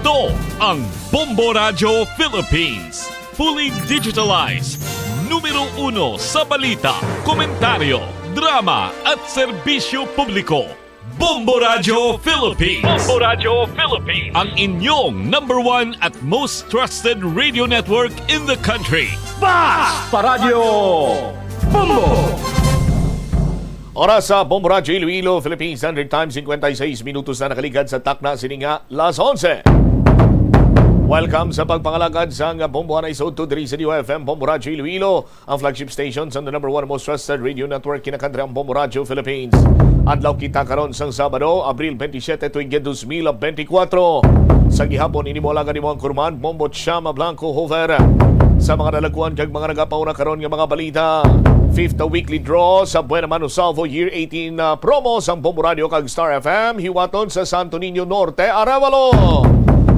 Ito ang Bombo Radio Philippines. Fully digitalized. Numero 1 sa balita, komentaryo, drama at serbisyo publiko. Bombo Radio Philippines. Bombo Radio Philippines. Ang inyong number 1 at most trusted radio network in the country. Basta Radio Bombo! Oras sa Bombo Radio Iloilo, Philippines Standard Time, 56 minutos na nakaligad sa takna sininga, las 11. Welcome sa pagpangalagad sa Bombo Hanay sa Udto diri sa DOFM Bombo Radio Iloilo, ang flagship station sa the number 1 most trusted radio network kinakadre ang Bombo Radio Philippines. Adlaw kita karon sang Sabado, Abril 27, tuig 2024. Sa gihapon inimolagan nimo ang kurman Bombo Chama Blanco Hover. Sa mga nalakuan kag mga nagapauna karon nga mga balita, 5th weekly draw sa Buena Mano Salvo Year 18 promo sa Bombo Radio kag Star FM hiwaton sa Santo Niño Norte, Arevalo.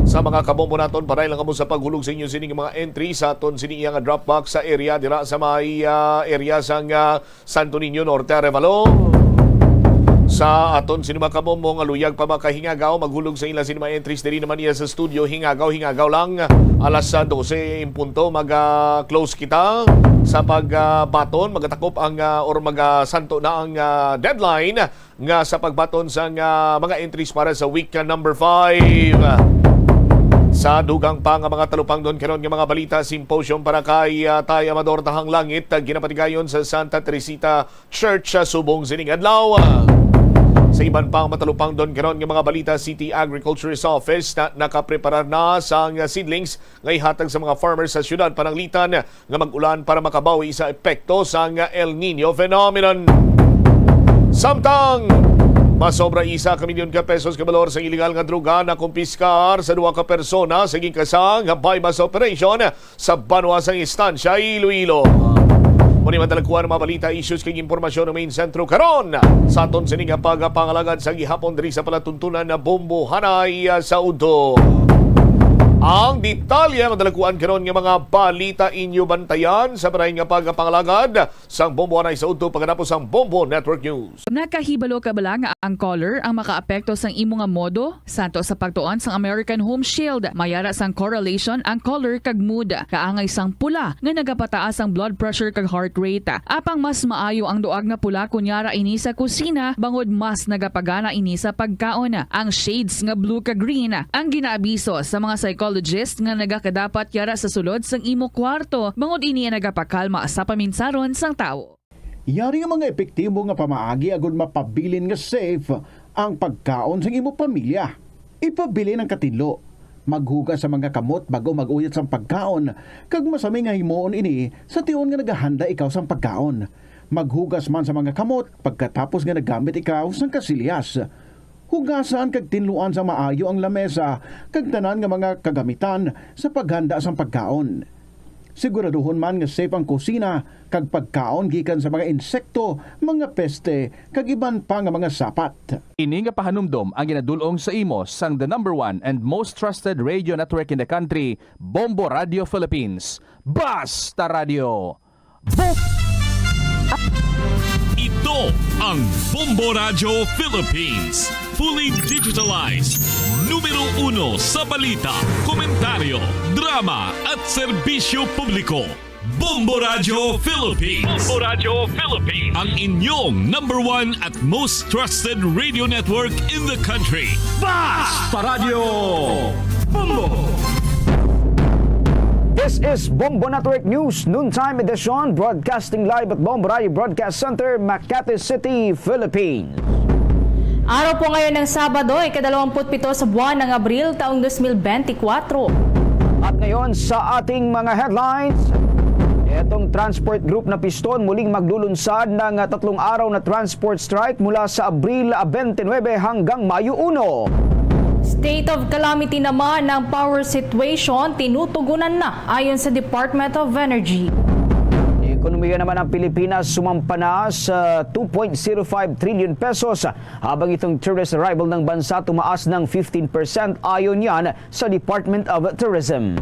Sa mga kabombo naton, panay lang kamo sa paghulog sa inyo sining mga entry sa aton sining nga drop box sa area dira sa may area sang Santo Niño Norte, Arevalo. Sa aton sinima kabombo nga luyag pa makahingagaw maghulog sa ila sinima entries diri naman niya sa studio hingagaw lang alas 12 in punto mag-close kita sa pagbaton magatakop ang or santo na ang deadline nga sa pagbaton sa mga entries para sa week number 5. Sa dugang pa nga mga talupang doon karon nga mga balita, symposium para kay Tay Amador Tahang Langit ginapatigayon sa Santa Teresita Church sa Subong sining adlaw. Sa iban pang matalupang doon karon nga mga balita, City Agriculturist Office na nakapreparar na sa seedlings nga ihatag sa mga farmers sa syudad Pananglitan nga mag-ulan para makabawi sa epekto sa El Nino phenomenon. Samtang masobra 1 milyon ka pesos kabalor sa illegal nga droga na kumpiskar sa 2 ka persona sa kasang bypass operation sa Banuasang Istansya, Iloilo. Muni madalagkuhan mga balita, issues kay impormasyon ng main sentro karon sa aton sining pagpangalagad sa gihapon diri sa palatuntunan na Bombo Hanay sa Udto. Ang detalye madalagkuhan karon nga mga balita inyo bantayan sa baray nga pagpangalagad sa Bombo Hanay sa Udto pagkatapos ang Bombo Network News. Nakahibalo ka bala nga ang color ang makaapekto sang imo nga modo santo sa pagtuon sang American Home Shield. Mayara sang correlation ang color kag mood. Kaangay sang pula nga nagapataas ang blood pressure kag heart rate. Apang mas maayo ang duag nga pula kunyara ini sa kusina bangod mas nagapagana ini sa pagkaon. Ang shades nga blue kag green ang ginaabiso sa mga psychologist nga nagakadapat yara sa sulod sang imo kwarto bangod ini nagapakalma sa paminsaron sang tawo. Yari nga mga epektibo nga pamaagi agud mapabilin nga safe ang pagkaon sa imo pamilya. Ipabili ng katilo. Maghugas sa mga kamot bago mag-uyat sa pagkaon. Kag masami nga himuon ini sa tiyon nga naghahanda ikaw sa pagkaon. Maghugas man sa mga kamot pagkatapos nga nagamit ikaw sa kasilyas. Hugasan kag tinluan sa maayo ang lamesa kag tanan nga mga kagamitan sa paghanda sa pagkaon. Siguraduhon man nga safe ang kusina kag pagkaon gikan sa mga insekto, mga peste kag iban pa nga mga sapat. Ini nga pahanumdom ang ginadulong sa imo sang the number 1 and most trusted radio network in the country, Bombo Radio Philippines. Basta Radio! Ito ang Bombo Radio Philippines. Fully digitalized. Numero 1 sa balita, komentaryo, drama at serbisyo publiko. Bombo Radio Philippines. Bombo Radio Philippines. Ang inyong number 1 at most trusted radio network in the country. Basta Radio Bombo! This is Bombo Network News, noontime edition, broadcasting live at Bombo Radio Broadcast Center, Makati City, Philippines. Araw po ngayon ng Sabado, ika-27 sa buwan ng Abril, taong 2024. At ngayon sa ating mga headlines, itong transport group na Piston muling maglulunsad ng 3 araw na transport strike mula sa Abril 29 hanggang Mayo 1. State of calamity naman ng power situation, tinutugunan na ayon sa Department of Energy. Ekonomiya naman ng Pilipinas sumampa na sa 2.05 trillion pesos habang itong tourist arrival ng bansa tumaas ng 15% ayon yan sa Department of Tourism.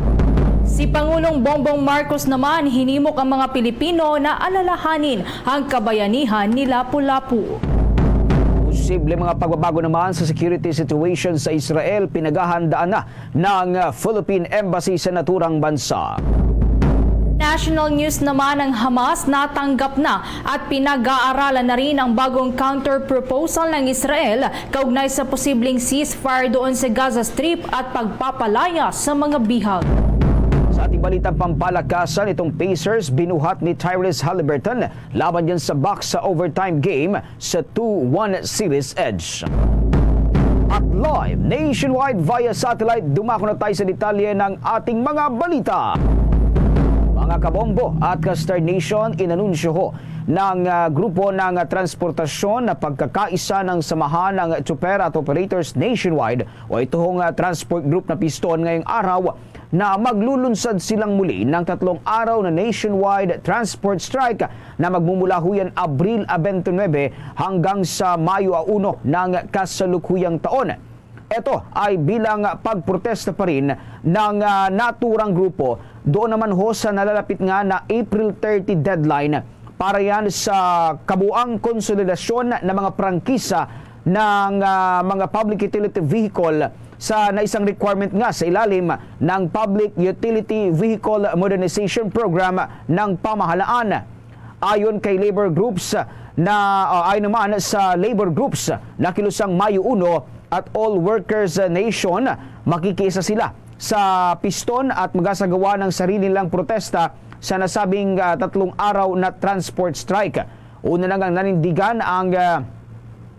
Si Pangulong Bongbong Marcos naman hinimok ang mga Pilipino na alalahanin ang kabayanihan ni Lapu-Lapu. Posible mga pagbabago naman sa security situation sa Israel pinaghahandaan na ng Philippine Embassy sa naturang bansa. National news naman ng Hamas natanggap na at pinag-aaralan na rin ang bagong counter-proposal ng Israel kaugnay sa posibleng ceasefire doon sa Gaza Strip at pagpapalaya sa mga bihag. Sa ating balitang pampalakasan, itong Pacers binuhat ni Tyrese Haliburton laban yan sa Bucks sa overtime game sa 2-1 series edge. At live, nationwide via satellite, dumako na tayo sa detalye ng ating mga balita. Mga kabombo at ka-Star Nation, inanunsyo ho ng grupo ng transportasyon na pagkakaisa ng samahan ng Tupper at Operators Nationwide o ito hong transport group na piston ngayong araw na maglulunsad silang muli ng 3 araw na nationwide transport strike na magmumula huyan Abril 29 hanggang sa Mayo 1 ng kasalukuyang taon. Ito ay bilang pagprotesta pa rin ng naturang grupo doon naman ho sa nalalapit nga na April 30 deadline para yan sa kabuang konsolidasyon ng mga prangkisa ng mga public utility vehicle sa na isang requirement nga sa ilalim ng Public Utility Vehicle Modernization Program ng pamahalaan. Ayon kay labor groups ayon naman sa labor groups na kilusang Mayo 1 at All Workers Nation, makikiisa sila sa piston at magasagawa ng sarili nilang protesta sa nasabing 3 araw na transport strike. Una na ngang nanindigan ang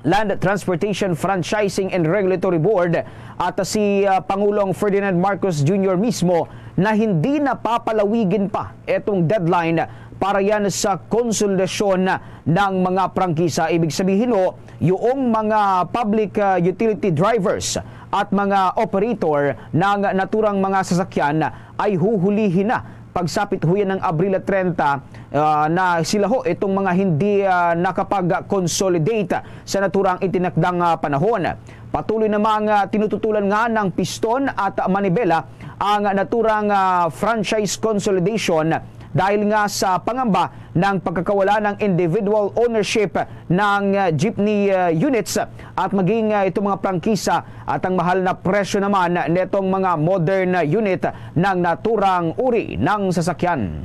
Land Transportation Franchising and Regulatory Board at si Pangulong Ferdinand Marcos Jr. mismo na hindi napapalawigin pa itong deadline para yan sa konsolidasyon ng mga prangkisa. Ibig sabihin ho, yung mga public utility drivers at mga operator ng naturang mga sasakyan ay huhulihin na pagsapit ho yan ng Abril 30 na sila ho itong mga hindi nakapag-consolidate sa naturang itinakdang panahon. Patuloy namang tinututulan nga ng piston at manibela ang naturang franchise consolidation dahil nga sa pangamba ng pagkakawala ng individual ownership ng jeepney units at maging itong mga prangkisa at ang mahal na presyo naman netong mga modern unit ng naturang uri ng sasakyan.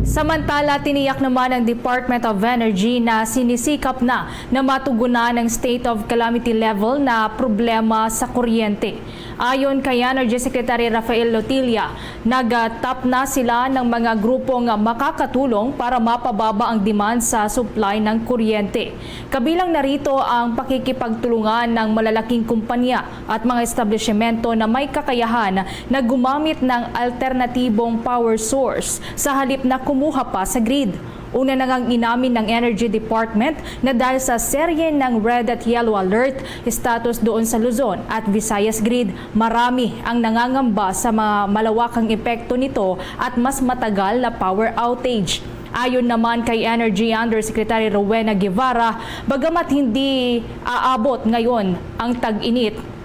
Samantala, tiniyak naman ng Department of Energy na sinisikap na matugunan ng state of calamity level na problema sa kuryente. Ayon kay Energy Secretary Rafael Lotilla, nag-tap na sila ng mga grupong makakatulong para mapababa ang demand sa supply ng kuryente. Kabilang narito ang pakikipagtulungan ng malalaking kumpanya at mga establishmento na may kakayahan na gumamit ng alternatibong power source sa halip na kumuha pa sa grid. Una na ngang inamin ng Energy Department na dahil sa serye ng Red at Yellow Alert status doon sa Luzon at Visayas Grid, marami ang nangangamba sa mga malawakang epekto nito at mas matagal na power outage. Ayon naman kay Energy Undersecretary Rowena Guevara, bagamat hindi aabot ngayon ang tag-init,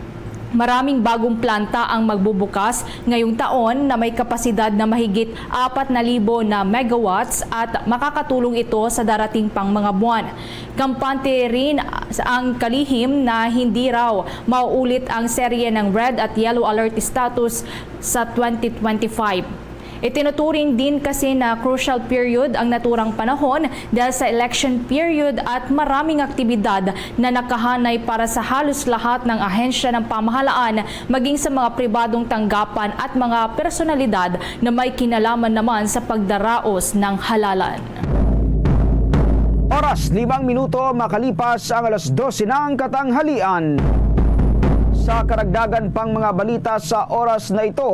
maraming bagong planta ang magbubukas ngayong taon na may kapasidad na mahigit 4,000 na megawatts at makakatulong ito sa darating pang mga buwan. Kampante rin ang kalihim na hindi raw mauulit ang serye ng Red at Yellow Alert status sa 2025. Itinuturing din kasi na crucial period ang naturang panahon dahil sa election period at maraming aktibidad na nakahanay para sa halos lahat ng ahensya ng pamahalaan maging sa mga pribadong tanggapan at mga personalidad na may kinalaman naman sa pagdaraos ng halalan. Oras 5 minuto makalipas ang alas 12 ng katanghalian. Sa karagdagan pang mga balita sa oras na ito,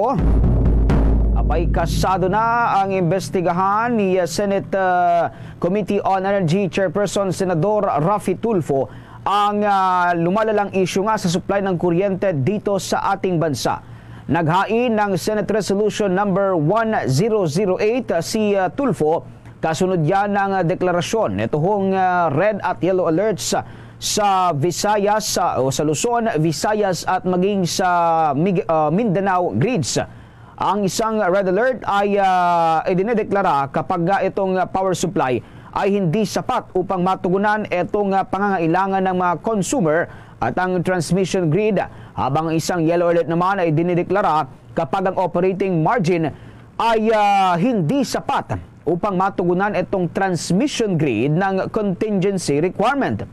abay kasado na ang imbestigahan ni Senate Committee on Energy Chairperson Senador Raffy Tulfo ang lumalalang issue nga sa supply ng kuryente dito sa ating bansa. Naghain ng Senate Resolution number 1008 si Tulfo kasunod yan ng deklarasyon. Ito hong red at yellow alerts sa Visayas o sa Luzon, Visayas at maging sa Mindanao grids. Ang isang red alert ay idinedeklara kapag itong power supply ay hindi sapat upang matugunan itong pangangailangan ng mga consumer at ang transmission grid, habang isang yellow alert naman ay dinideklara kapag ang operating margin ay hindi sapat upang matugunan itong transmission grid ng contingency requirement.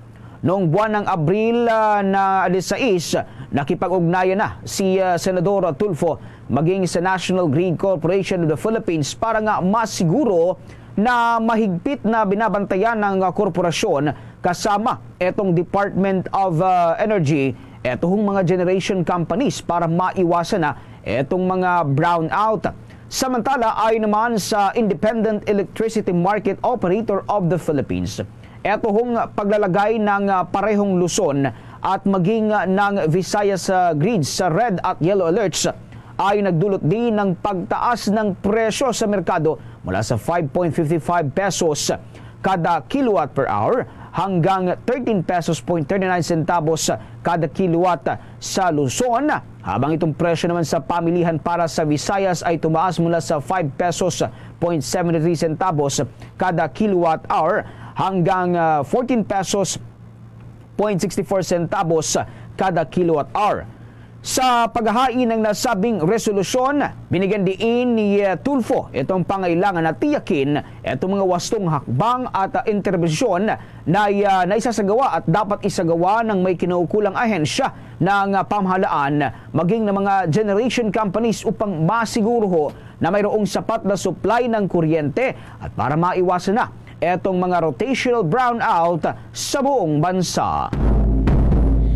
Noong buwan ng Abril na 16, nakipag-ugnayan na si Senador Tulfo maging sa National Grid Corporation of the Philippines para nga masiguro na mahigpit na binabantayan ng korporasyon kasama itong Department of Energy, itong mga generation companies para maiwasan na itong mga brownout. Samantala ay naman sa Independent Electricity Market Operator of the Philippines, ito hong paglalagay ng parehong Luzon at maging ng Visayas grids sa red at yellow alerts ay nagdulot din ng pagtaas ng presyo sa merkado mula sa 5.55 pesos kada kilowatt per hour hanggang 13 pesos 39 centavos kada kilowatt sa Luzon, habang itong presyo naman sa pamilihan para sa Visayas ay tumaas mula sa 5 pesos 73 centavos kada kilowatt hour hanggang 14 pesos 0.64 centavos kada kilowatt hour. Sa paghahain ng nasabing resolusyon, binigyan diin ni Tulfo itong pangailangan na tiyakin itong mga wastong hakbang at interbensyon na naisasagawa at dapat isagawa ng may kinaukulang ahensya ng pamahalaan maging ng mga generation companies upang masiguro na mayroong sapat na supply ng kuryente at para maiwasan na etong mga rotational brownout sa buong bansa.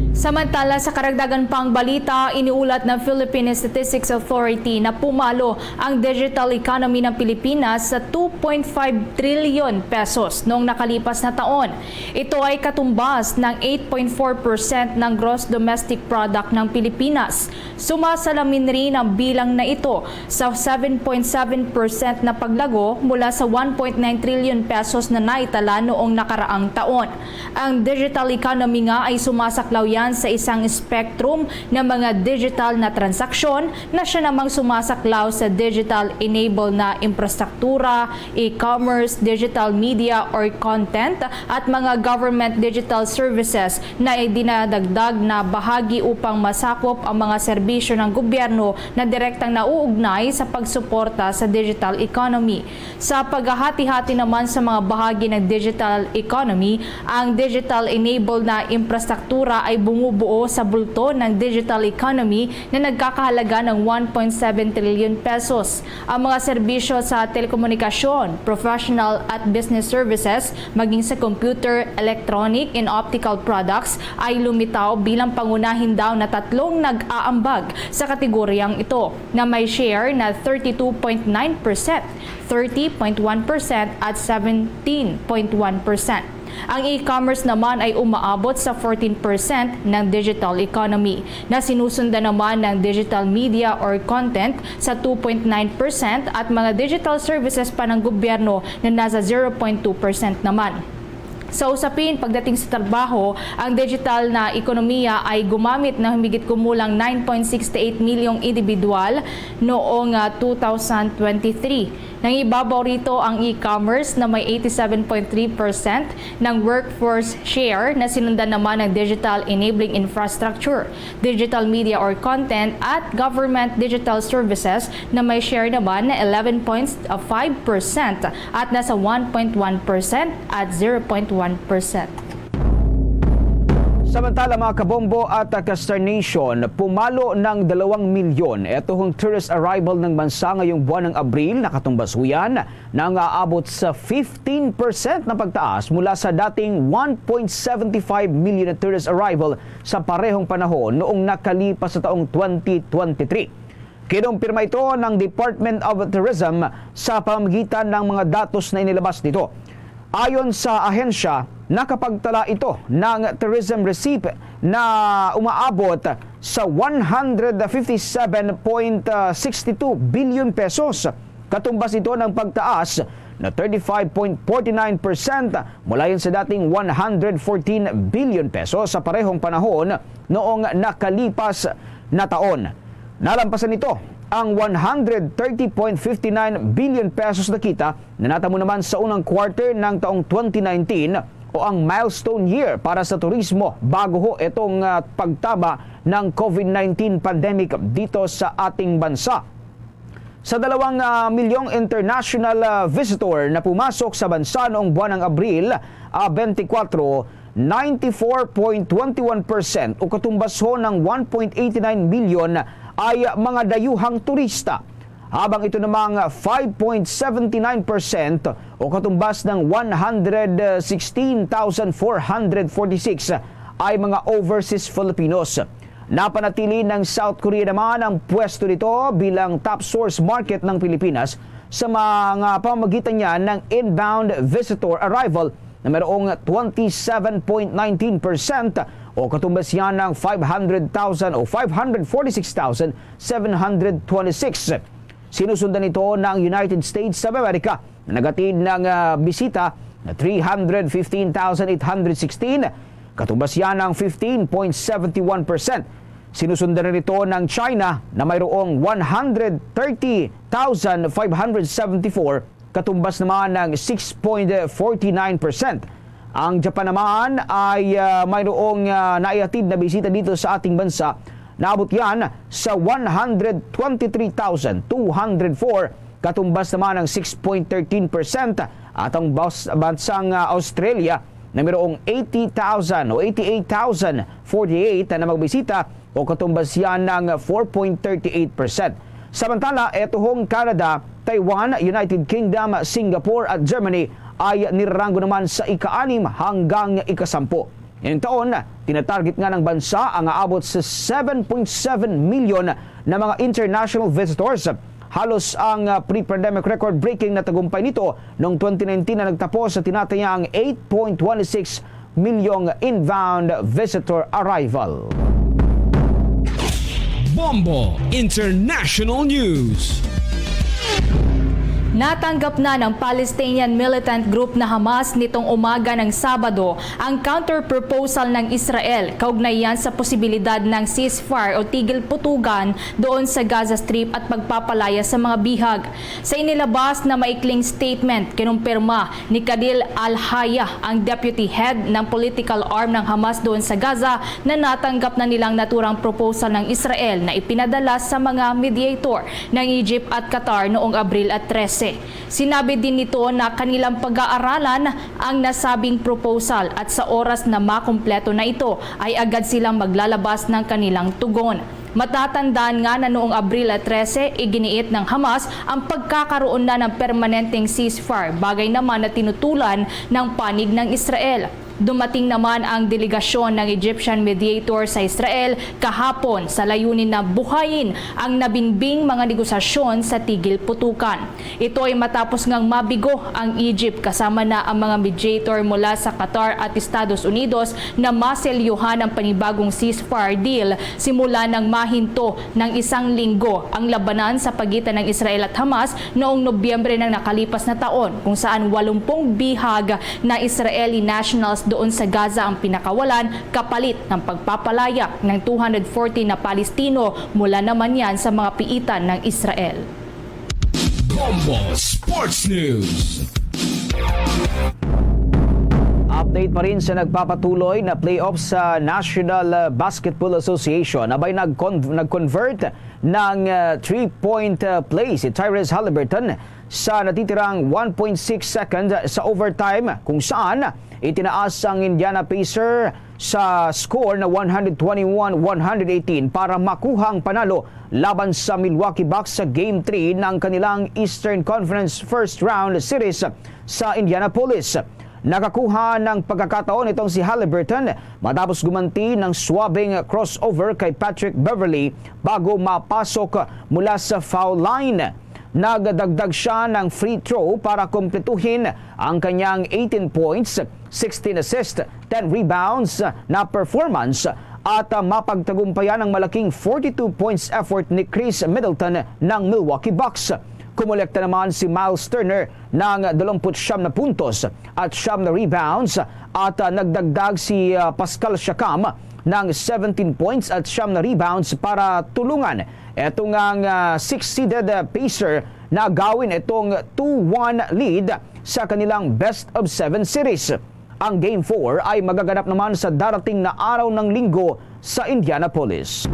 Samantala, sa karagdagan pang balita, iniulat ng Philippine Statistics Authority na pumalo ang digital economy ng Pilipinas sa 2.5 trillion pesos noong nakalipas na taon. Ito ay katumbas ng 8.4% ng gross domestic product ng Pilipinas. Sumasalamin rin ang bilang na ito sa 7.7% na paglago mula sa 1.9 trillion pesos na naitala noong nakaraang taon. Ang digital economy nga ay sumasaklaw yan sa isang spectrum ng mga digital na transaksyon na siya namang sumasaklaw sa digital-enabled na infrastruktura, e-commerce, digital media or content at mga government digital services na dinadagdag na bahagi upang masakop ang mga serbisyo ng gobyerno na direktang nauugnay sa pagsuporta sa digital economy. Sa paghahati-hati naman sa mga bahagi ng digital economy, ang digital-enabled na infrastruktura ay bumubuo sa bulto ng digital economy na nagkakahalaga ng 1.7 trillion pesos. Ang mga serbisyo sa telekomunikasyon, professional at business services, maging sa computer, electronic and optical products ay lumitaw bilang pangunahin daw na tatlong nag-aambag sa kategoryang ito na may share na 32.9%, 30.1% at 17.1%. Ang e-commerce naman ay umaabot sa 14% ng digital economy, na sinusundan naman ng digital media or content sa 2.9% at mga digital services pa ng gobyerno na nasa 0.2% naman. Sa usapin pagdating sa trabaho, ang digital na ekonomiya ay gumamit ng humigit kumulang 9.68 milyong individual noong 2023. Nangibabaw rito ang e-commerce na may 87.3% ng workforce share na sinundan naman ng digital enabling infrastructure, digital media or content at government digital services na may share naman na 11.5% at nasa 1.1% at 0.1%. Samantala mga kabombo at ka-Star Nation, pumalo ng 2 milyon itong tourist arrival ng bansa ngayong buwan ng Abril, nakatumbas-uyan na aabot sa 15% na pagtaas mula sa dating 1.75 million na tourist arrival sa parehong panahon noong nakalipas sa taong 2023. Kinumpirma ito ng Department of Tourism sa pamamagitan ng mga datos na inilabas nito. Ayon sa ahensya, nakapagtala ito ng tourism receipt na umaabot sa 157.62 billion pesos. Katumbas ito ng pagtaas na 35.49% mula yun sa dating 114 billion pesos sa parehong panahon noong nakalipas na taon. Nalampasan nito ang 130.59 billion pesos na kita na natamo naman sa unang quarter ng taong 2019 o ang milestone year para sa turismo bago ho itong pagtaba ng COVID-19 pandemic dito sa ating bansa. Sa 2 milyong international visitor na pumasok sa bansa noong buwan ng Abril 24, 94.21% o katumbas ho ng 1.89 million ay mga dayuhang turista. Habang ito namang 5.79% o katumbas ng 116,446 ay mga overseas Filipinos. Napanatili ng South Korea naman ang pwesto nito bilang top source market ng Pilipinas sa mga pamamagitan niya ng inbound visitor arrival na mayroong 27.19% o katumbas yan ng 500,000 o 546,726. Sinusundan ito ng United States of America na nagatid ng bisita na 315,816, katumbas yan ng 15.71%. Sinusundan rin ito ng China na mayroong 130,574, katumbas naman ng 6.49%. Ang Japan naman ay mayroong naihatid na bisita dito sa ating bansa. Naabot yan sa 123,204, katumbas naman ng 6.13%. At ang bansang Australia na mayroong 80,000 o 88,048 na magbisita o katumbas yan ng 4.38%. Samantala, hong Canada, Taiwan, United Kingdom, Singapore at Germany ay niranggo naman sa ika-6 hanggang ika-10. Ngayong taon, tinatarget nga ng bansa ang aabot sa 7.7 million na mga international visitors. Halos ang pre-pandemic record-breaking na tagumpay nito noong 2019 na nagtapos sa tinatayang 8.16 milyong inbound visitor arrival. Bombo International News. Natanggap na ng Palestinian militant group na Hamas nitong umaga ng Sabado ang counter-proposal ng Israel kaugnay yan sa posibilidad ng ceasefire o tigil-putugan doon sa Gaza Strip at pagpapalaya sa mga bihag. Sa inilabas na maikling statement, kinumpirma ni Khalil Al-Hayya, ang deputy head ng political arm ng Hamas doon sa Gaza, na natanggap na nilang naturang proposal ng Israel na ipinadala sa mga mediator ng Egypt at Qatar noong Abril at 13. Sinabi din nito na kanilang pag-aaralan ang nasabing proposal at sa oras na makumpleto na ito ay agad silang maglalabas ng kanilang tugon. Matatandaan nga na noong Abril 13, iginiit ng Hamas ang pagkakaroon na ng permanenteng ceasefire, bagay naman na tinutulan ng panig ng Israel. Dumating naman ang delegasyon ng Egyptian mediator sa Israel kahapon sa layunin na buhayin ang nabinbing mga negosasyon sa tigil-putukan. Ito ay matapos ngang mabigo ang Egypt kasama na ang mga mediator mula sa Qatar at Estados Unidos na maselyuhan ang panibagong ceasefire deal simula ng mahinto ng 1 linggo ang labanan sa pagitan ng Israel at Hamas noong Nobyembre ng nakalipas na taon, kung saan 80 bihag na Israeli nationals doon sa Gaza ang pinakawalan kapalit ng pagpapalaya ng 240 na Palestino mula naman yan sa mga piitan ng Israel. Bombo Sports News. Update pa rin sa nagpapatuloy na playoffs sa National Basketball Association. Abay nag-convert ng 3-point play si Tyrese Haliburton sa natitirang 1.6 seconds sa overtime, kung saan itinaas ang Indiana Pacers sa score na 121-118 para makuha ang panalo laban sa Milwaukee Bucks sa Game 3 ng kanilang Eastern Conference First Round Series sa Indianapolis. Nakakuha ng pagkakataon itong si Haliburton matapos gumanti ng swabing crossover kay Patrick Beverley bago mapasok mula sa foul line. Nagdagdag siya ng free throw para kumpletuhin ang kanyang 18 points, 16 assists, 10 rebounds na performance at mapagtagumpayan ang malaking 42 points effort ni Chris Middleton ng Milwaukee Bucks. Kumolekta naman si Miles Turner ng 29 na puntos at 9 na rebounds at nagdagdag si Pascal Siakam ng 17 points at 9 na rebounds para tulungan itong ang 6-seeded Pacer na gawin itong 2-1 lead sa kanilang best of 7 series. Ang Game 4 ay magaganap naman sa darating na araw ng Linggo sa Indianapolis.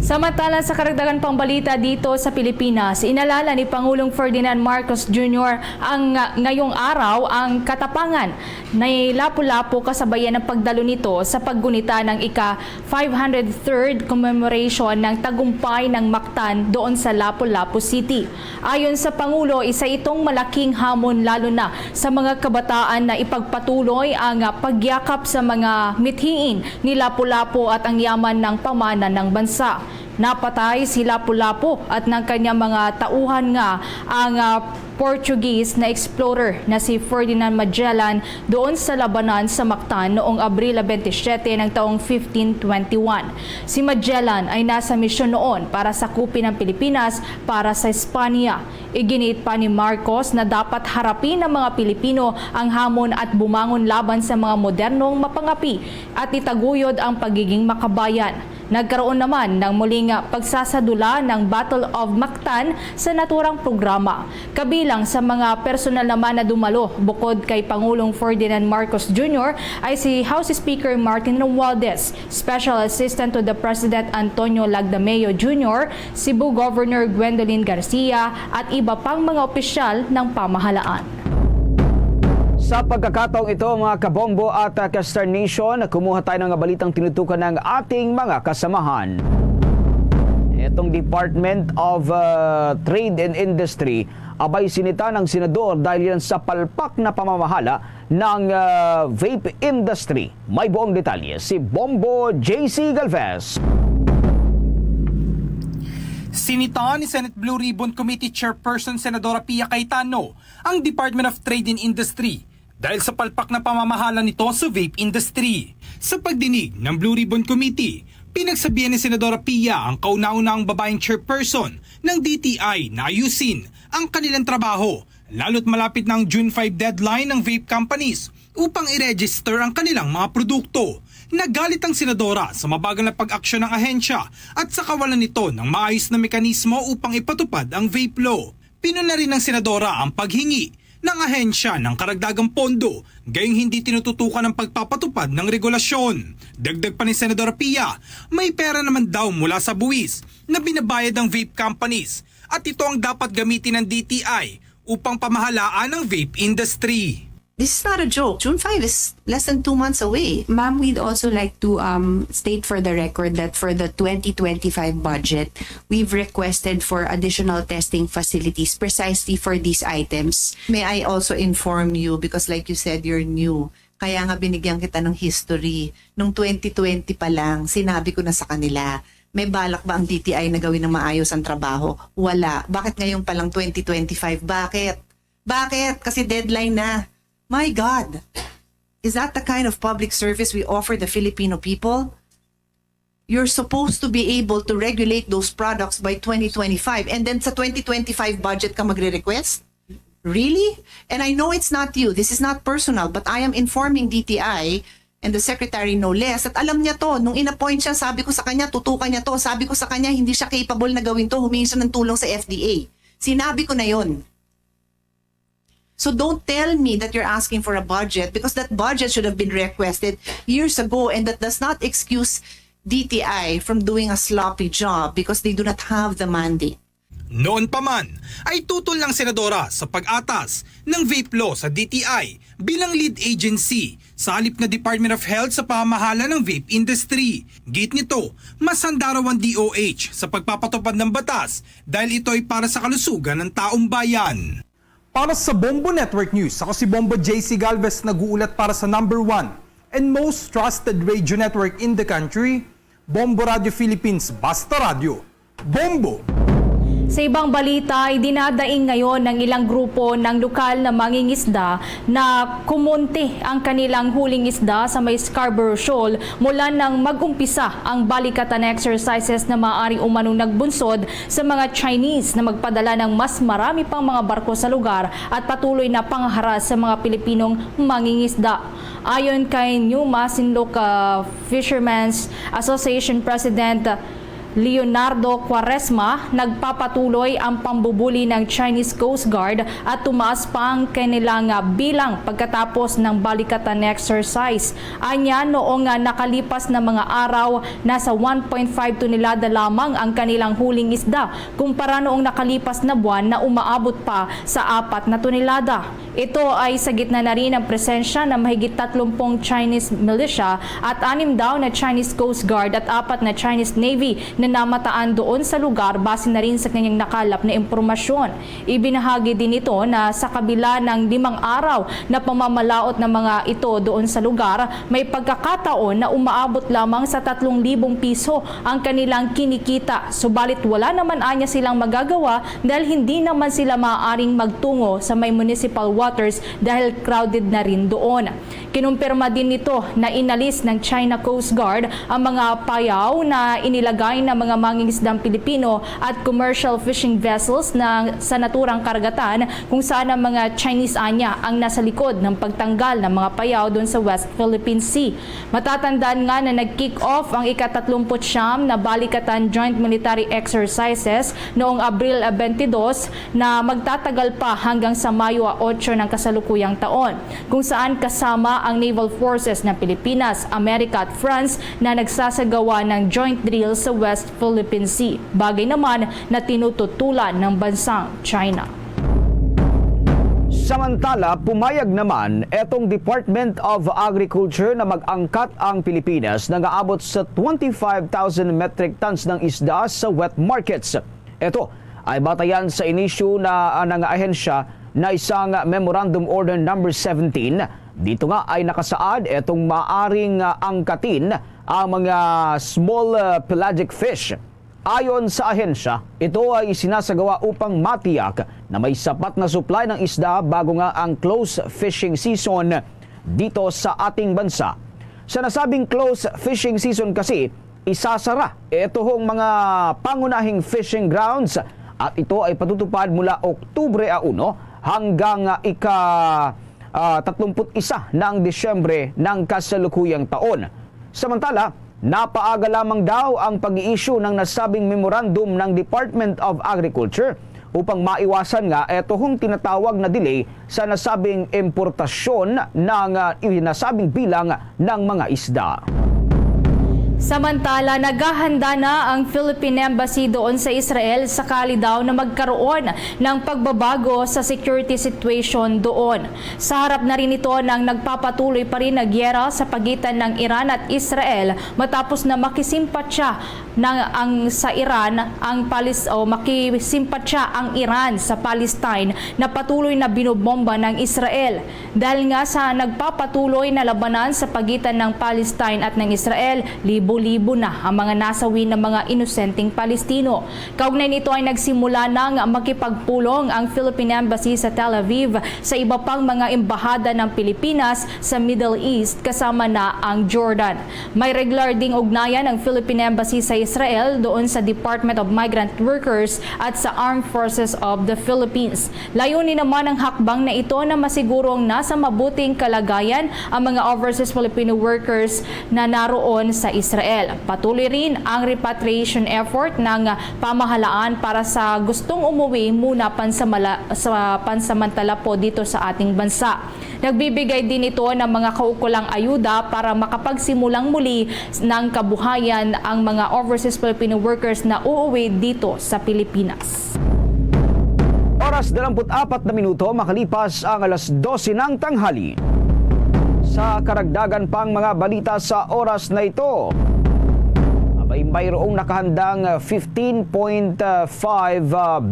Samantala sa karagdagan pang balita dito sa Pilipinas, inalala ni Pangulong Ferdinand Marcos Jr. ang ngayong araw ang katapangan na Lapu-Lapu kasabayan ng pagdalo nito sa paggunita ng ika-503rd commemoration ng tagumpay ng Mactan doon sa Lapu-Lapu City. Ayon sa Pangulo, isa itong malaking hamon lalo na sa mga kabataan na ipagpatuloy ang pagyakap sa mga mithiin ni Lapu-Lapu at ang yaman ng pamana ng bansa. Napatay si Lapu-Lapu at ng kanyang mga tauhan nga ang Portuguese na explorer na si Ferdinand Magellan doon sa labanan sa Mactan noong Abril 27 ng taong 1521. Si Magellan ay nasa misyon noon para sakupin ang Pilipinas para sa Espanya. Iginit pa ni Marcos na dapat harapin ng mga Pilipino ang hamon at bumangon laban sa mga modernong mapangapi at itaguyod ang pagiging makabayan. Nagkaroon naman ng muling pagsasadula ng Battle of Mactan sa naturang programa. Kabilang sa mga personal naman na dumalo bukod kay Pangulong Ferdinand Marcos Jr. ay si House Speaker Martin Romualdez, Special Assistant to the President Antonio Lagdameo Jr., Cebu Governor Gwendolyn Garcia at iba pang mga opisyal ng pamahalaan. Sa pagkakataong ito mga kabombo at ka-Star Nation, kumuha tayo ng balitang tinutukan ng ating mga kasamahan. Itong Department of Trade and Industry abay sinita ng senador dahil yan sa palpak na pamamahala ng vape industry. May buong detalye si Bombo JC Galvez. Sinita ni Senate Blue Ribbon Committee Chairperson Senadora Pia Cayetano ang Department of Trade and Industry dahil sa palpak na pamamahala nito sa vape industry. Sa pagdinig ng Blue Ribbon Committee, pinagsabihan ni Senadora Pia ang kauna-unahang babaeng chairperson ng DTI na ayusin ang kanilang trabaho lalo't malapit ng June 5 deadline ng vape companies upang i-register ang kanilang mga produkto. Nagalit ang senadora sa mabagal na pag-aksyon ng ahensya at sa kawalan nito ng maayos na mekanismo upang ipatupad ang vape law. Pinuna rin ng senadora ang paghingi ng ahensya ng karagdagang pondo, gayong hindi tinututukan ng pagpapatupad ng regulasyon. Dagdag pa ni Senadora Pia, may pera naman daw mula sa buwis na binabayad ng vape companies at ito ang dapat gamitin ng DTI upang pamahalaan ang vape industry. This is not a joke. June 5 is less than 2 months away. Ma'am, we'd also like to state for the record that for the 2025 budget, we've requested for additional testing facilities precisely for these items. May I also inform you, because like you said, you're new. Kaya nga binigyan kita ng history. Nung 2020 pa lang, sinabi ko na sa kanila, may balak ba ang DTI na gawin ng maayos ang trabaho? Wala. Bakit ngayon pa lang 2025? Bakit? Bakit? Kasi deadline na. My God, is that the kind of public service we offer the Filipino people? You're supposed to be able to regulate those products by 2025 and then sa 2025 budget ka magre-request? Really? And I know it's not you, this is not personal, but I am informing DTI and the secretary no less at alam niya to, nung in-appoint siya, sabi ko sa kanya, tutukan niya to, sabi ko sa kanya, hindi siya capable na gawin to, humingi siya ng tulong sa FDA. Sinabi ko na yon. So don't tell me that you're asking for a budget because that budget should have been requested years ago and that does not excuse DTI from doing a sloppy job because they do not have the mandate. Noon pa man ay tutol ng senadora sa pag-atas ng vape law sa DTI bilang lead agency sa halip na Department of Health sa pamamahala ng vape industry. Git nito, mas handa raw ang DOH sa pagpapatupad ng batas dahil ito ay para sa kalusugan ng taong bayan. Para sa Bombo Network News, ako si Bombo JC Galvez, nag-uulat para sa number 1 and most trusted radio network in the country, Bombo Radio Philippines, Basta Radio. Bombo! Sa ibang balita, ay dinadaing ngayon ng ilang grupo ng lokal na mangingisda na kumonte ang kanilang huling isda sa may Scarborough Shoal mula nang mag-umpisa ang balikatan exercises na maaaring umanong nagbunsod sa mga Chinese na magpadala ng mas marami pang mga barko sa lugar at patuloy na pangharas sa mga Pilipinong mangingisda. Ayon kay New Masinloc Fishermen's Association President Leonardo Quaresma, nagpapatuloy ang pambubuli ng Chinese Coast Guard at tumaas pa ang kanilang bilang pagkatapos ng balikatan exercise. Anya, noong nakalipas na mga araw, nasa 1.5 tonelada lamang ang kanilang huling isda kumpara noong nakalipas na buwan na umaabot pa sa 4 na tonelada. Ito ay sa gitna na rin ang presensya ng mahigit 30 Chinese militia at 6 daw na Chinese Coast Guard at 4 na Chinese Navy na namataan doon sa lugar base na rin sa kanyang nakalap na impormasyon. Ibinahagi din ito na sa kabila ng 5 araw na pamamalaot ng mga ito doon sa lugar, may pagkakataon na umaabot lamang sa 3,000 piso ang kanilang kinikita. Subalit wala naman anya silang magagawa dahil hindi naman sila maaaring magtungo sa may municipal waters dahil crowded na rin doon. Kinumpirma din nito na inalis ng China Coast Guard ang mga payaw na inilagay ng mga mangingisdang Pilipino at commercial fishing vessels na sa naturang karagatan kung saan ang mga Chinese anya ang nasa likod ng pagtanggal ng mga payaw doon sa West Philippine Sea. Matatandaan nga na nag-kick off ang ika-39 na balikatan joint military exercises noong Abril 22 na magtatagal pa hanggang sa Mayo 8 ng kasalukuyang taon, kung saan kasama ang naval forces ng Pilipinas, Amerika at France na nagsasagawa ng joint drill sa West Philippine Sea, bagay naman na tinututulan ng bansang China. Samantala, pumayag naman etong Department of Agriculture na mag-angkat ang Pilipinas na aabot sa 25,000 metric tons ng isda sa wet markets. Ito ay batayan sa inisyu na ng ahensya na isang Memorandum Order number 17. Dito nga ay nakasaad etong maaring angkatin ang mga small pelagic fish. Ayon sa ahensya, ito ay isinasagawa upang matiyak na may sapat na supply ng isda bago nga ang close fishing season dito sa ating bansa. Sa nasabing close fishing season kasi, isasara itong mga pangunahing fishing grounds at ito ay patutupad mula Oktubre 1 hanggang 31 ng Disyembre ng kasalukuyang taon. Samantala, napaaga lamang daw ang pag-i-issue ng nasabing memorandum ng Department of Agriculture upang maiwasan nga itong tinatawag na delay sa nasabing importasyon ng nasabing bilang ng mga isda. Samantala, naghahanda na ang Philippine Embassy doon sa Israel sakali daw na magkaroon ng pagbabago sa security situation doon. Sa harap na rin ito ng nagpapatuloy pa rin na gyera sa pagitan ng Iran at Israel matapos na makisimpatya sa Iran ang Iran sa Palestine na patuloy na binobomba ng Israel. Dahil nga sa nagpapatuloy na labanan sa pagitan ng Palestine at ng Israel, libo-libo na ang mga nasawi ng mga inosenteng Palestino. Kaugnay nito ay nagsimula nang makipagpulong ang Philippine Embassy sa Tel Aviv sa iba pang mga embahada ng Pilipinas sa Middle East kasama na ang Jordan. May regular ding ugnayan ang Philippine Embassy sa Israel doon sa Department of Migrant Workers at sa Armed Forces of the Philippines. Layunin naman ang hakbang na ito na masigurong nasa mabuting kalagayan ang mga overseas Filipino workers na naroon sa Israel. Patuloy rin ang repatriation effort ng pamahalaan para sa gustong umuwi muna pansamantala po dito sa ating bansa. Nagbibigay din ito ng mga kaukulang ayuda para makapagsimulang muli ng kabuhayan ang mga overseas Filipino workers na uuwi dito sa Pilipinas. Oras 24 na minuto makalipas ang alas 12 ng tanghali. Sa karagdagan pang mga balita sa oras na ito, mayroong nakahandang 15.5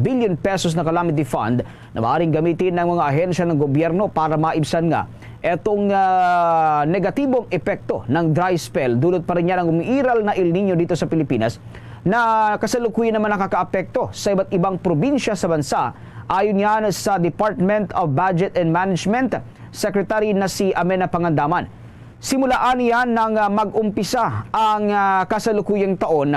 billion pesos na calamity fund na maaaring gamitin ng mga ahensya ng gobyerno para maibsan nga etong negatibong epekto ng dry spell. Dulot pa rin yan ang umiiral na El Nino dito sa Pilipinas na kasalukuyan naman nakakaapekto sa iba't ibang probinsya sa bansa. Ayon yan sa Department of Budget and Management, Secretary na si Amena Pangandaman. Simulaan yan nang mag-umpisa ang kasalukuyang taon,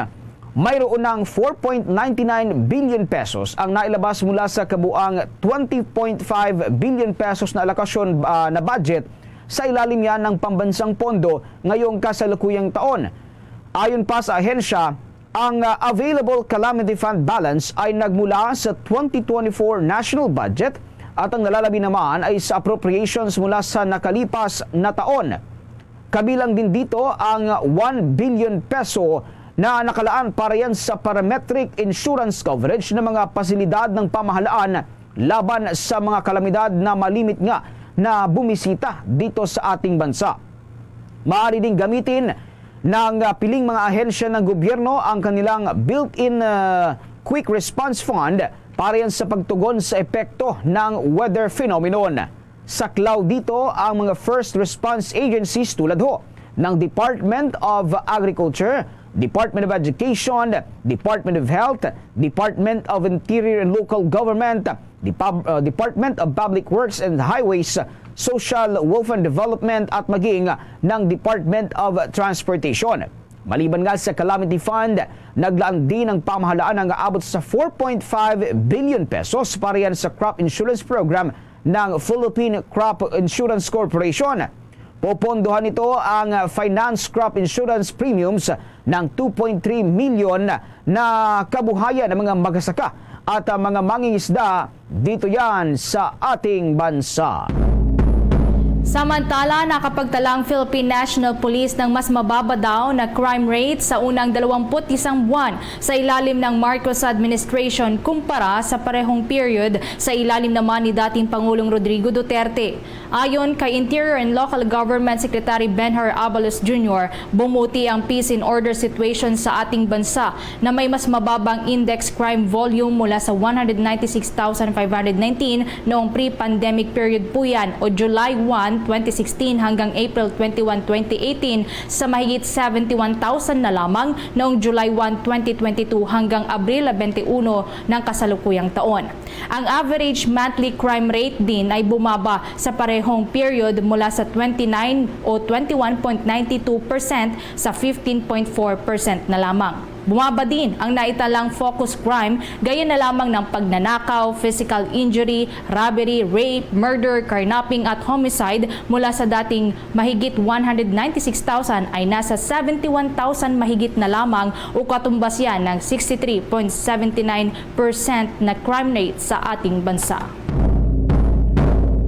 mayroon ng 4.99 billion pesos ang nailabas mula sa kabuang 20.5 billion pesos na alokasyon na budget sa ilalim yan ng pambansang pondo ngayong kasalukuyang taon. Ayon pa sa ahensya, ang available calamity fund balance ay nagmula sa 2024 national budget at ang nalalabi naman ay sa appropriations mula sa nakalipas na taon. Kabilang din dito ang 1 billion peso na nakalaan para yan sa parametric insurance coverage ng mga pasilidad ng pamahalaan laban sa mga kalamidad na malimit nga na bumisita dito sa ating bansa. Maaari ding gamitin ng piling mga ahensya ng gobyerno ang kanilang built-in quick response fund para yan sa pagtugon sa epekto ng weather phenomenon. Saklaw dito ang mga first response agencies tulad ng Department of Agriculture, Department of Education, Department of Health, Department of Interior and Local Government, Department of Public Works and Highways, Social Welfare Development at maging ng Department of Transportation. Maliban nga sa Calamity Fund, naglaan din ang pamahalaan ng aabot sa 4.5 billion pesos para yan sa crop insurance program ng Philippine Crop Insurance Corporation. Popondohan nito ang finance crop insurance premiums ng 2.3 million na kabuhayan ng mga magsasaka at mga mangingisda dito yan sa ating bansa. Samantala, nakapagtala ang Philippine National Police ng mas mababa daw na crime rate sa unang 21 buwan sa ilalim ng Marcos administration kumpara sa parehong period sa ilalim naman ni dating Pangulong Rodrigo Duterte. Ayon kay Interior and Local Government Secretary Benhur Abalos Jr., bumuti ang peace and order situation sa ating bansa na may mas mababang index crime volume mula sa 196,519 noong pre-pandemic period po yan o July 1, 2016 hanggang April 21, 2018 sa mahigit 71,000 na lamang noong July 1, 2022 hanggang Abril 21 ng kasalukuyang taon. Ang average monthly crime rate din ay bumaba sa parehong period mula sa 29 o 21.92% sa 15.4% na lamang. Bumaba din ang naitalang focus crime gaya na lamang ng pagnanakaw, physical injury, robbery, rape, murder, carnapping at homicide mula sa dating mahigit 196,000 ay nasa 71,000 mahigit na lamang o katumbas yan ng 63.79% na crime rate sa ating bansa.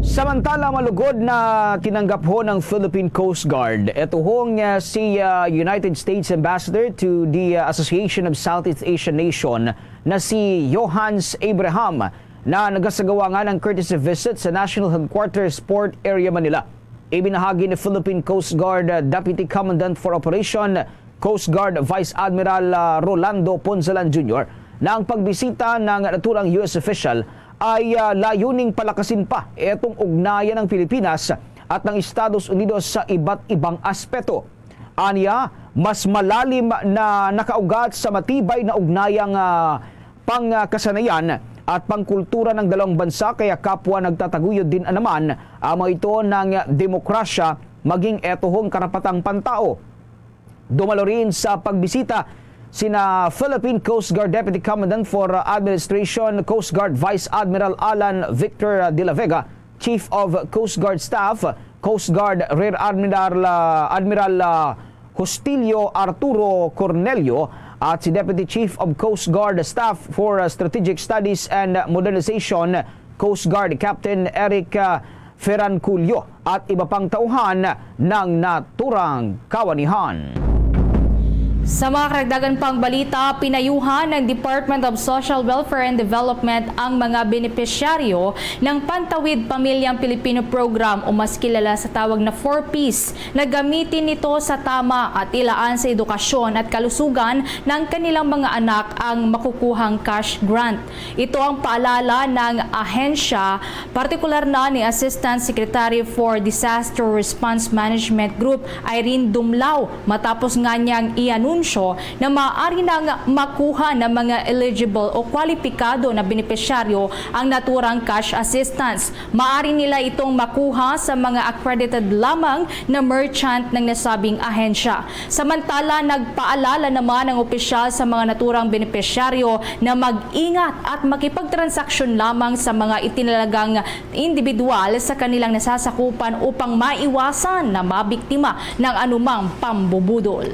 Samantala, malugod na tinanggap ng Philippine Coast Guard ito si United States Ambassador to the Association of Southeast Asian Nation na si Johannes Abraham na nagasagawa nga ng courtesy visit sa National Headquarters Port Area Manila. Ibinahagi ni Philippine Coast Guard Deputy Commandant for Operation Coast Guard Vice Admiral Rolando Ponzalan Jr. na ang pagbisita ng naturang US official ay layuning palakasin pa itong ugnayan ng Pilipinas at ng Estados Unidos sa iba't ibang aspeto. Aniya, mas malalim na nakaugat sa matibay na ugnayang pangkasanayan at pangkultura ng dalawang bansa kaya kapwa nagtataguyod din naman ang mga ito ng demokrasya maging etohong karapatang pantao. Dumalo rin sa pagbisita sina Philippine Coast Guard Deputy Commandant for Administration Coast Guard Vice Admiral Alan Victor de la Vega, Chief of Coast Guard Staff, Coast Guard Rear Admiral Hostilio Arturo Cornelio, at si Deputy Chief of Coast Guard Staff for Strategic Studies and Modernization, Coast Guard Captain Eric Ferranculio, at iba pang tauhan ng naturang kawanihan. Sa mga karagdagan pang balita, pinayuhan ng Department of Social Welfare and Development ang mga benepisyaryo ng Pantawid Pamilyang Pilipino Program o mas kilala sa tawag na 4Ps na gamitin nito sa tama at ilaan sa edukasyon at kalusugan ng kanilang mga anak ang makukuhang cash grant. Ito ang paalala ng ahensya, partikular na ni Assistant Secretary for Disaster Response Management Group Irene Dumlao matapos nga niyang ianunsyo inanunsyo na maaari nang makuha ng mga eligible o kwalipikado na benepisyaryo ang naturang cash assistance. Maaari nila itong makuha sa mga accredited lamang na merchant ng nasabing ahensya. Samantala, nagpaalala naman ang opisyal sa mga naturang benepisyaryo na mag-ingat at makipagtransaksyon lamang sa mga itinalagang individual sa kanilang nasasakupan upang maiwasan na mabiktima ng anumang pambubudol.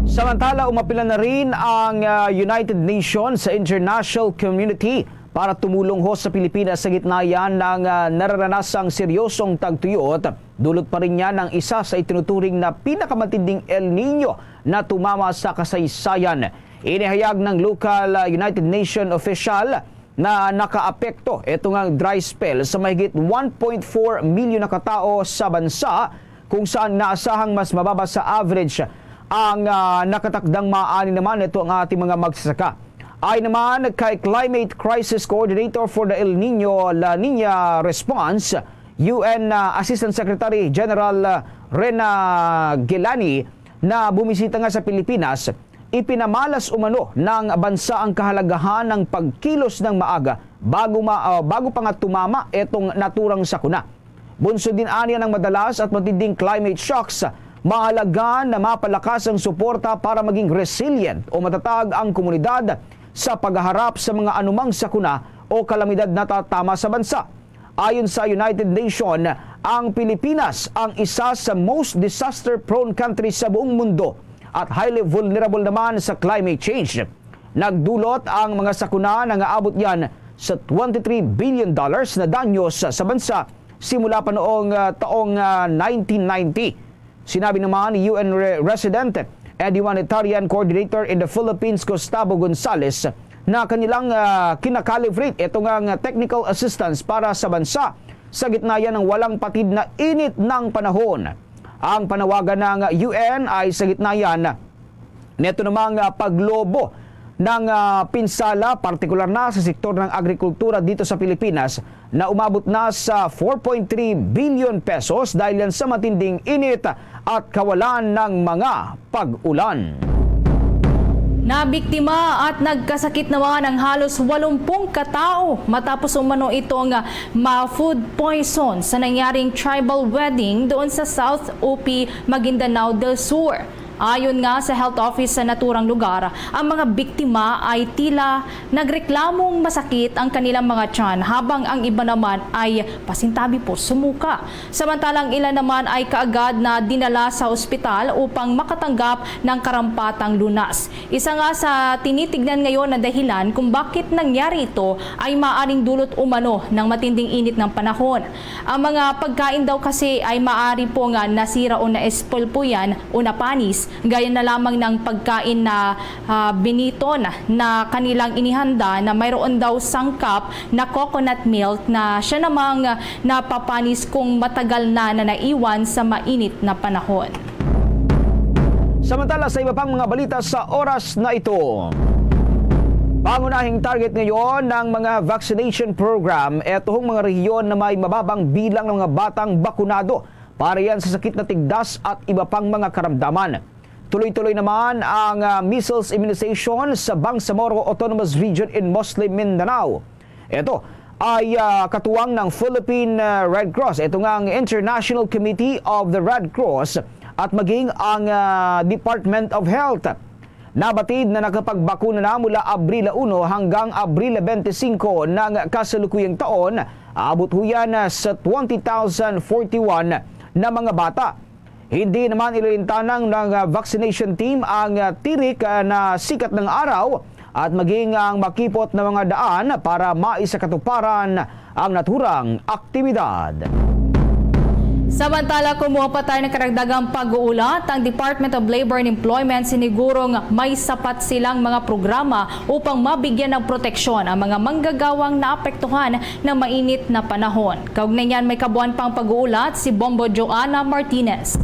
Samantala, umapila na rin ang United Nations sa international community para tumulong ho sa Pilipinas sa gitna yan ng nararanasang seryosong tagtuyot. Dulot pa rin yan ng isa sa itinuturing na pinakamatinding El Nino na tumama sa kasaysayan. Inihayag ng local United Nations official na nakaapekto itong ang dry spell sa mahigit 1.4 milyon na katao sa bansa, kung saan naasahang mas mababa sa average ang nakatakdang maaani naman ito ang ating mga magsasaka. Ay naman kay Climate Crisis Coordinator for the El Nino La Nina Response, UN Assistant Secretary General Rena Gelani, na bumisita nga sa Pilipinas, ipinamalas umano ng bansa ang kahalagahan ng pagkilos ng maaga bago pa nga tumama itong naturang sakuna. Bunso din aniya ng madalas at matinding climate shocks, mahalaga na mapalakas ang suporta para maging resilient o matatag ang komunidad sa pagharap sa mga anumang sakuna o kalamidad na tatama sa bansa. Ayon sa United Nations, ang Pilipinas ang isa sa most disaster-prone countries sa buong mundo at highly vulnerable naman sa climate change. Nagdulot ang mga sakuna na aabot yan sa $23 billion na danyos sa bansa simula pa noong taong 1990. Sinabi naman ni UN Resident and Humanitarian Coordinator in the Philippines, Gustavo Gonzales, na kanilang kinakalibrate itong technical assistance para sa bansa sa gitna yan ng walang patid na init ng panahon. Ang panawagan ng UN ay sa gitna yan neto namang paglobo ng pinsala, partikular na sa sektor ng agrikultura dito sa Pilipinas, na umabot na sa 4.3 billion pesos dahil yan sa matinding init at kawalan ng mga pag-ulan. Nabiktima at nagkasakit naman ang halos 80 katao matapos umano itong food poison sa nangyaring tribal wedding doon sa South OP, Maguindanao del Sur. Ayon nga sa health office sa naturang lugar, ang mga biktima ay tila nagreklamong masakit ang kanilang mga tiyan, habang ang iba naman ay pasintabi po sumuka. Samantalang ilan naman ay kaagad na dinala sa ospital upang makatanggap ng karampatang lunas. Isa nga sa tinitignan ngayon na dahilan kung bakit nangyari ito ay maaaring dulot umano ng matinding init ng panahon. Ang mga pagkain daw kasi ay maaari po nga nasira o na-spoil po yan o napanis, gaya na lamang ng pagkain na biniton na kanilang inihanda na mayroon daw sangkap na coconut milk na siya namang napapanis kung matagal na naiwan sa mainit na panahon. Samantala, sa iba pang mga balita sa oras na ito, pangunahing target ngayon ng mga vaccination program, etong mga rehiyon na may mababang bilang ng mga batang bakunado para yan sa sakit na tigdas at iba pang mga karamdaman. Tuloy-tuloy naman ang measles immunization sa Bangsamoro Autonomous Region in Muslim Mindanao. Ito ay katuwang ng Philippine Red Cross, ito nga ang International Committee of the Red Cross at maging ang Department of Health. Nabatid na nakapagbakuna na mula Abril 1 hanggang Abril 25 ng kasalukuyang taon. Aabot ho yan sa 20,041 na mga bata. Hindi naman ililintanang ng vaccination team ang tirik na sikat ng araw at maging ang makipot na mga daan para maisakatuparan ang naturang aktibidad. Samantala, kumuha pa tayo ng karagdagang pag-uulat, ang Department of Labor and Employment sinigurong may sapat silang mga programa upang mabigyan ng proteksyon ang mga manggagawang naapektuhan ng mainit na panahon. Kaugnay niyan, may kabuuan pang pag-uulat si Bombo Joanna Martinez.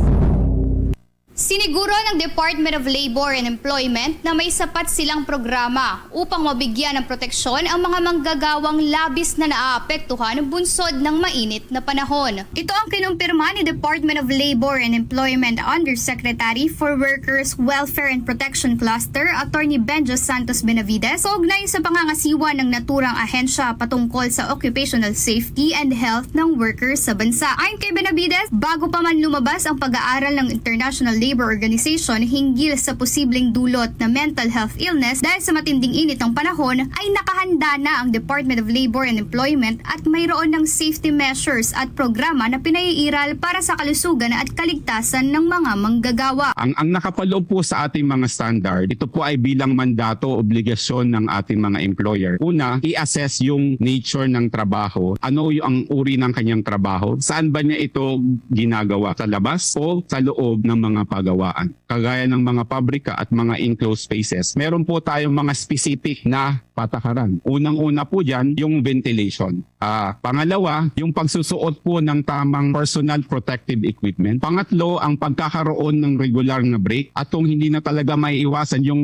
Siniguro ng Department of Labor and Employment na may sapat silang programa upang mabigyan ng proteksyon ang mga manggagawang labis na naaapektuhan bunsod ng mainit na panahon. Ito ang kinumpirma ni Department of Labor and Employment Undersecretary for Workers, Welfare and Protection Cluster, Attorney Benjo Santos Benavides, kaugnay sa pangangasiwa ng naturang ahensya patungkol sa occupational safety and health ng workers sa bansa. Ayon kay Benavides, bago pa man lumabas ang pag-aaral ng International Labor Organization hinggil sa posibleng dulot na mental health illness dahil sa matinding init ng panahon, ay nakahanda na ang Department of Labor and Employment at mayroon ng safety measures at programa na pinaiiral para sa kalusugan at kaligtasan ng mga manggagawa. Ang nakapaloob po sa ating mga standard, ito po ay bilang mandato o obligasyon ng ating mga employer. Una, i-assess yung nature ng trabaho. Ano yung uri ng kanyang trabaho? Saan ba niya ito ginagawa? Sa labas o sa loob ng mga pagawaan? Kagaya ng mga pabrika at mga enclosed spaces, meron po tayong mga specific na patakaran. Unang-una po dyan, yung ventilation. Pangalawa, yung pagsusuot po ng tamang personal protective equipment. Pangatlo, ang pagkakaroon ng regular na break. At kung hindi na talaga may iwasan yung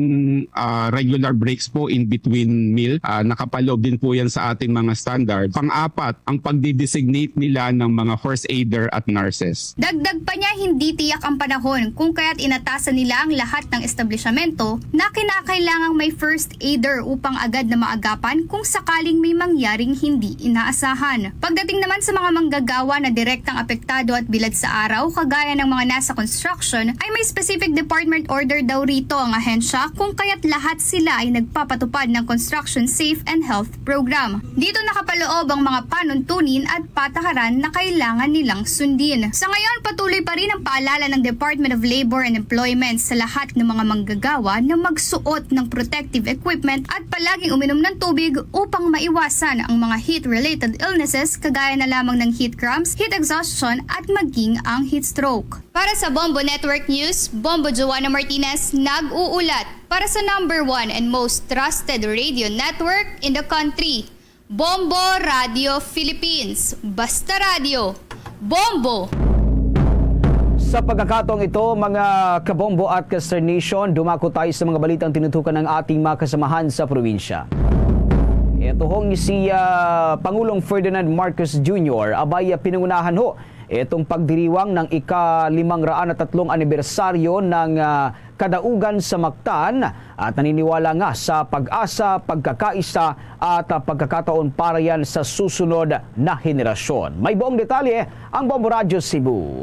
regular breaks po in between meal, nakapaloob din po yan sa ating mga standard. Pang-apat, ang pagdi-designate nila ng mga first aider at nurses. Dagdag pa niya, hindi tiyak ang panahon kung kaya't inatasan nila ang lahat ng establishmento na kinakailangang may first aider upang agad na maagapan kung sakaling may mangyaring hindi inaasahan. Pagdating naman sa mga manggagawa na direktang apektado at bilad sa araw, kagaya ng mga nasa construction, ay may specific department order daw rito ang ahensya kung kaya't lahat sila ay nagpapatupad ng Construction Safe and Health Program. Dito nakapaloob ang mga panuntunin at patakaran na kailangan nilang sundin. Sa ngayon, patuloy pa rin ang paalala ng Department of Labor and Employment sa lahat ng mga manggagawa na magsuot ng protective equipment at palaging uminom ng tubig upang maiwasan ang mga heat-related illnesses kagaya na lamang ng heat cramps, heat exhaustion at maging ang heat stroke. Para sa Bombo Network News, Bombo Joanna Martinez nag-uulat para sa #1 and most trusted radio network in the country, Bombo Radio Philippines. Basta Radio, Bombo! Sa pagkakataong ito, mga kabombo at Caster Nation, dumako tayo sa mga balitang tinutukan ng ating mga kasamahan sa probinsya. Ito hong si Pangulong Ferdinand Marcos Jr. abay pinangunahan ho itong pagdiriwang ng ika-503 anibersaryo ng kadaugan sa Mactan at naniniwala nga sa pag-asa, pagkakaisa at pagkakataon para yan sa susunod na henerasyon. May buong detalye ang Bombo Radio Cebu.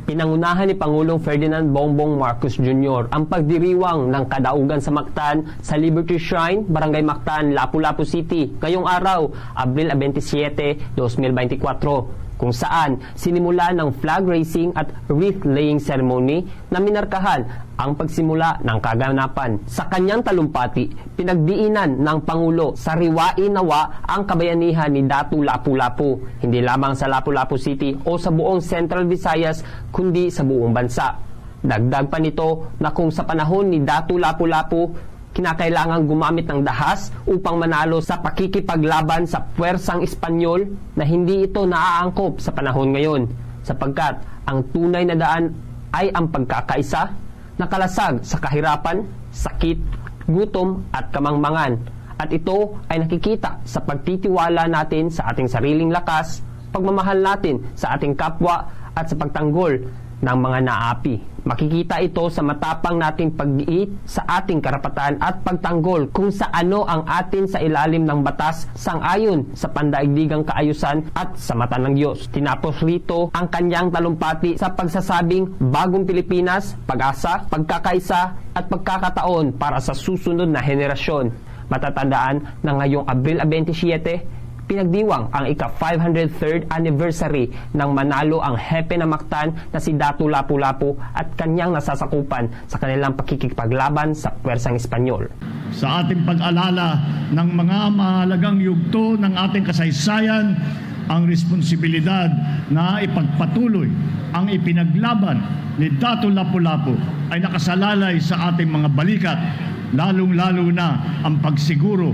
Pinangunahan ni Pangulong Ferdinand Bongbong Marcos Jr. ang pagdiriwang ng kadaugan sa Mactan sa Liberty Shrine, Barangay Mactan, Lapu-Lapu City, ngayong araw, Abril 27, 2024. Kung saan sinimula ng flag raising at wreath-laying ceremony na minarkahan ang pagsimula ng kaganapan. Sa kanyang talumpati, pinagdiinan ng Pangulo sa riwain nawa ang kabayanihan ni Datu Lapu-Lapu, hindi lamang sa Lapu-Lapu City o sa buong Central Visayas, kundi sa buong bansa. Dagdag pa nito na kung sa panahon ni Datu Lapu-Lapu, kinakailangan gumamit ng dahas upang manalo sa pakikipaglaban sa puwersang Espanyol na hindi ito naaangkop sa panahon ngayon sapagkat ang tunay na daan ay ang pagkakaisa, nakalasag sa kahirapan, sakit, gutom at kamangmangan. At ito ay nakikita sa pagtitiwala natin sa ating sariling lakas, pagmamahal natin sa ating kapwa at sa pagtanggol ng mga naapi. Makikita ito sa matapang nating pag-iit sa ating karapatan at pagtanggol kung sa ano ang atin sa ilalim ng batas sang-ayon sa pandaigdigang kaayusan at sa mata ng Diyos. Tinapos rito ang kanyang talumpati sa pagsasabing bagong Pilipinas, pag-asa, pagkakaisa at pagkakataon para sa susunod na henerasyon. Matatandaan na ngayong Abril 27, pinagdiwang ang ika-503rd anniversary ng manalo ang hepe ng Mactan na si Datu Lapu-Lapu at kanyang nasasakupan sa kanilang pakikipaglaban sa puwersang Espanyol. Sa ating pag-alala ng mga mahalagang yugto ng ating kasaysayan, ang responsibilidad na ipagpatuloy ang ipinaglaban ni Datu Lapu-Lapu ay nakasalalay sa ating mga balikat, lalong-lalo na ang pagsiguro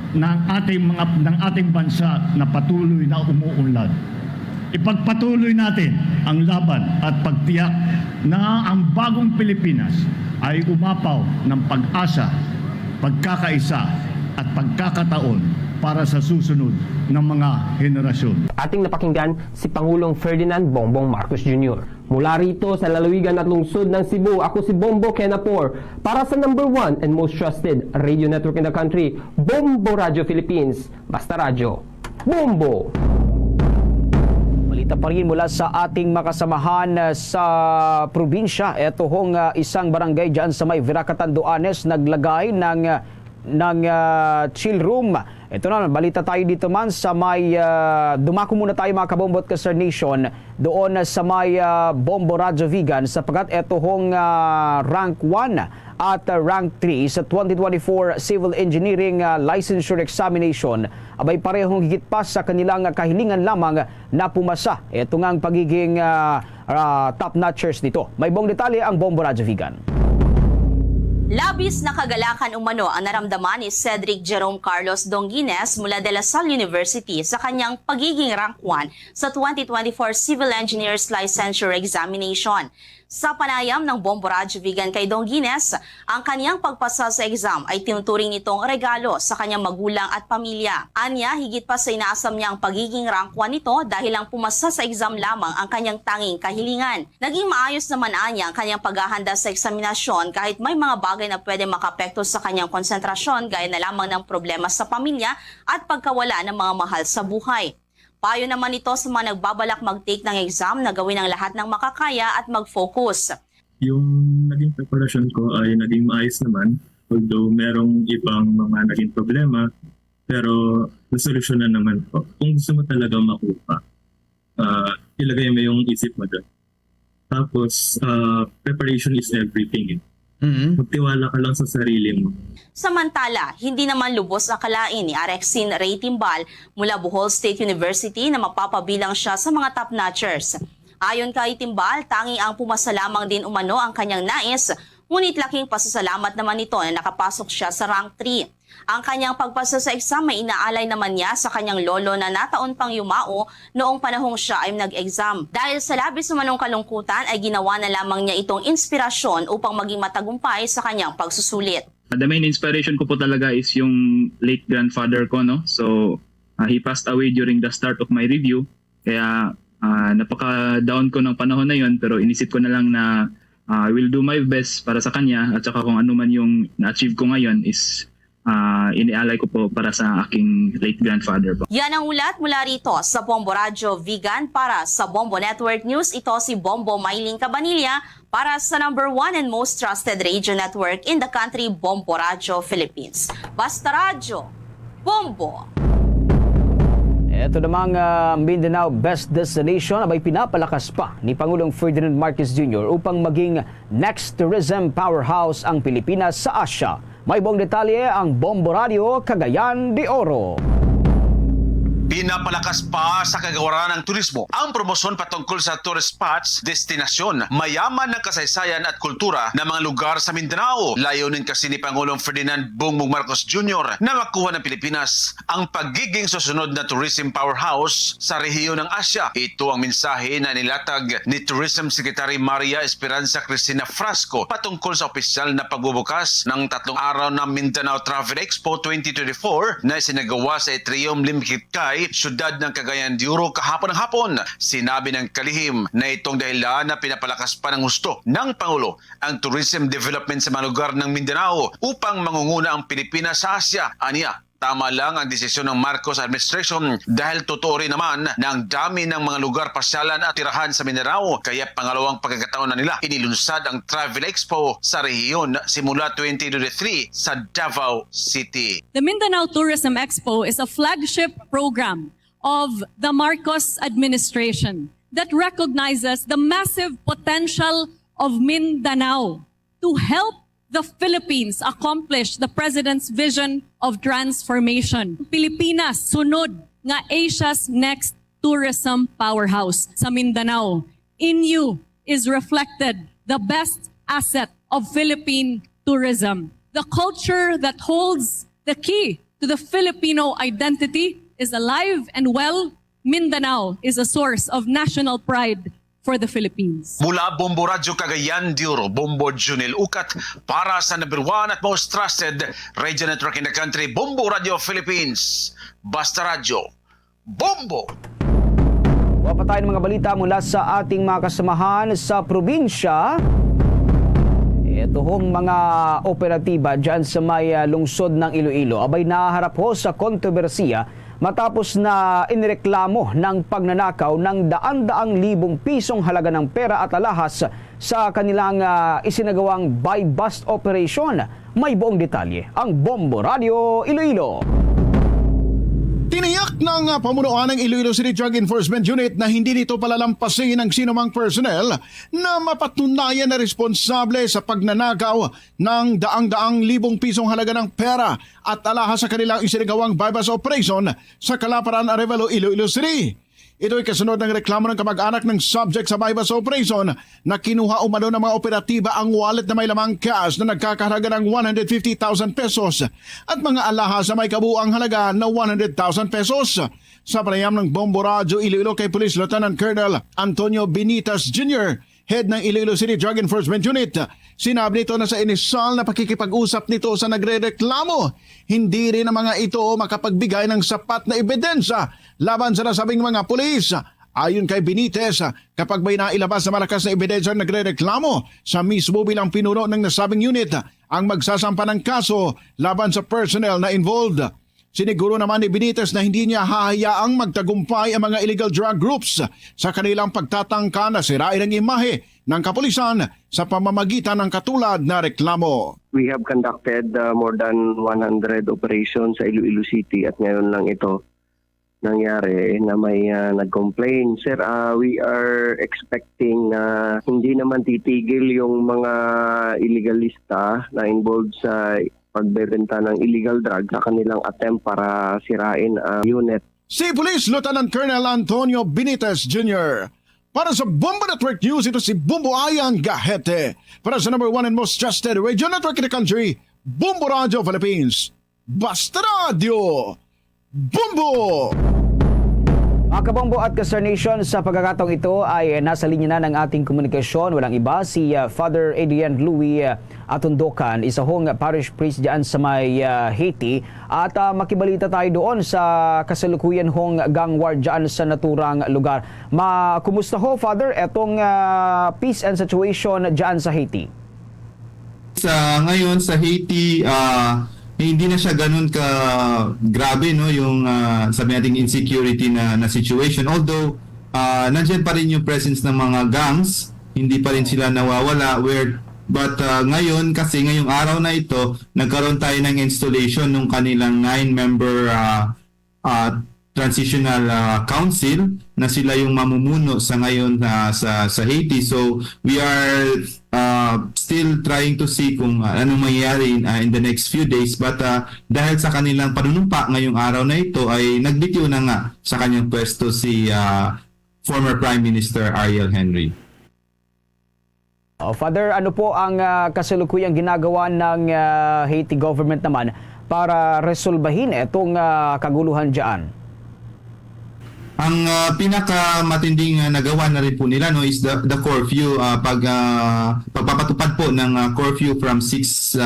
ng ating bansa na patuloy na umuunlad. ipagpatuloy natin ang laban at pagtiyak na ang bagong Pilipinas ay umapaw ng pag-asa, pagkakaisa at pagkakataon para sa susunod ng mga henerasyon. Ating napakinggan si Pangulong Ferdinand Bongbong Marcos Jr. Mula rito sa lalawigan at lungsod ng Cebu, ako si Bombo Kenapor para sa number 1 and most trusted radio network in the country, Bombo Radio Philippines. Basta radyo, Bombo! Balita pa rin mula sa ating makasamahan sa probinsya. Ito hong isang barangay dyan sa may Viracatan, Duanes naglagay ng chill room. Ito na, balita tayo dito man sa may, dumako muna tayo mga Kabombo at Kasar Nation doon sa may Bombo Radio Vegan sapagkat ito hong rank 1 at rank 3 sa 2024 Civil Engineering Licensure Examination. Abay parehong higit pa sa kanilang kahilingan lamang na pumasa. Ito nga ang pagiging top-notchers nito. May buong detalye ang Bombo Radio Vegan. Labis na kagalakan umano ang naramdaman ni Cedric Jerome Carlos Donguines mula De La Salle University sa kanyang pagiging rank 1 sa 2024 Civil Engineers Licensure Examination. Sa panayam ng Bombo Radio Vegan kay Donguines, ang kaniyang pagpasa sa exam ay tinuturing nitong regalo sa kanyang magulang at pamilya. Anya, higit pa sa inaasam niya ang pagiging rank 1 nito dahil lang pumasa sa exam lamang ang kanyang tanging kahilingan. Naging maayos naman anya ang kanyang paghahanda sa eksaminasyon kahit may mga bagay na pwede makapekto sa kanyang konsentrasyon gaya na lamang ng problema sa pamilya at pagkawala ng mga mahal sa buhay. Payo naman ito sa mga nagbabalak mag-take ng exam na gawin ang lahat ng makakaya at mag-focus. Yung naging preparasyon ko ay naging maayos naman, although merong ibang mga naging problema, pero nasolusyonan naman po. Kung gusto mo talaga makuha, ilagay mo yung isip mo doon. Tapos, preparation is everything. Magtiwala ka lang sa sarili mo. Samantala, hindi naman lubos akalain ni Arexin Ray Timbal mula Bohol State University na mapapabilang siya sa mga top-notchers. Ayon kay Timbal, tanging ang pumasa lamang din umano ang kanyang nais, ngunit laking pasasalamat naman nito na nakapasok siya sa rank 3. Ang kanyang pagpasa sa exam ay inaalay naman niya sa kanyang lolo na nataon pang yumao noong panahong siya ay nag-exam. Dahil sa labis namanong kalungkutan ay ginawa na lamang niya itong inspirasyon upang maging matagumpay sa kanyang pagsusulit. The main inspiration ko po talaga is yung late grandfather ko, no? So, he passed away during the start of my review. Kaya napaka-down ko ng panahon na yon, pero inisip ko na lang na I will do my best para sa kanya at saka kung ano man yung na-achieve ko ngayon is inialay ko po para sa aking late grandfather po. Yan ang ulat mula rito sa Bombo Radio Vegan para sa Bombo Network News. Ito si Bombo Mailing Cabanilla para sa number 1 and most trusted radio network in the country, Bombo Radio Philippines. Basta radyo, Bombo! Ito namang Mindanao Best Destination abay pinapalakas pa ni Pangulong Ferdinand Marcos Jr. upang maging next tourism powerhouse ang Pilipinas sa Asia. May buong detalye ang Bombo Radio Cagayan de Oro. Pinapalakas pa sa kagawaran ng turismo ang promosyon patungkol sa tourist spots, destinasyon, mayaman na kasaysayan at kultura ng mga lugar sa Mindanao. Layunin kasi ni Pangulong Ferdinand Bongbong Marcos Jr. na makuha ng Pilipinas ang pagiging susunod na tourism powerhouse sa rehiyon ng Asya. Ito ang mensahe na nilatag ni Tourism Secretary Maria Esperanza Cristina Frasco patungkol sa opisyal na pagbubukas ng 3 araw na Mindanao Travel Expo 2024 na isinagawa sa Atrium Limkitay, siyudad ng Cagayan de Oro kahapon ng hapon. Sinabi ng kalihim na itong dahilan na pinapalakas pa ng gusto ng Pangulo ang tourism development sa mga lugar ng Mindanao upang mangunguna ang Pilipinas sa Asya. Aniya, tama lang ang desisyon ng Marcos administration dahil totoo rin naman na ang dami ng mga lugar pasyalan at tirahan sa Mindanao, kaya pangalawang pagkakataon na nila inilunsad ang Travel Expo sa rehiyon simula 2023 sa Davao City. The Mindanao Tourism Expo is a flagship program of the Marcos administration that recognizes the massive potential of Mindanao to help the Philippines accomplish the President's vision of transformation. Pilipinas, sunod nga Asia's next tourism powerhouse sa Mindanao. In you is reflected the best asset of Philippine tourism. The culture that holds the key to the Filipino identity is alive and well Mindanao is a source of national pride for the Philippines. Mula Bombo Radyo Cagayan de Oro, Bombo Junil Ukat para sa number 1 at most trusted radio network in the country, Bombo Radio Philippines. Basta Radio, Bombo! Wapa tayo ng mga balita mula sa ating mga kasamahan sa probinsya. Ito hong mga operatiba dyan sa may lungsod ng Iloilo abay naharap ho sa kontrobersiya matapos na inireklamo ng pagnanakaw ng daan-daang libong pisong halaga ng pera at alahas sa kanilang isinagawang buy-bust operation. May buong detalye ang Bombo Radio Iloilo. Tiniyak ng pamunuan ng Iloilo City Drug Enforcement Unit na hindi nito palalampasin ng sinumang personnel na mapatunayan na responsable sa pagnanakaw ng daang-daang libong pisong halaga ng pera at alahas sa kanilang isinagawang buy-bust operation sa Kalaparan Arevalo, Iloilo City. Ito'y kasunod ng reklamo ng kamag-anak ng subject sa buy-bust operation na kinuha umano ng mga operatiba ang wallet na may lamang cash na nagkakahalaga ng 150,000 pesos at mga alahas na may kabuuang halaga na 100,000 pesos. Sa panayam ng Bombo Radio Iloilo kay Police Lieutenant Colonel Antonio Benitez Jr., head ng Iloilo City Drug Enforcement Unit, sinabi nito na sa inisal na pakikipag-usap nito sa nagre-reklamo, hindi rin ang mga ito makapagbigay ng sapat na ebidensya laban sa nasabing mga pulis. Ayon kay Benitez, kapag may nailabas na malakas na ebidensya ng nagre-reklamo, sa mismo bilang pinuno ng nasabing unit ang magsasampa ng kaso laban sa personnel na involved. Siniguro naman ni Benitez na hindi niya hahayaang magtagumpay ang mga illegal drug groups sa kanilang pagtatangka na sirain ang imahe ng kapulisan sa pamamagitan ng katulad na reklamo. We have conducted more than 100 operations sa Iloilo City at ngayon lang ito nangyari na may nag-complain. Sir, we are expecting na hindi naman titigil yung mga illegalista na involved sa pagbebenta ng illegal drug sa kanilang attempt para sirain ang unit. Si Police Lieutenant Colonel Antonio Benitez Jr. Para sa Bombo Network News, ito si Bombo Ayan Gahete. Para sa number 1 and most trusted radio network in the country, Bombo Radio Philippines. Basta Radio, Bombo! Mga kabombo at Kastar Nation, sa pagkakataong ito ay nasa linya na ng ating komunikasyon. Walang iba, si Father Adrian Louis Atundokan, isa hong parish priest dyan sa may Haiti. At makibalita tayo doon sa kasalukuyan hong gang war dyan sa naturang lugar. Kumusta ho, Father, etong peace and situation dyan sa Haiti? Ngayon sa Haiti, hindi na siya ganun ka grabe, no, yung sabi nating insecurity na situation, although nandiyan pa rin yung presence ng mga gangs, hindi pa rin sila nawawala, but ngayon kasi ngayong araw na ito nagkaroon tayo ng installation ng kanilang 9-member transitional council na sila yung mamumuno sa ngayon sa Haiti. So we are still trying to see kung anong mangyayari in the next few days, but dahil sa kanilang panunumpa ngayong araw na ito ay nagbitiw na nga sa kanyang pwesto si former Prime Minister Ariel Henry. Father, ano po ang kasalukuyang ginagawa ng Haiti government naman para resolbahin itong kaguluhan dyan? Ang pinakamatinding nagawa na rin po nila, no, is the curfew, pagpapatupad po ng curfew from 6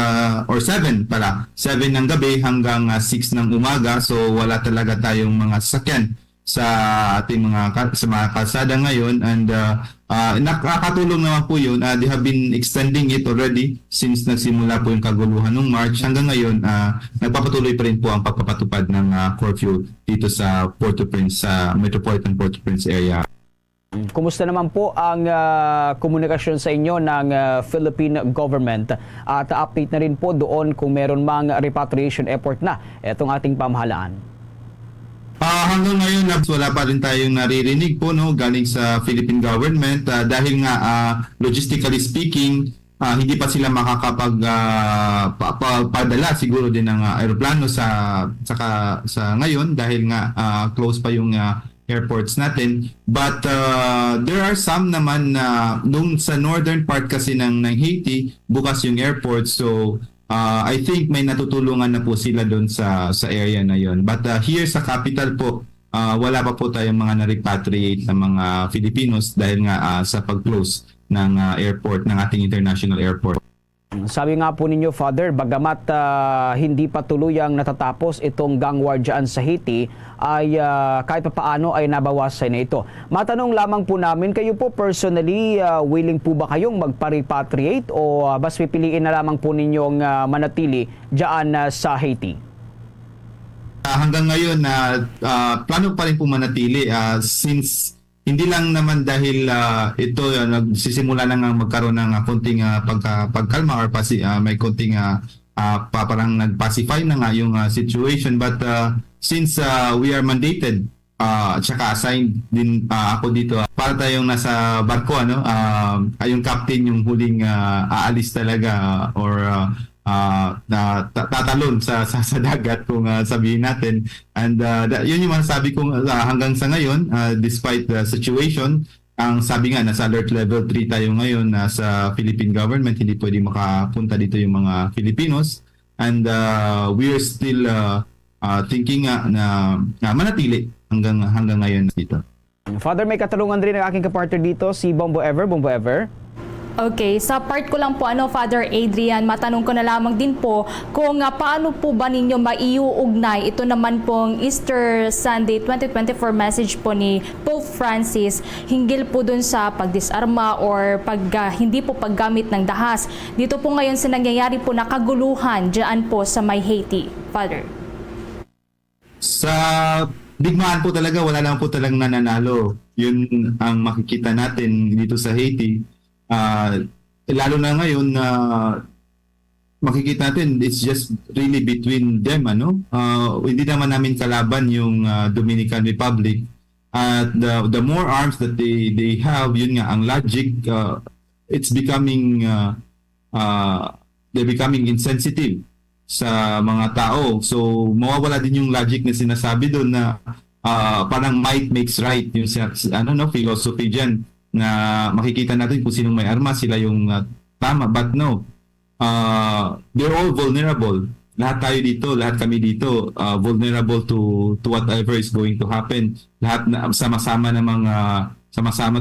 or 7 pala, 7 ng gabi hanggang 6 ng umaga. So wala talaga tayong mga sasakyan sa ating sa mga kalsada ngayon, and nakakatulong naman po yun. They have been extending it already since nagsimula po yung kaguluhan ng March hanggang ngayon. Nagpapatuloy pa rin po ang pagpapatupad ng curfew dito sa Port-au-Prince, sa Metropolitan Port-au-Prince area. Kumusta naman po ang komunikasyon sa inyo ng Philippine government, at update na rin po doon kung meron mang repatriation effort na itong ating pamahalaan? Hanggang ngayon wala pa rin tayong naririnig po, no, galing sa Philippine government dahil nga logistically speaking hindi pa sila makakapagpadala siguro din ng aeroplano sa ngayon dahil nga close pa yung airports natin. But there are some naman nung sa northern part kasi ng Haiti bukas yung airport, so I think may natutulungan na po sila doon sa area na yon. But here sa capital po, wala pa po tayong mga na-repatriate na mga Filipinos dahil nga sa pag-close ng airport, ng ating international airport. Sabi nga po ninyo, Father, bagamat hindi pa tuluyang natatapos itong gang war dyan sa Haiti, ay kahit papaano ay nabawasan na ito. Matanong lamang po namin, kayo po personally, willing po ba kayong magpa-repatriate o bas pipiliin na lamang po ninyong manatili dyan sa Haiti? Hanggang ngayon, plano pa rin po manatili since hindi lang naman dahil ito nagsisimula na nga magkaroon ng konting pagkalma or may konting parang nag-pacify na nga yung situation, but since we are mandated tsaka assigned din ako dito para tayong nasa barko, yung captain yung huling aalis talaga or tatalon sa dagat kung sabihin natin, and yun yung masasabi kong hanggang sa ngayon, despite the situation, ang sabi nga nasa alert level 3 tayo ngayon sa Philippine government, hindi pwede makapunta dito yung mga Filipinos, and we are still thinking na manatili hanggang ngayon dito. Father, may katanungan rin ang aking kapartner dito, si Bombo Ever. Okay, sa part ko lang po, Father Adrian, matanong ko na lamang din po kung paano po ba ninyo maiuugnay ito naman pong Easter Sunday 2024 message po ni Pope Francis hinggil po dun sa pagdisarma or hindi po paggamit ng dahas. Dito po ngayon sa nangyayari po na kaguluhan dyan po sa may Haiti, Father. Sa digmaan po talaga, wala lang po talagang nananalo. Yun ang makikita natin dito sa Haiti. Lalo na ngayon na makikita natin, it's just really between them, hindi naman namin kalaban yung Dominican Republic, at the more arms that they have, yun nga ang logic, it's becoming they're becoming insensitive sa mga tao, so mawawala din yung logic na sinasabi doon na parang might makes right, yung philosophy dyan, na makikita natin kung sinong may armas, sila yung tama. But no, they're all vulnerable. Lahat tayo dito, lahat kami dito, vulnerable to whatever is going to happen. Lahat na sama-sama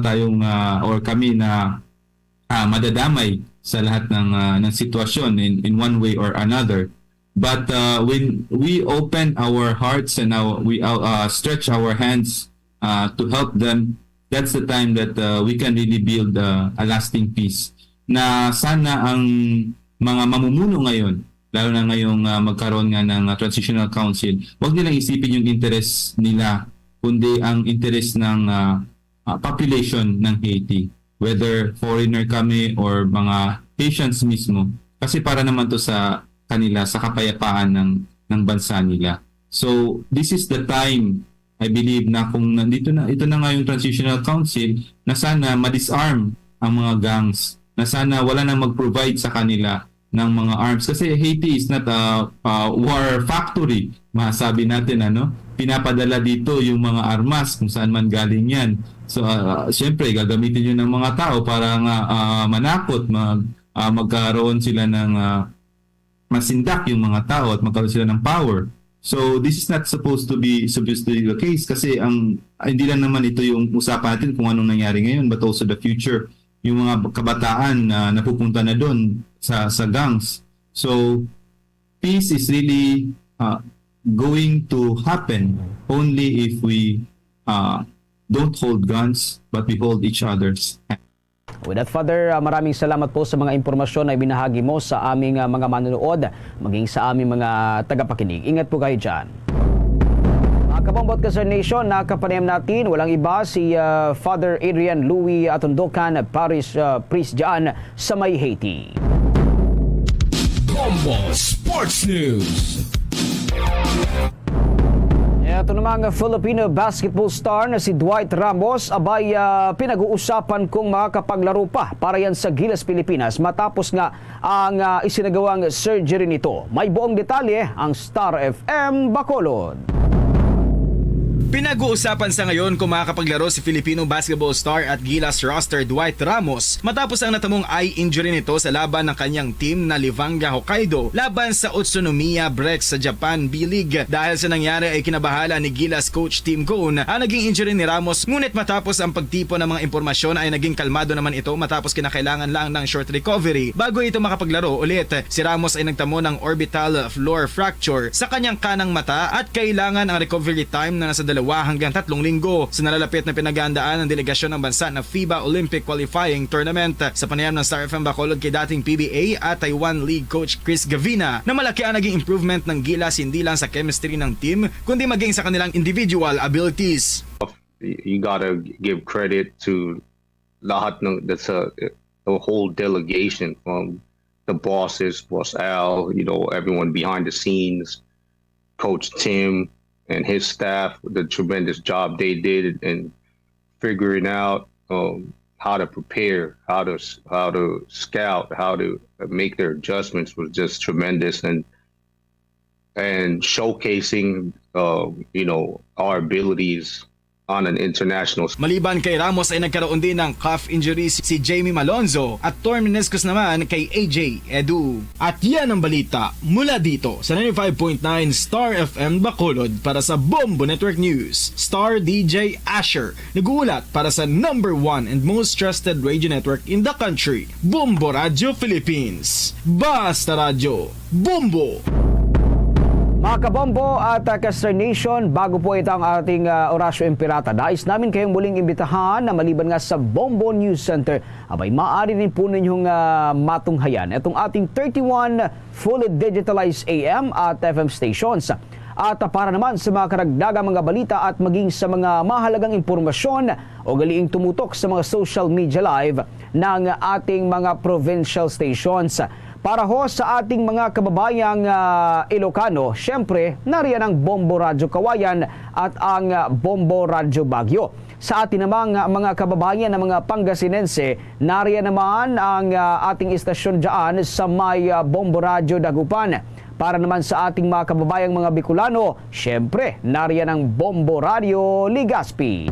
tayong or kami na madadamay sa lahat ng sitwasyon in one way or another. But when we open our hearts and we stretch our hands to help them, that's the time that we can really build a lasting peace. Na sana ang mga mamumuno ngayon, lalo na ngayong magkaroon nga ng Transitional Council, huwag nilang isipin yung interest nila, kundi ang interest ng population ng Haiti. Whether foreigner kami or mga Haitians mismo. Kasi para naman to sa kanila, sa kapayapaan ng bansa nila. So, this is the time, I believe, na kung ito na nga yung Transitional Council, na sana ma-disarm ang mga gangs, na sana wala nang mag-provide sa kanila ng mga arms. Kasi Haiti is not a war factory, masasabi natin, pinapadala dito yung mga armas kung saan man galing yan. So, siyempre, gagamitin yun ng mga tao para nga manakot, magkaroon sila ng masindak yung mga tao at magkaroon sila ng power. So this is not supposed to be the case, kasi hindi lang naman ito yung usapan natin kung anong nangyari ngayon, but also the future, yung mga kabataan na napupunta na doon sa gangs. So peace is really going to happen only if we don't hold guns, but we hold each other's hands. With that, Father, maraming salamat po sa mga impormasyon na ibinahagi mo sa aming mga manonood, maging sa aming mga tagapakinig. Ingat po kayo dyan. Mga Kabombot Kasar Nation, nakapanayam natin, walang iba si Father Adrian Louis Atondocan, Parish Priest dyan sa may Haiti. Bombo Sports News. Ito namang Filipino basketball star na si Dwight Ramos abay pinag-uusapan kung makakapaglaro pa para yan sa Gilas, Pilipinas matapos nga ang isinagawang surgery nito. May buong detalye ang Star FM Bacolod. Pinag-uusapan sa ngayon kung makakapaglaro si Filipino basketball star at Gilas roster Dwight Ramos matapos ang natamong eye injury nito sa laban ng kanyang team na Livanga Hokkaido laban sa Utsunomiya Brex sa Japan B-League. Dahil sa nangyari ay kinabahala ni Gilas coach Tim Cone ang naging injury ni Ramos, ngunit matapos ang pagtipon ng mga impormasyon ay naging kalmado naman ito matapos kinakailangan lang ng short recovery bago ito makapaglaro ulit. Si Ramos ay nagtamo ng orbital floor fracture sa kanyang kanang mata at kailangan ang recovery time na nasa 2 hanggang 3 linggo. Sa nalalapit na pinaghandaan ng delegasyon ng bansa na FIBA Olympic Qualifying Tournament. Sa panayam ng Star FM Bacolod kay dating PBA at Taiwan League coach Chris Gavina na malaki ang naging improvement ng Gilas hindi lang sa chemistry ng team kundi maging sa kanilang individual abilities. You gotta give credit to lahat ng the whole delegation from the bosses, Boss Al, everyone behind the scenes, Coach Tim and his staff, the tremendous job they did in figuring out how to prepare, how to scout, how to make their adjustments was just tremendous, and showcasing our abilities on an international. Maliban kay Ramos ay nagkaroon din ng calf injuries si Jamie Malonzo at torn meniscus naman kay AJ Edu. At yan ang balita mula dito sa 95.9 Star FM Bacolod para sa Bombo Network News. Star DJ Asher nag-uulat para sa #1 and most trusted radio network in the country, Bombo Radio Philippines. Basta Radio, Bombo! Mga kabombo at Caster Nation, bago po ito ang ating Orasyo Impirata, nais namin kayong muling imbitahan na maliban nga sa Bombo News Center, abay maaari rin po ninyong matunghayan itong ating 31 fully digitalized AM at FM stations. At para naman sa mga karagdagang mga balita at maging sa mga mahalagang impormasyon o galiing tumutok sa mga social media live ng ating mga provincial stations. Para ho sa ating mga kababayang Ilocano, syempre, nariyan ang Bombo Radyo Kawayan at ang Bombo Radyo Baguio. Sa ating namang mga kababayan na mga Pangasinense, nariyan naman ang ating istasyon dyan sa may Bombo Radyo Dagupan. Para naman sa ating mga kababayang mga Bicolano, syempre, nariyan ang Bombo Radyo Legazpi.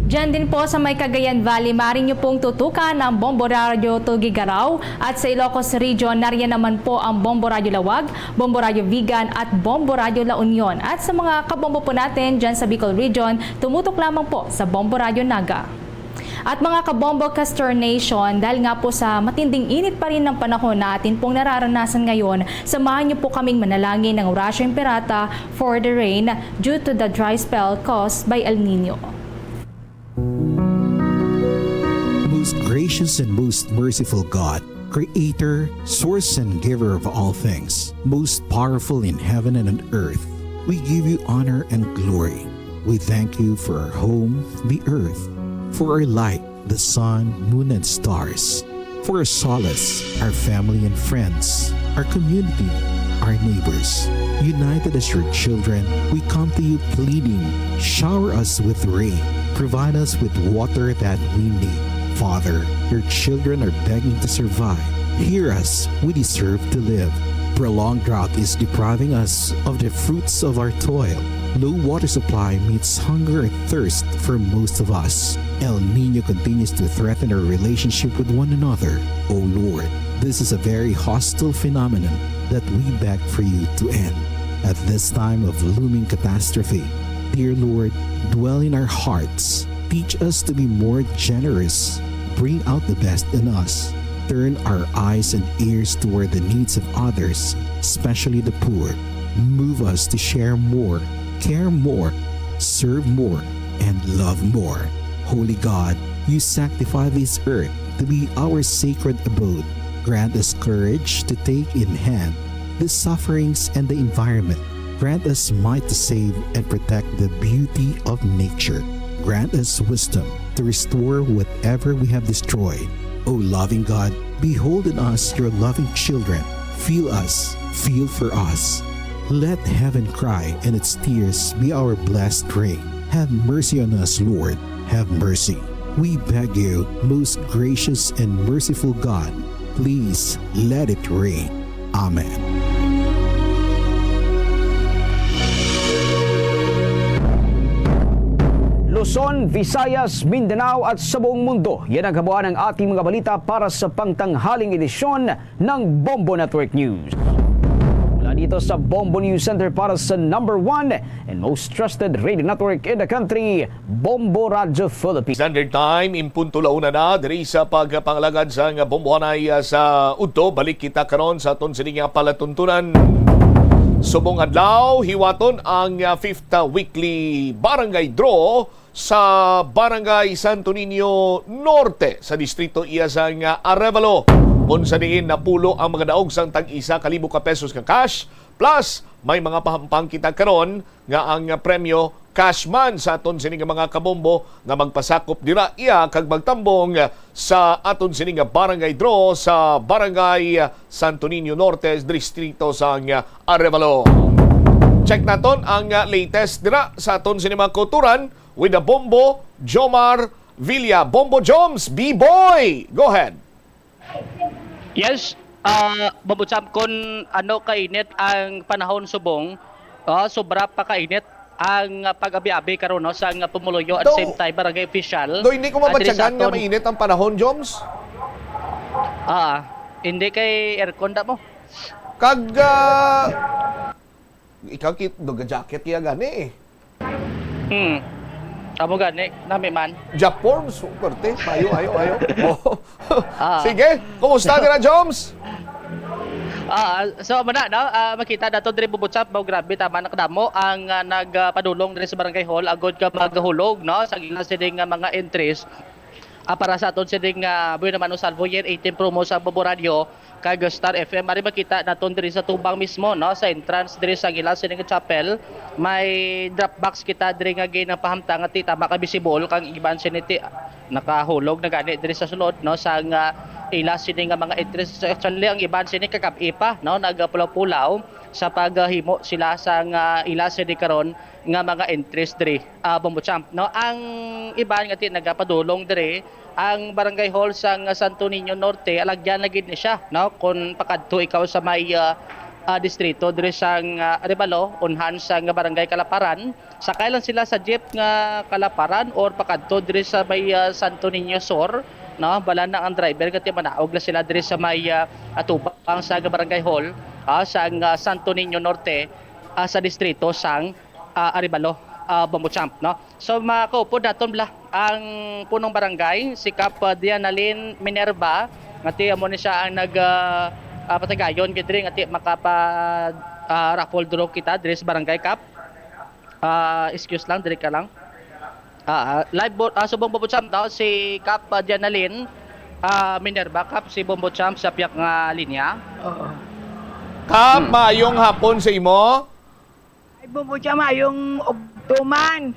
Diyan din po sa may Cagayan Valley, maaari nyo pong tutukan ang Bombo Radio Tugigaraw at sa Ilocos Region, nariyan naman po ang Bombo Radio Lawag, Bombo Radio Vigan at Bombo Radio La Union. At sa mga kabombo po natin dyan sa Bicol Region, tumutok lamang po sa Bombo Radio Naga. At mga kabombo Caster Nation, dahil nga po sa matinding init pa rin ng panahon na atin pong nararanasan ngayon, samahan niyo po kaming manalangin ng Orasyo Impirata for the rain due to the dry spell caused by El Nino. Most gracious and most merciful God, Creator, Source and Giver of all things, most powerful in heaven and on earth, we give you honor and glory. We thank you for our home, the earth, for our light, the sun, moon and stars, for our solace, our family and friends, our community, our neighbors. United as your children, we come to you pleading, shower us with rain, provide us with water that we need. Father, your children are begging to survive. Hear us, we deserve to live. Prolonged drought is depriving us of the fruits of our toil. Low water supply meets hunger and thirst for most of us. El Nino continues to threaten our relationship with one another. O Lord, this is a very hostile phenomenon that we beg for you to end. At this time of looming catastrophe, dear Lord, dwell in our hearts. Teach us to be more generous. Bring out the best in us. Turn our eyes and ears toward the needs of others, especially the poor. Move us to share more, care more, serve more, and love more. Holy God, you sanctify this earth to be our sacred abode. Grant us courage to take in hand the sufferings and the environment. Grant us might to save and protect the beauty of nature. Grant us wisdom to restore whatever we have destroyed. O loving God, behold in us your loving children. Feel us, feel for us. Let heaven cry and its tears be our blessed rain. Have mercy on us, Lord, have mercy. We beg you, most gracious and merciful God, please let it rain. Amen. Luzon, Visayas, Mindanao at sa buong mundo. Yan ang kabuuan ng ating mga balita para sa pangtanghaling edisyon ng Bombo Network News. Mula dito sa Bombo News Center para sa #1 and most trusted radio network in the country, Bombo Radio Philippines. Standard Time, impunto launa na, diri sa pagpangalagad sa bombohanay sa Udto. Balik kita karon sa aton sining palatuntunan. Subong adlaw, hiwaton ang 5th weekly barangay draw sa Barangay Santo Niño Norte sa distrito iya sang Arevalo. Unsa diin napulo ang mga daog sang tag-isa ka libo ka pesos ka cash plus may mga pahampang kita karon nga ang premyo cash man sa aton sining mga kabombo nga magpasakop dira iya kag magtambong sa aton sining barangay draw sa Barangay Santo Niño Norte distrito sang Arevalo. Check naton ang latest dira sa aton sining mga kulturan with the Bombo Jomar Villa. Bombo Joms, B-boy. Go ahead. Yes, babutsam kung ano kainit ang panahon subong, sobra pa kainit ang pag-abi-abi karon no sa pumuluyo at same time barangay official. Do hindi ko mabatyagan nga mainit ang panahon, Joms? Hindi kay aircon da mo. Kag ikaw kit do jacket kaya gani eh. Amo gani nami man. Japon superte, ayo. Sige, kumusta dira, Joms? So mana no, makita dato diri bubutsap bao grabe tama nakadamo ang nagpadulong diri sa barangay hall agod ka maghulog no sa gina sining mga entries para sa aton sining buhay naman Salvo Year 18 promo sa Bombo Radio kag Star FM. Mari makita naton diri sa tubang mismo no sa entrance diri sa gila sining chapel may drop box kita diri nga ginapahamtang at tama ka visible kang iban siniti nakahulog na gani diri sa sulod no sa ila sini nga mga entries actually ang iban sini kagabi pa no nagapulaw-pulaw sa paghimo sila sa ila sini karon nga mga entries diri Bombo Champ no ang iban nga nagapadulong diri ang barangay hall sa Santo Niño Norte alagyan na gid ni siya no kun pakadto ikaw sa may distrito diri sa Arevalo unhan sa barangay Kalaparan sakay lang sila sa jeep nga Kalaparan or pakadto diri sa may Santo Niño Sur no bala na ang driver kati manaog na sila diri sa may atubang sa barangay hall sa Santo Niño Norte sa distrito sang Arevalo Bombo Champ no so makaupod naton bla ang punong barangay si Kap Dianalyn Minerva ngati amo ni siya ang nag patagayon kidri ngati makapa raffle draw kita diri sa barangay Kap excuse lang diri ka lang live sa Bombo Champ daw si Kap Dianalyn Minerva Kap si Bombo Champ sa piyak nga linya. Kap, mayong hapon sa imo. Ay Bombo Champ mayong ugtuman.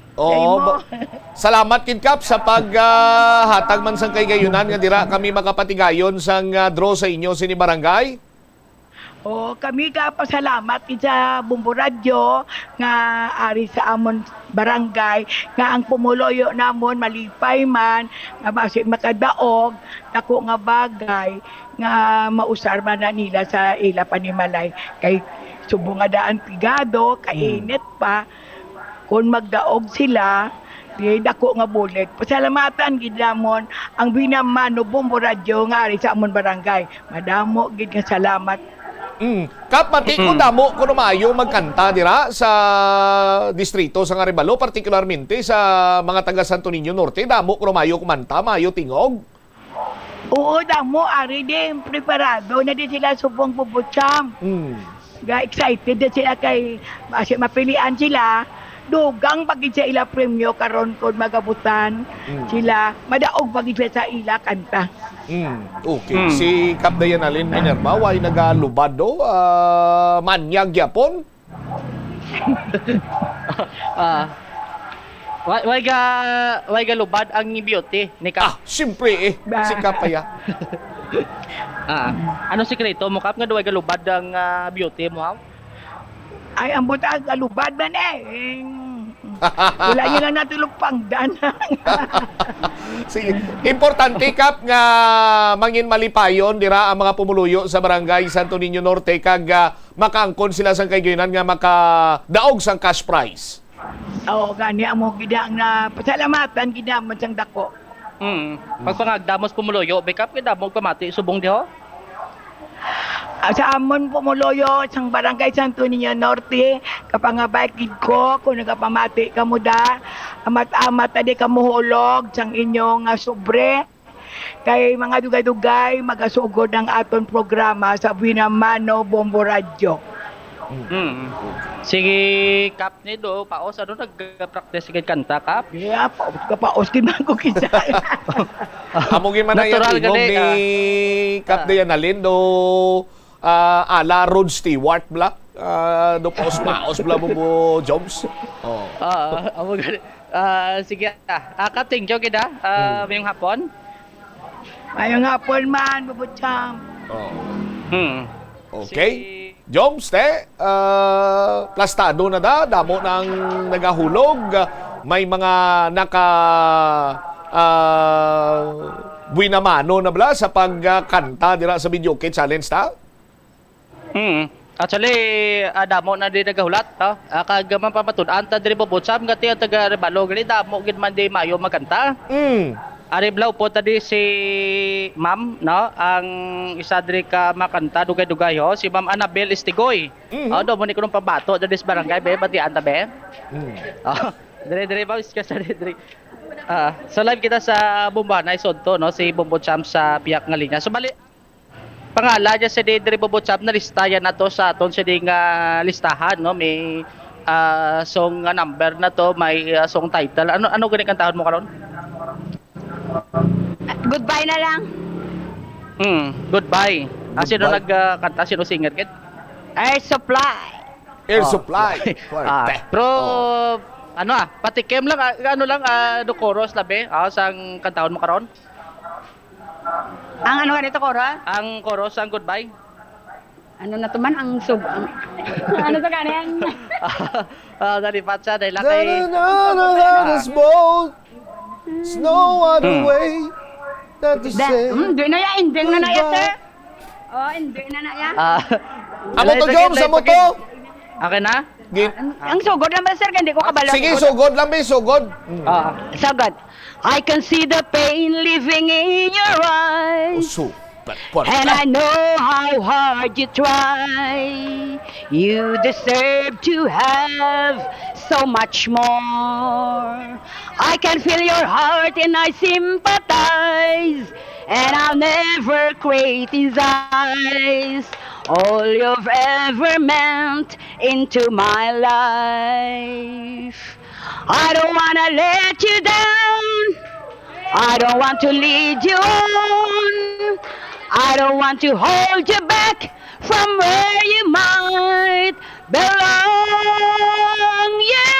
Salamat kid Kap sa paghatag man sang kay gayunan nga dira kami makapatigayon sang draw sa inyo sini barangay. Kami ka pasalamat sa Bombo Radio nga ari sa amon barangay nga ang pumuloyo namon malipay man nga basi makadaog dako nga bagay nga mausar man na nila sa ila panimalay kay subong nga daan pigado kainit pa kun magdaog sila di dako nga bulig pasalamatan gid namon ang binamano Bombo Radio nga ari sa amon barangay madamo gid nga salamat. Kap, mati ko damo ko mayo magkanta dira sa distrito sa Arevalo, particularmente sa mga taga Santo Niño Norte. Damo ko mayo kumanta, mayo tingog. Oo, damo. Ari din, preparado na din sila subong Bombo-Champ. Excited din sila kay mapilian sila. Dugang pagid sa ila premyo karon kon magabutan sila madaog pagid sa ila kanta. Okay. Si Kap Dianalyn Minerva way nagalubado manyag yapon. Way ga lubad ang beauty ni Kap. Siyempre si Kap ya. Ano sikreto mo Kap nga way ga lubad ang beauty mo ha? Ay, ang butag, alubad man wala nyo lang natulog pangdan. Sige. Importante, Kap, nga mangin malipayon, dira ang mga pumuluyo sa barangay Santo Niño Norte, kag makaangkon sila sa kaygunan nga makadaog sang cash prize. Oo, gani amo gidang na pasalamatan gidamon sang dako. Pag pangagdamos pumuloyo, backup gidamog pamati subong diho. Sa amon Pumuloyo, sang barangay Santo Niño Norte, kapangabay gid ko kung nagapamati kamo da, amat-amat adi kamuhulog sang inyong sobre. Kay mga dugay-dugay magasugod ang aton programa sa Buenamano Bombo Radio. Sige, Kap ni do, paos ano nag-practice gid kanta, Kap? Yeah, paos gid man ko kinsa. Amugin man na yan Natural tingog gani, ni Cap de Yanalin do ala Rod Stewart bla do paos bla mo jobs. Oh. Amo gani. Sige, Kap, thank you gid mayong hapon. Mayong hapon man, Bubutcham. Okay. Jobs te plastado na damo nang nagahulog, may mga naka Buenamano na bla sa pagkanta dira sa video kit challenge ta? Actually, damo na din nagahulat, no? Kagaman pamatud-an ta diri Bobotsam ngati ang taga Rebalo gali damo gid man di mayo magkanta. Ariblaw po tadi si Ma'am, no? Ang isa diri ka makanta dugay-dugay ho, si Ma'am Annabel Istigoy. Do mo ni kuno pabato diri sa barangay be batian ta be. Dire ba iska sa dire. So live kita sa Bumbanay Sodto, no? Si Bobotsam sa piyak nga linya. So bali pangala dyan si Didri Bobotsam na listayan na to sa aton sa ding listahan, no? May song number na to, may song title. Ano ganing kantahan mo karon? Goodbye na lang. Goodbye. Sino nagkanta? Sino singer kit? Air Supply. Air Supply. Pero ano patikim lang ano lang do chorus labi sang kantahon mo karon? Ang ano ganito chorus? Ang chorus ang goodbye. Ano na to man ang sub ano to kanin? Dari patsa dai lakay. No other way that to say. Hindi na ya, ending na ya, sir. Ending na ya. Amo to Jom sa mo to. Akin na? Ang sugod naman, sir, hindi ko kabalo. Sige, sugod lang, may sugod. Sugod. I can see the pain living in your eyes. And I know how hard you try. You deserve to have so much more. I can feel your heart and I sympathize. And I'll never criticize all you've ever meant into my life. I don't wanna let you down. I don't want to lead you on. I don't want to hold you back from where you might belong. You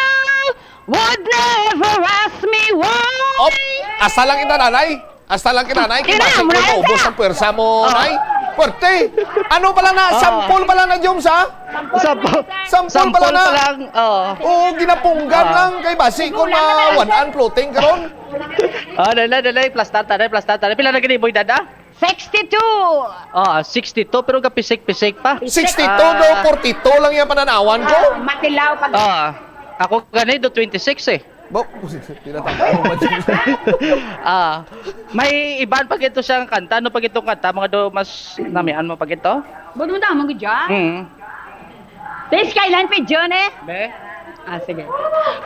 would never ask me why. Asta lang kita, nanay. Asta lang kita, nanay. Kimasik mo na ubos ang pwersa mo, nay. Puwerte. Ano pala na? Sampol pala na, Joms, ha? Sampol pala na. Oo, ginapunggan lang. Kay basi ko na one-an floating karon. Dalay. Plastar. Pila na gini, boy, dada? 62! 62 pero kapisik-pisik pa. 62 do 42 lang yung pananawan ko. Matilaw pag... Ako ganito 26 eh. May iban pag ito siyang kanta. Ano pag itong kanta? Mga do mas namian mo pag ito? Budo mo tama ko dyan? The skyline pigeon eh? Be? Sige.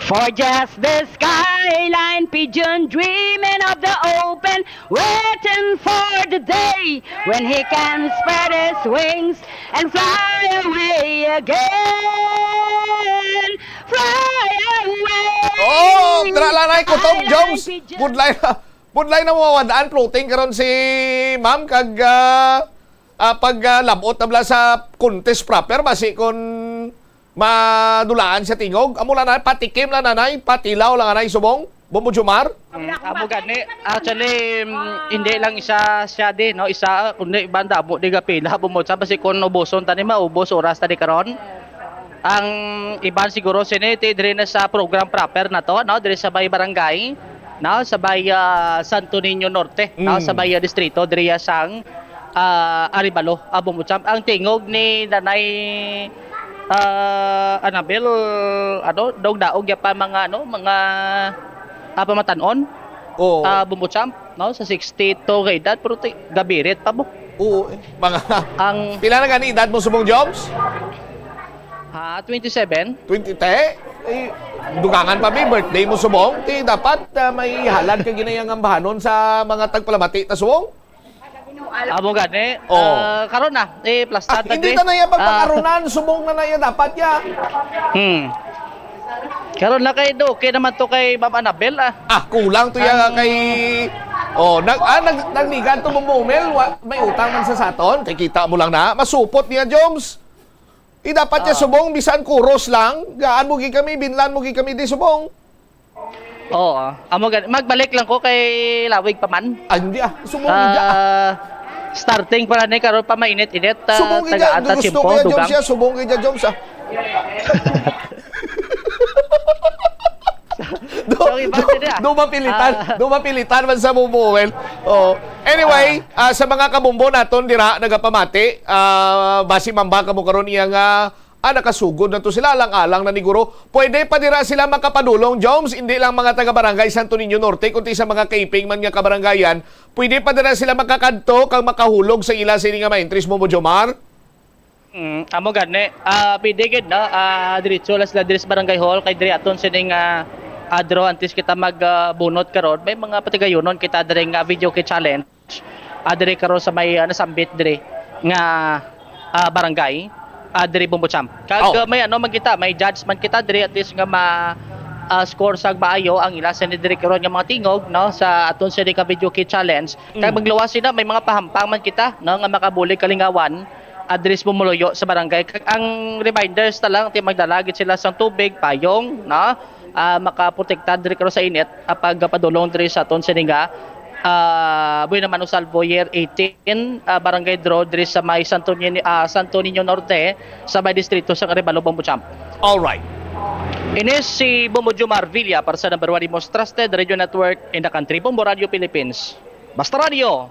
For just the skyline pigeon dreaming of the open, waiting for the day when he can spread his wings and fly away again. Fly away. Tralanay ko Tom Jones. Budlay na mawadaan floating karon si Ma'am kag pag labot na sa contest proper basi kon madulaan sa tingog. Amo lang na patikim lang nanay, patilaw lang nanay subong. Bombo Jumar. Amo gani. Actually hindi lang isa siya din, no? Isa kundi banda mo di gapila bumot sa basi kon ubuson tani maubos oras tani karon. Ang iban siguro siniti dire na sa program proper na to, no? Dire sa bay barangay, no? Sa bay Santo Niño Norte, no? Sa bay distrito dire sang Aribalo, Bumutsam. Ang tingog ni Nanay Annabel, daog-daog ya pa mga pamatanon. Oo. Bumbuchamp, no? Sa 62 ka edad, pero gabirit pa mo. Oo. Pila na gani edad mo subong Joms? 27. 20 dugangan pa may birthday mo subong. Dapat may halad ka ginayang ambahanon sa mga tagpalamati ta subong. Amo gani. Karon na, plastad Hindi ta na yan pagpakaronan, subong na yan dapat ya. Karon na kay okay naman to kay Ma'am Annabel kulang to ya kay nagligan to Mumel, may utang man sa saton, kay kita mo lang na, masupot niya Joms. Dapat niya subong bisan kuros lang, gaan mo gi kami, binlan mo gi kami di subong. Oo, amo gani. Magbalik lang ko kay Lawig pa man. Hindi subong gid. Starting para ni karon pa mainit-init subong gid. Gusto ko ya Joms ya, subong gid Joms Dumapilitan man sa Mumuel. Anyway, sa mga kabumbo naton dira nagapamati, basi mamba kamo karon iya nga nakasugod na to sila alang-alang na ni Guro. Pwede pa dira sila makapadulong, Joms, hindi lang mga taga-barangay Santo Niño Norte, kundi sa mga kaiping man nga kabarangayan, pwede pa dira sila makakadto kang makahulog sa ila sini nga maentris mo Jomar. Amo gani. Pwede gid na diretso las Ladris Barangay Hall kay diri aton sining adro antes kita magbunot karon. May mga patigayonon kita diri nga video kay challenge. Diri karon sa may nasambit diri nga barangay. Diri Bumbuchamp. Kag may man kita, may judge man kita diri at least nga score sa maayo ang ila sa diri karon nga mga tingog no sa aton sa video kay challenge. Kag magluwas sila may mga pahampang man kita no nga makabulig kalingawan. Address Bumuloyo sa barangay. Ang reminders ta lang magdalagit sila sa tubig, payong, no? Makaprotekta diri karon sa init pag padulong diri sa aton sininga. Buhay naman Salvo Year 18, Barangay Draw diri sa may Santo Niño Norte sa may distrito sa Arevalo, Bumbuchamp. All right. Inis si Bombo Jomar Villa para sa number 1 most trusted radio network in the country, Bombo Radio Philippines. Basta Radio,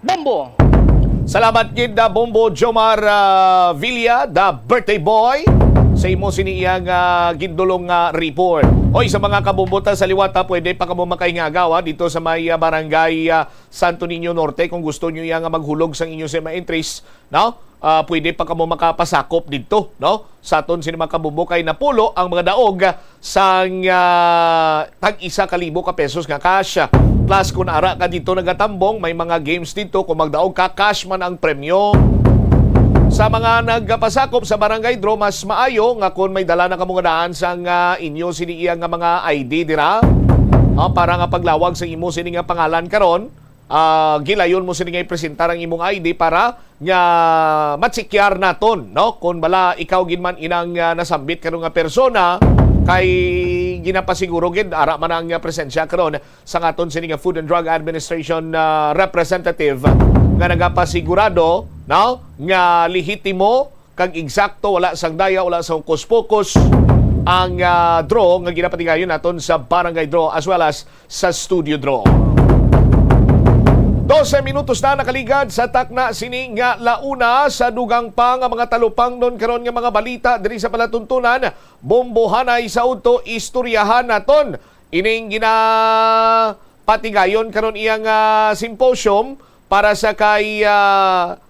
Bombo! Salamat gid Bombo Jomar Villa, the birthday boy, sa imo siniyang gindulong report. Hoy, sa mga kabumbuta sa liwata, pwede pa kamo makaingagawa dito sa may barangay Santo Niño Norte kung gusto niyo yang maghulog sa inyo sa mga entries, no? Pwede pa kamo makapasakop dito, no? Sa aton sini mga kabumbo kay napulo ang mga daog sang tag 1,000 pesos nga cash. Plus kung ara ka dito nagatambong, may mga games dito. Kung magdaog ka, cash man ang premyo. Sa mga nagpasakop sa barangay draw, mas maayo nga kung may dala na kamungadaan sa inyo siniiyang nga mga ID dira. Para nga paglawag sa imo sini nga pangalan karon, gilayon mo sini nga ipresentar ang imong ID para nga matsikyar naton, no? Kung bala ikaw ginman inang nasambit karon nga persona, kay ginapasiguro gid ara man ang presensya karon sa aton sini nga Food and Drug Administration representative nga nagapasigurado no nga lehitimo kag eksakto, wala sang daya, wala sang kuspokus ang draw nga ginapatigayon naton sa barangay draw as well as sa studio draw. 12 minutos na nakaligad sa takna sini nga launa sa dugang pa nga mga talupang nun karon nga mga balita diri sa palatuntunan. Bombohanay sa udto istoryahan naton ining ginapatigayon karon iyang symposium para sa kay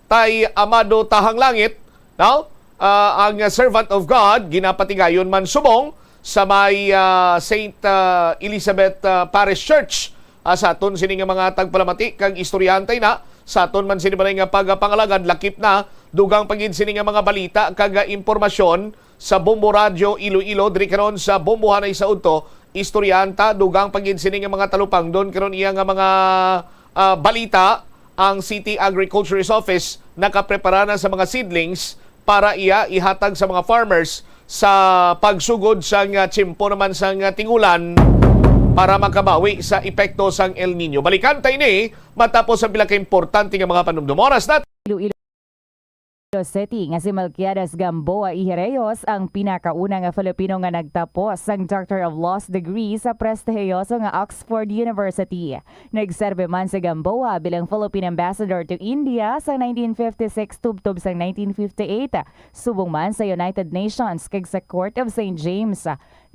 Tay Amado Tahang Langit, no? Ang servant of God ginapatigayon man subong sa may St. Elizabeth Parish Church. Sa aton sini nga mga tagpalamati kag istoryantay na sa aton man sini nga pagpangalagad lakip na dugang pagin sini nga mga balita kag impormasyon sa Bombo Radio Iloilo diri karon sa Bombohanay sa udto istoryanta dugang pagin sini nga mga talupang don karon iya nga mga balita. Ang City Agriculturist Office nakaprepara na sa mga seedlings para iya ihatag sa mga farmers sa pagsugod sa tsimpo naman sa tingulan para makabawi sa epekto sang El Nino. Balikan tayo ni matapos ang pila ka importante nga mga panumdum. Oras natin. City nga si Melquiades Gamboa Ihereyos ang pinakauna nga Filipino nga nagtapos sang Doctor of Laws degree sa prestihiyoso nga Oxford University. Nagserbe man si Gamboa bilang Philippine Ambassador to India sa 1956 tubtob sang 1958, subong man sa United Nations kag sa Court of St. James.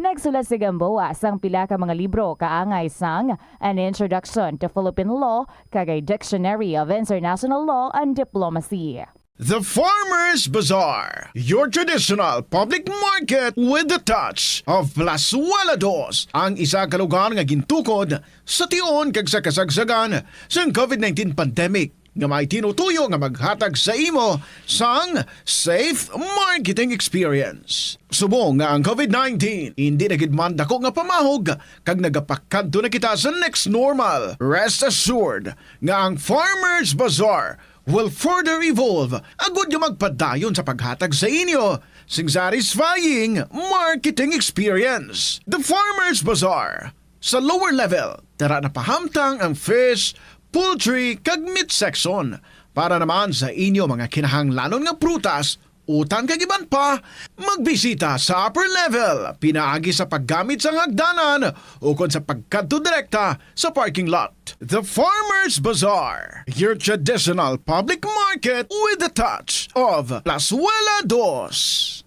Nagsulat si Gamboa sang pila ka mga libro kaangay sang An Introduction to Philippine Law kag a Dictionary of International Law and Diplomacy. The Farmers Bazaar, your traditional public market with the touch of Plazuela Dos, ang isa ka lugar nga gintukod sa tion kag sa kasagsagan sa COVID-19 pandemic nga may tinutuyo nga maghatag sa imo sang safe marketing experience. Subong nga ang COVID-19 hindi na gid man dako nga pamahog kag nagapakadto na kita sa next normal. Rest assured nga ang Farmers Bazaar will further evolve agud nga magpadayon sa paghatag sa inyo sing satisfying marketing experience. The Farmers Bazaar. Sa lower level, tara na pahamtang ang fish, poultry kag meat section para naman sa inyo mga kinahanglanon nga prutas, utan kag iban pa, magbisita sa upper level, pinaagi sa paggamit sa hagdanan o kon sa pagkadto direkta sa parking lot. The Farmers Bazaar, your traditional public market with the touch of Plazuela Dos.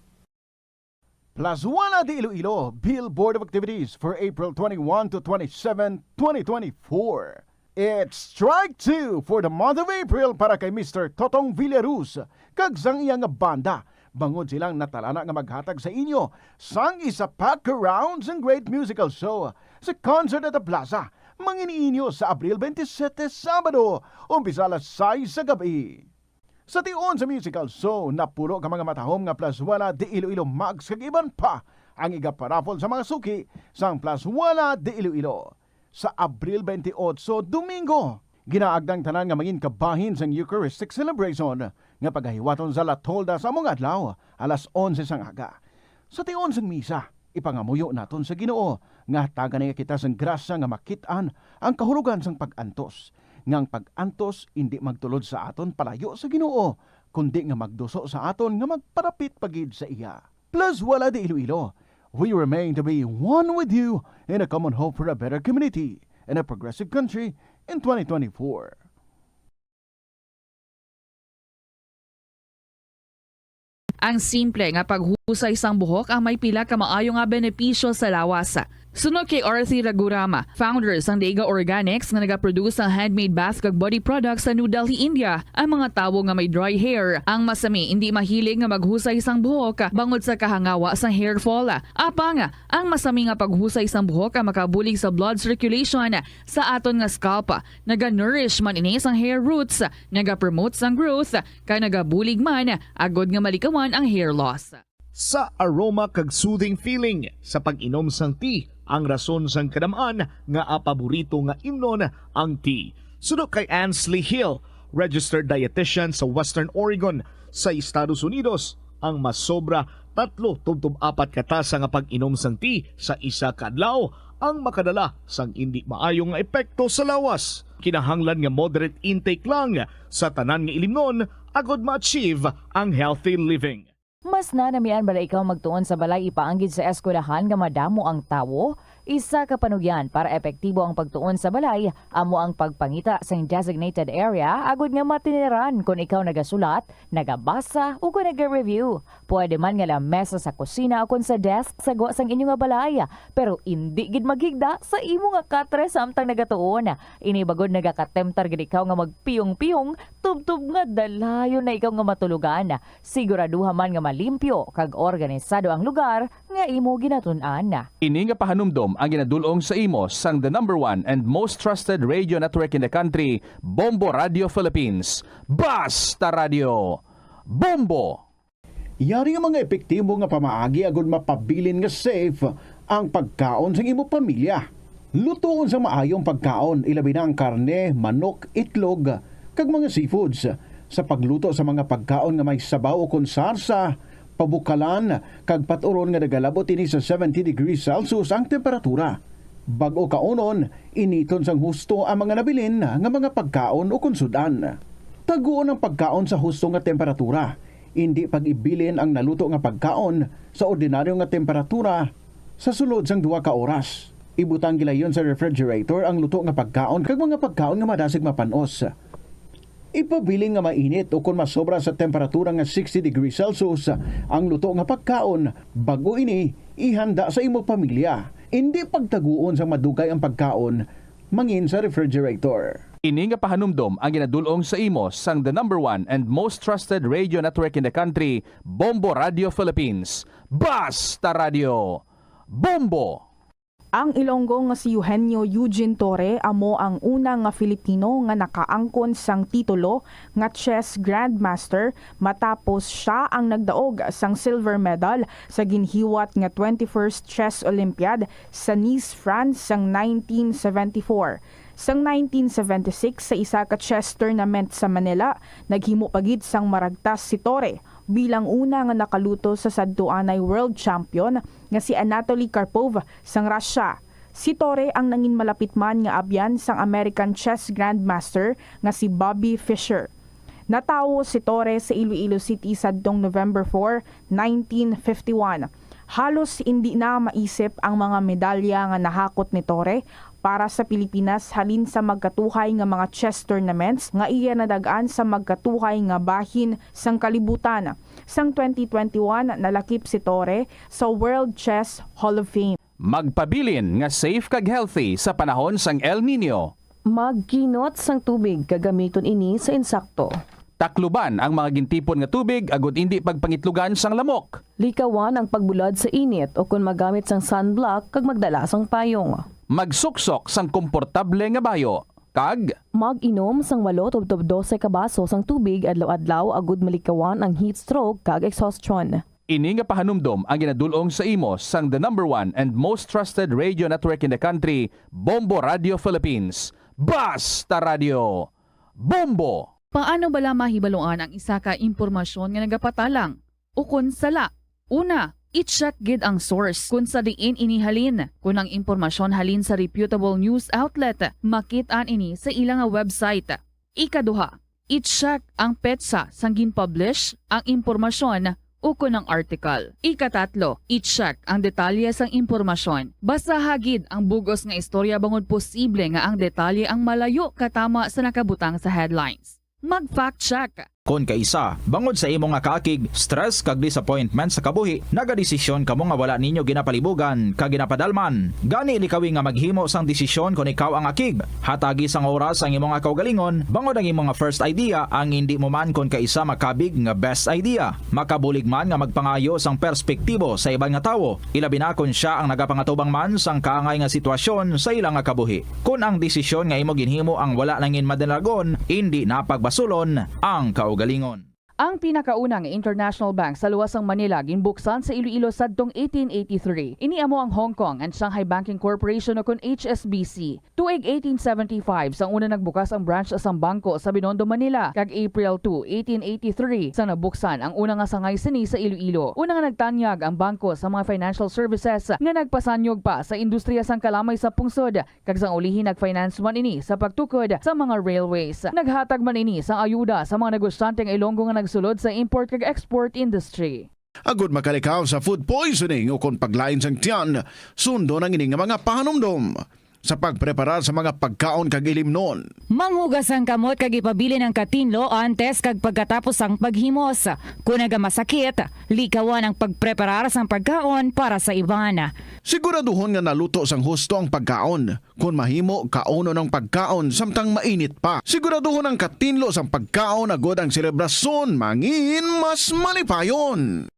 Plazuela de Iloilo Billboard of Activities for April 21 to 27, 2024. It's strike 2 for the month of April para kay Mr. Totong Villaruz kag sang iyang banda. Bangod silang natalana nga maghatag sa inyo sang isa pack rounds and great musical show sa concert at the Plaza. Manginiinyo sa Abril 27, Sabado, umpisa alas 6 sa gabi. Sa tion sa musical show, napuro ka mga matahom nga Plazuela de Iloilo Mags kag iban pa ang igaparapol sa mga suki sang Plazuela de Iloilo. Sa Abril 28, Domingo, ginaagdang tanan nga maging kabahin sang Eucharistic celebration nga paghahiwaton sa Latolda sa among adlaw alas 11 sang aga. Sa tion sang misa, ipangamuyo naton sa Ginoo nga tagan nga kita sang grasya nga makitaan ang kahulugan sang pag-antos. Ngang pag-antos hindi magtulod sa aton palayo sa Ginoo, kundi nga magduso sa aton nga magparapit pagid sa iya. Plazuela de Iloilo, we remain to be one with you in a common hope for a better community and a progressive country in 2024. Ang simple nga paghusay sang buhok ang may pila ka maayo nga benepisyo sa lawas. Sunod kay Arthi Ragurama, founder sang Dega Organics nga nagaproduce ng handmade bath kag body products sa New Delhi, India. Ang mga tawo nga may dry hair, ang masami hindi mahilig nga maghusay sang buhok bangod sa kahangawa sang hair fall. Apang, ang masami nga paghusay sang buhok ang makabulig sa blood circulation sa aton nga scalp. Naga-nourish man ini sang hair roots, naga-promote sang growth, kay nagabulig man agod nga malikawan ang hair loss. Sa aroma kag soothing feeling sa pag-inom sang tea, ang rason sang kadamaan nga paborito nga imnon ang tea. Sunod kay Ansley Hill, registered dietitian sa Western Oregon sa Estados Unidos, ang masobra 3-4 katasa nga pag-inom sang tea sa isa ka adlaw ang makadala sang hindi maayong nga epekto sa lawas. Kinahanglan nga moderate intake lang sa tanan nga ilimnon agod ma-achieve ang healthy living. Mas nanamian bala ikaw magtuon sa balay ipaanggid sa eskwelahan nga madamo ang tawo? Isa ka panugyan para epektibo ang pagtuon sa balay, amo ang pagpangita sa designated area agud nga matiniran kung ikaw nagasulat, nagabasa o kung nag-review. Pwede man nga lamesa sa kusina o kung sa desk sa sang inyo nga balay, pero hindi gid maghigda sa imo nga katre samtang nagatuon. Inibagod nagakatemtar gid ikaw nga magpiyong-piyong, tubtub nga dalayon na ikaw nga matulugan. Siguraduha man nga malimpyo kag organisado ang lugar nga imo ginatun-an. Ini nga pahanumdom ang ginadulong sa imo sang the #1 and most trusted radio network in the country, Bombo Radio Philippines. Basta Radio Bombo! Yari nga mga epektibo nga pamaagi agud mapabilin nga safe ang pagkaon sa imo pamilya. Lutoon sa maayong pagkaon, ilabi na ang karne, manok, itlog, kag mga seafoods. Sa pagluto sa mga pagkaon nga may sabaw o konsarsa, pabukalan, kag paturon nga nagalabot ini sa 70 degrees Celsius ang temperatura. Bago kaunon, initon sang husto ang mga nabilin nga mga pagkaon o konsudan. Taguon ang pagkaon sa husto nga temperatura. Hindi pag-ibilin ang naluto nga pagkaon sa ordinaryo nga temperatura sa sulod sang 2 ka oras. Ibutang gilayon sa refrigerator ang luto nga pagkaon kag mga pagkaon nga madasig mapanos. Ipabiling nga mainit o kung masobra sa temperatura nga 60 degrees Celsius ang luto nga pagkaon, bago ini ihanda sa imo pamilya. Hindi pagtaguon sa madugay ang pagkaon mangin sa refrigerator. Ini nga pahanumdom ang ginadulong sa imo sang the #1 and most trusted radio network in the country, Bombo Radio Philippines. Basta Radio! Bombo! Ang Ilonggo nga si Eugenio Eugene Torre amo ang unang nga Filipino nga nakaangkon sang titulo nga chess grandmaster matapos siya ang nagdaog sang silver medal sa ginhiwat nga 21st Chess Olympiad sa Nice, France sang 1974. Sang 1976 sa isa ka chess tournament sa Manila, naghimo pagid sang maragtas si Torre bilang una nga nakaluto sa sadtuanay world champion nga si Anatoly Karpov sang Russia. Si Torre ang nangin malapit man nga abyan sang American chess grandmaster nga si Bobby Fischer. Natawo si Torre sa Iloilo City sadtong November 4, 1951. Halos hindi na maisip ang mga medalya nga nahakot ni Torre para sa Pilipinas halin sa magkatuhay nga mga chess tournaments nga iya nadagaan sa magkatuhay nga bahin sang kalibutan. Sang 2021 nalakip si Torre sa World Chess Hall of Fame. Magpabilin nga safe kag healthy sa panahon sang El Nino. Magkinot sang tubig kagamiton ini sa insakto. Takluban ang mga gintipon nga tubig agud hindi pagpangitlugan sang lamok. Likawan ang pagbulad sa init o kung magamit sang sunblock kag magdala sang payong. Magsuksok sang komportable nga bayo. Kag mag-inom sang 8 tubtob 12 ka baso sang tubig adlaw-adlaw agud malikawan ang heat stroke kag exhaustion. Ini nga pahanumdom ang ginadulong sa imo sang the #1 and most trusted radio network in the country, Bombo Radio Philippines. Basta Radio! Bombo! Paano bala mahibaluan ang isa ka impormasyon nga nagapatalang? O kun sala? Una, i-check gid ang source kung sa diin inihalin. Kung ang impormasyon halin sa reputable news outlet, makit-an ini sa ilang website. Ikaduha, i-check ang petsa sang gin-publish ang impormasyon o kung ang article. Ikatatlo, i-check ang detalye sang impormasyon. Basta hagid ang bugos nga istorya bangod posible nga ang detalye ang malayo katama sa nakabutang sa headlines. Mag-fact check. Kung kaisa, bangod sa imong nga kaakig, stress kag disappointment sa kabuhi, nagadesisyon kamo nga wala ninyo ginapalibugan kag ginapadalman. Gani likawi nga maghimo sang desisyon kung ikaw ang akig. Hatagi sang oras ang imong nga kaugalingon, bangod ang imong nga first idea ang hindi mo man kung kaisa makabig nga best idea. Makabulig man nga magpangayo sang perspektibo sa ibang nga tawo, ilabi na kung siya ang nagapangatubang man sang kaangay nga sitwasyon sa ilang nga kabuhi. Kung ang desisyon nga imo ginhimo ang wala nangin madalagon, hindi napagbasulon ang kaugalingon. Ang pinakaunang international bank sa luwasang Manila ginbuksan sa Iloilo sadtong 1883. Ini amo ang Hong Kong and Shanghai Banking Corporation o kun HSBC. Tuig 1875 sang una nagbukas ang branch sa bangko sa Binondo, Manila. Kag April 2, 1883 sang nabuksan ang una nga sangay sini sa Iloilo. Una nga nagtanyag ang bangko sa mga financial services nga nagpasanyog pa sa industriya sang kalamay sa pungsod. Kag sang ulihin nagfinance man ini sa pagtukod sa mga railways. Naghatag man ini sang ayuda sa mga negosyanteng Ilonggo nga sulod sa import kag export industry. Agud makalikaw sa food poisoning o kung paglain sang tiyan, sundo ng ining mga pahanumdom sa pagpreparar sa mga pagkaon kag ilimnon. Manghugas ang kamot kag ipabili ng katinlo antes kag pagkatapos ang paghimos. Kung nagamasakit, likawan ang pagpreparar sang pagkaon para sa iban. Siguraduhon nga naluto sang husto ang pagkaon. Kung mahimo, kauno ng pagkaon samtang mainit pa. Siguraduhon ang katinlo sang pagkaon agud ang selebrasyon mangin mas malipayon.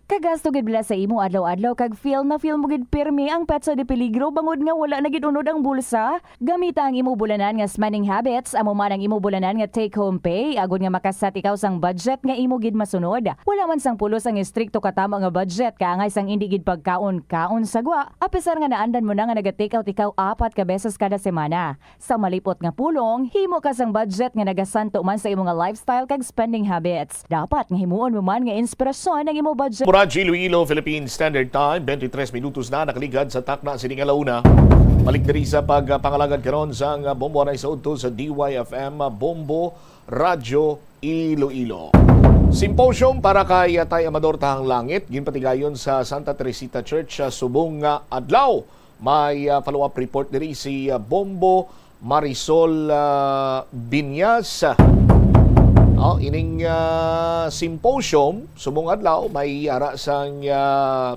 Kagasto gid bala sa imo adlaw-adlaw kag feel mo gid pirmi ang petsa de peligro bangod nga wala na gid unod ang bulsa. Gamita ang imo bulanan nga spending habits, amo man ang imo bulanan nga take home pay agud nga makasat ikaw sang budget nga imo gid masunod. Wala man sang pulos ang istrikto katama nga budget kaangay sang indi gid pagkaon-kaon sagwa. Apisar nga naandan mo na nga naga-take out ikaw 4 ka beses kada semana. Sa malipot nga pulong, himo ka sang budget nga nagasanto man sa imo nga lifestyle kag spending habits. Dapat nga himuon mo man nga inspirasyon ang imo budget. Radyo Iloilo, Philippine Standard Time, 23 minutos na nakaligad sa takna sining alauna. Balik diri sa pagpangalagad karon sa Bombo na sa udto sa DYFM Bombo Radyo Iloilo. Symposium para kay Tay Amador Tahang Langit ginpatigayon sa Santa Teresita Church sa subong adlaw. May follow-up report diri si Bombo Marisol Binyas. Ining symposium subong adlaw may ara sang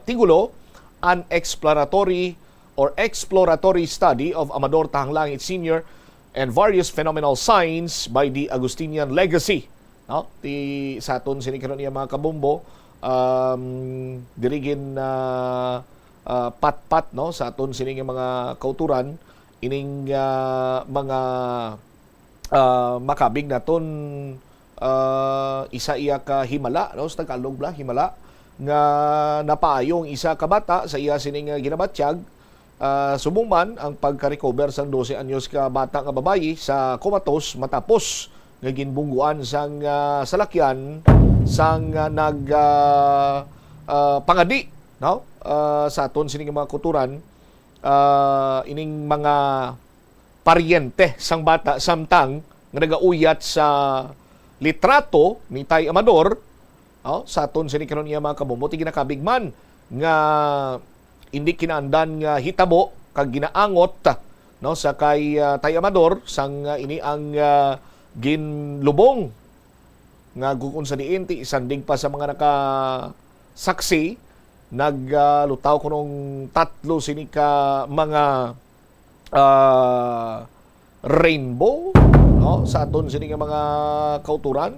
tigulo an exploratory study of Amador Tahang Langit Sr. and various phenomenal signs by the Agustinian legacy. Sa aton sinikaron niya mga kabombo, dirigin pat-pat sa aton sining mga kauturan ining mga makabig naton isa iya ka himala sa Tagalog himala nga napaayong isa ka bata sa iya sining ginabatyag. Subong man ang pagka-recover sang 12 anyos ka bata nga babayi sa komatos matapos nga ginbungguan sang salakyan sang pangadi sa aton sining mga kuturan ining mga paryente sang bata samtang nga nagauyat sa litrato ni Tay Amador sa aton sining karon niya mga kabombo ti ginakabigman nga hindi kinaandan nga hitabo kag ginaangot sa kay Tay Amador sang ini ang ginlubong nga gukon sa diin ti isandig pa sa mga nakasaksi naglutaw kunong tatlo sini ka mga rainbow sa aton sini nga mga kauturan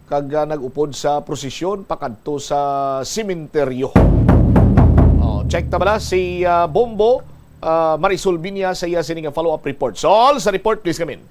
kag nagupod sa prosesyon pakadto sa sementeryo. Check ta bala si Bombo Marisol Binya sa iya sini nga follow-up report. Sol sa report please come in.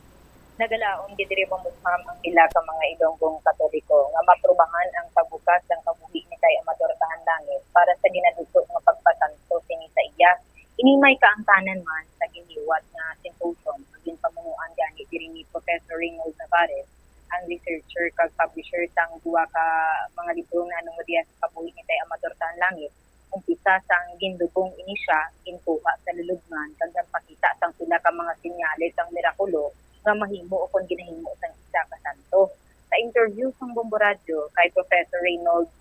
Nagalaon gidiri mo ang pila ka mga Ilonggong Katoliko nga maprubahan ang pagbukas ng kabuhi ni Tay Amador Tahang Langit para sa ginadugtong nga pagpatanto sini sa iya. Ini may kaangtanan man sa giniwat nga symposium agin pamunuan gani diri ni Professor Reynold Navarez, ang researcher kag publisher sang duwa ka mga libro nga anong diya sa kabuhi ni Tay Amador Tahang Langit. Umpisa sang gindugong ini siya ginkuha sa lulubngan kag nagpakita sang pila ka mga senyales sang mirakulo nga mahimo o kung ginahimo sa isa ka santo. Sa interview sa Bombo Radio kay Professor Reynold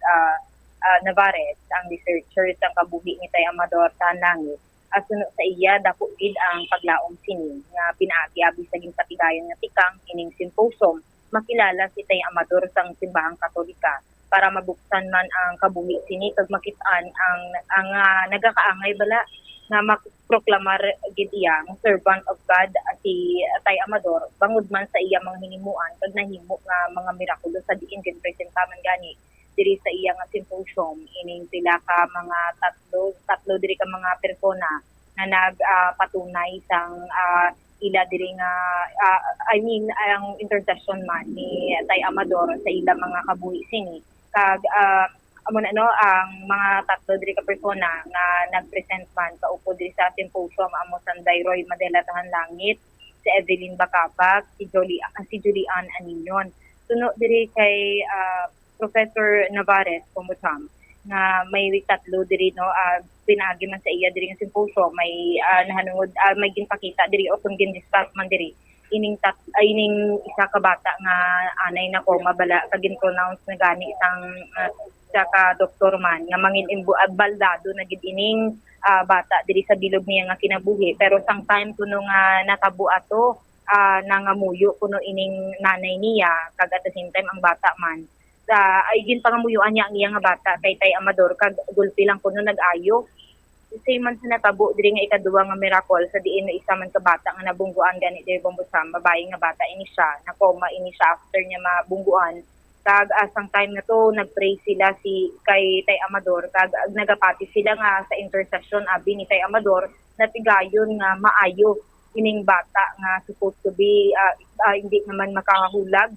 Navarez, ang researcher sa kabuhi ni Tay Amador Tahang Langit, asunod sa iya dako gid ang paglaom sini nga pinaagi-abi sa ginpatigayon nga tikang ining symposium makilala si Tay Amador sang simbahang Katolika para mabuksan man ang kabuhi sini kag makit-an ang nagakaangay bala nga makproklamar gid iya ang servant of God si Tay Amador bangod man sa iya mga hinimuan kag nahimo nga mga mirakulo sa diin ginpresentaman gani diri sa iya nga symposium ining pila ka mga tatlo diri ka mga persona na nagpatunay sang ila diri nga ang intercession man ni Tay Amador sa ila mga kabuhi sini kag ang mga tatlo diri ka persona nga nagpresent man kaupo diri sa symposium amo Sanday Roy Madela Tahang Langit, si Evelyn Bacabag, si Julian Aninyon. Suno diri kay Professor Navarez Pumutam nga may tatlo diri pinaagi man sa iya diri nga symposium may nahanungod may ginpakita diri o kung gin-discuss man diri ining isa ka bata nga anay na ko mabala kag pronounce na gani isang ka doktor man nga mangin baldado na gid ining bata diri sa bilog niya nga kinabuhi pero sang time kuno nga natabo ato nangamuyo kuno ining nanay niya kag at the same time ang bata man ay ginpangamuyuan niya ang iya nga bata kay Tay Amador kag gulpi lang kuno nag-ayo same man sa natabo diri nga ikaduwa nga miracle sa diin na isa man ka bata nga nabungguan gani diri Bombosam babae nga bata ini siya na coma ini siya after niya mabungguan kag asang time na to nagpray sila kay Tay Amador kag nagapati sila nga sa intercession abi ni Tay Amador na tigayon nga maayo ining bata nga supposed to be hindi naman makahulag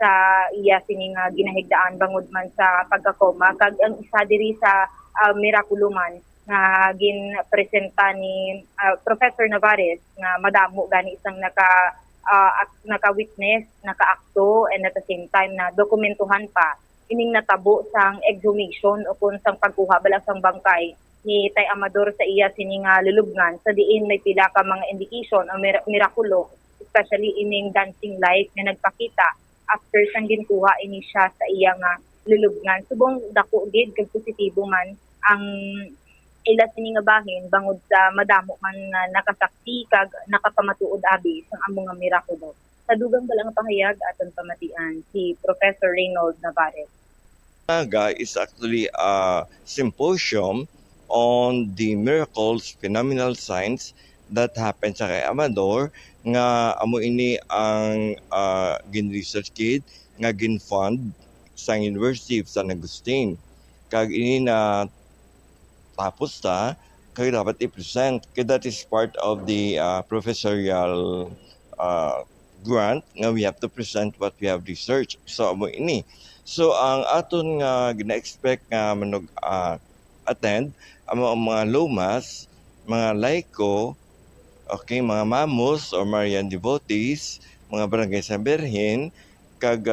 sa iya sining ginahigdaan bangod man sa pagkakoma kag ang isa diri sa mirakulo man nga ginpresenta ni Professor Navarez nga madamo gani isang naka-witness, naka-akto, and at the same time na dokumentuhan pa ining natabo sang exhumation o kung sang pagkuha bala sang bangkay ni Tay Amador sa iya sining lulubngan sa diin may pila ka mga indication ang mirakulo especially ining dancing light nga nagpakita after sang ginkuha ini siya sa iya nga lulubngan. Subong dako gid kag positibo man ang ila sini nga bahin bangod sa madamo man nga nakasaksi kag nakapamatuod abi sa among nga mirakulo. Sa dugang balang pahayag aton pamatian si Professor Reynold Navarez. Is actually a symposium on the miracles, phenomenal signs that happen sa kay Amador nga amo ini ang gin-research kit nga gin-fund sa University of San Agustin. Kag ini na tapos ta kay dapat i-present kay that is part of the professorial grant nga we have to present what we have researched. So amo ini. So ang aton nga gina-expect nga manog attend ang mga lomas, mga laiko, okay, mga mamos or Marian devotees, mga barangay sa Berhen, kag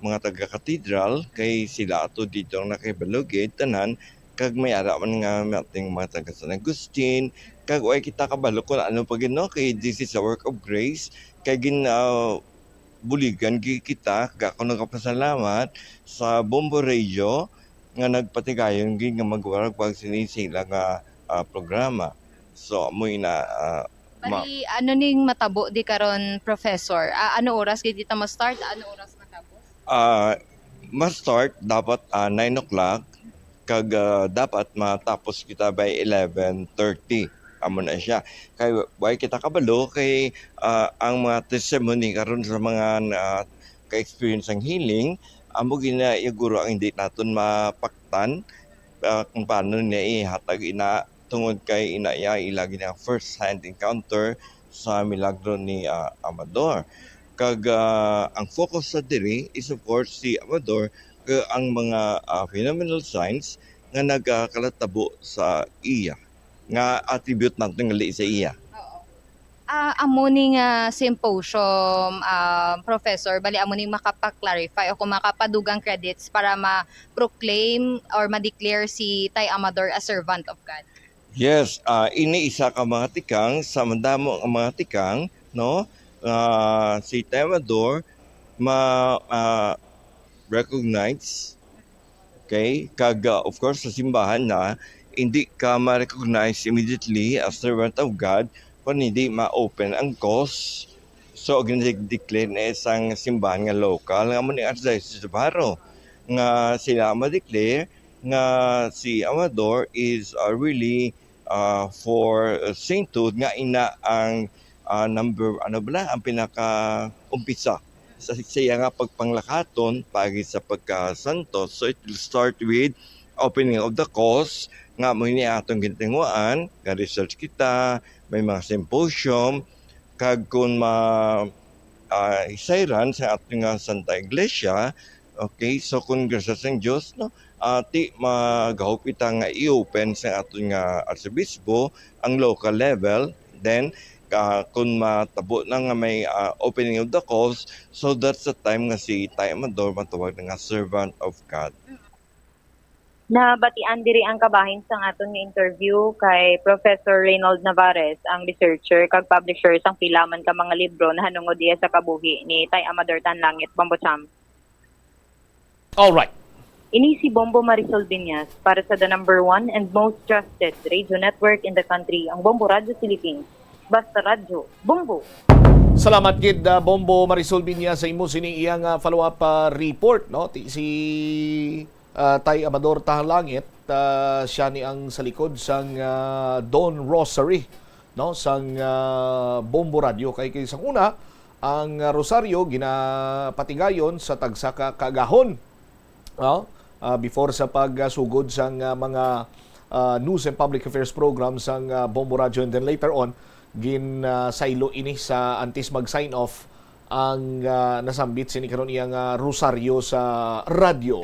mga taga-katedral, kay sila ato dito ang nakibalugid, tanan, kag may araman nga ating mga taga San Agustin, kag way kita kabalo kung ano pa gino, kay this is a work of grace, kay buligan kita, kag ako nagpasalamat sa Bombo Radio, nga nagpatigayon nga magwarag pag sinisila nga programa. So amoy na Bali, ano ning matabo di karon professor? Ano oras gid kita ma-start? Ano oras matapos? Ma-start dapat 9 o'clock kag dapat matapos kita by 11:30. Amo na siya. Kay way kita kabalo kay ang mga testimony karon sa mga ka-experience ang healing amo ginaiguro ang hindi naton mapaktan kung paano niya ihatag ina tungod kay inaya ilagi na first hand encounter sa milagro ni Amador. Kag ang focus sa diri is of course si Amador ang mga phenomenal signs nga nagkalatabo sa iya nga attribute natin nga sa iya. Amo ning symposium, professor, bali amo ning makapa-clarify o kung makapadugang credits para ma-proclaim or ma-declare si Tay Amador as servant of God. Yes, ini isa ka mga tikang sa mandamo ang mga tikang, no? Si Tay Amador recognize, okay? Kag of course sa simbahan na hindi ka ma-recognize immediately as servant of God kung hindi ma-open ang cause. So, ginag-declare na isang simbahan nga local nga mo ni Archdiocese of Haro nga sila ma-declare nga si Amador is really for sainthood nga ina ang ang pinaka-umpisa sa siya nga pagpanglakaton pagi sa pagkasanto. So, it will start with opening of the cause nga mo ni atong gintinguan, nga research kita, may mga symposium, kag kung isayran sa ating Santa Iglesia, okay, so kung grasya sa Diyos, no, ti magahop kita nga i-open sa ating arsobispo, ang local level, then kung matabo na nga may opening of the cause, so that's the time nga si Tay Amador matawag na nga servant of God. Nabatian diri ang kabahin sa aton nga interview kay Professor Reynold Navarez, ang researcher kag publisher sang pila man ka mga libro na hanungod diya sa kabuhi ni Tay Amador Tanlangit, Bombo Cham. All right. Ini si Bombo Marisol Biñas para sa the number 1 and most trusted radio network in the country, ang Bombo Radio Philippines. Basta Radio, Bombo. Salamat gid Bombo Marisol Biñas sa imo sini iyang follow-up report, no? Si Tay Amador Tanlangit, siya ni ang sa likod sang Dawn Rosary, no, sang Bombo Radio. Kay isang una ang rosaryo ginapatigayon sa tagsaka kagahon, no? Before sa pagsugod sang mga news and public affairs program sang Bombo Radio, and then later on ginasaylo ini sa antes mag-sign off ang nasambit sini karon iyang rosaryo sa radyo.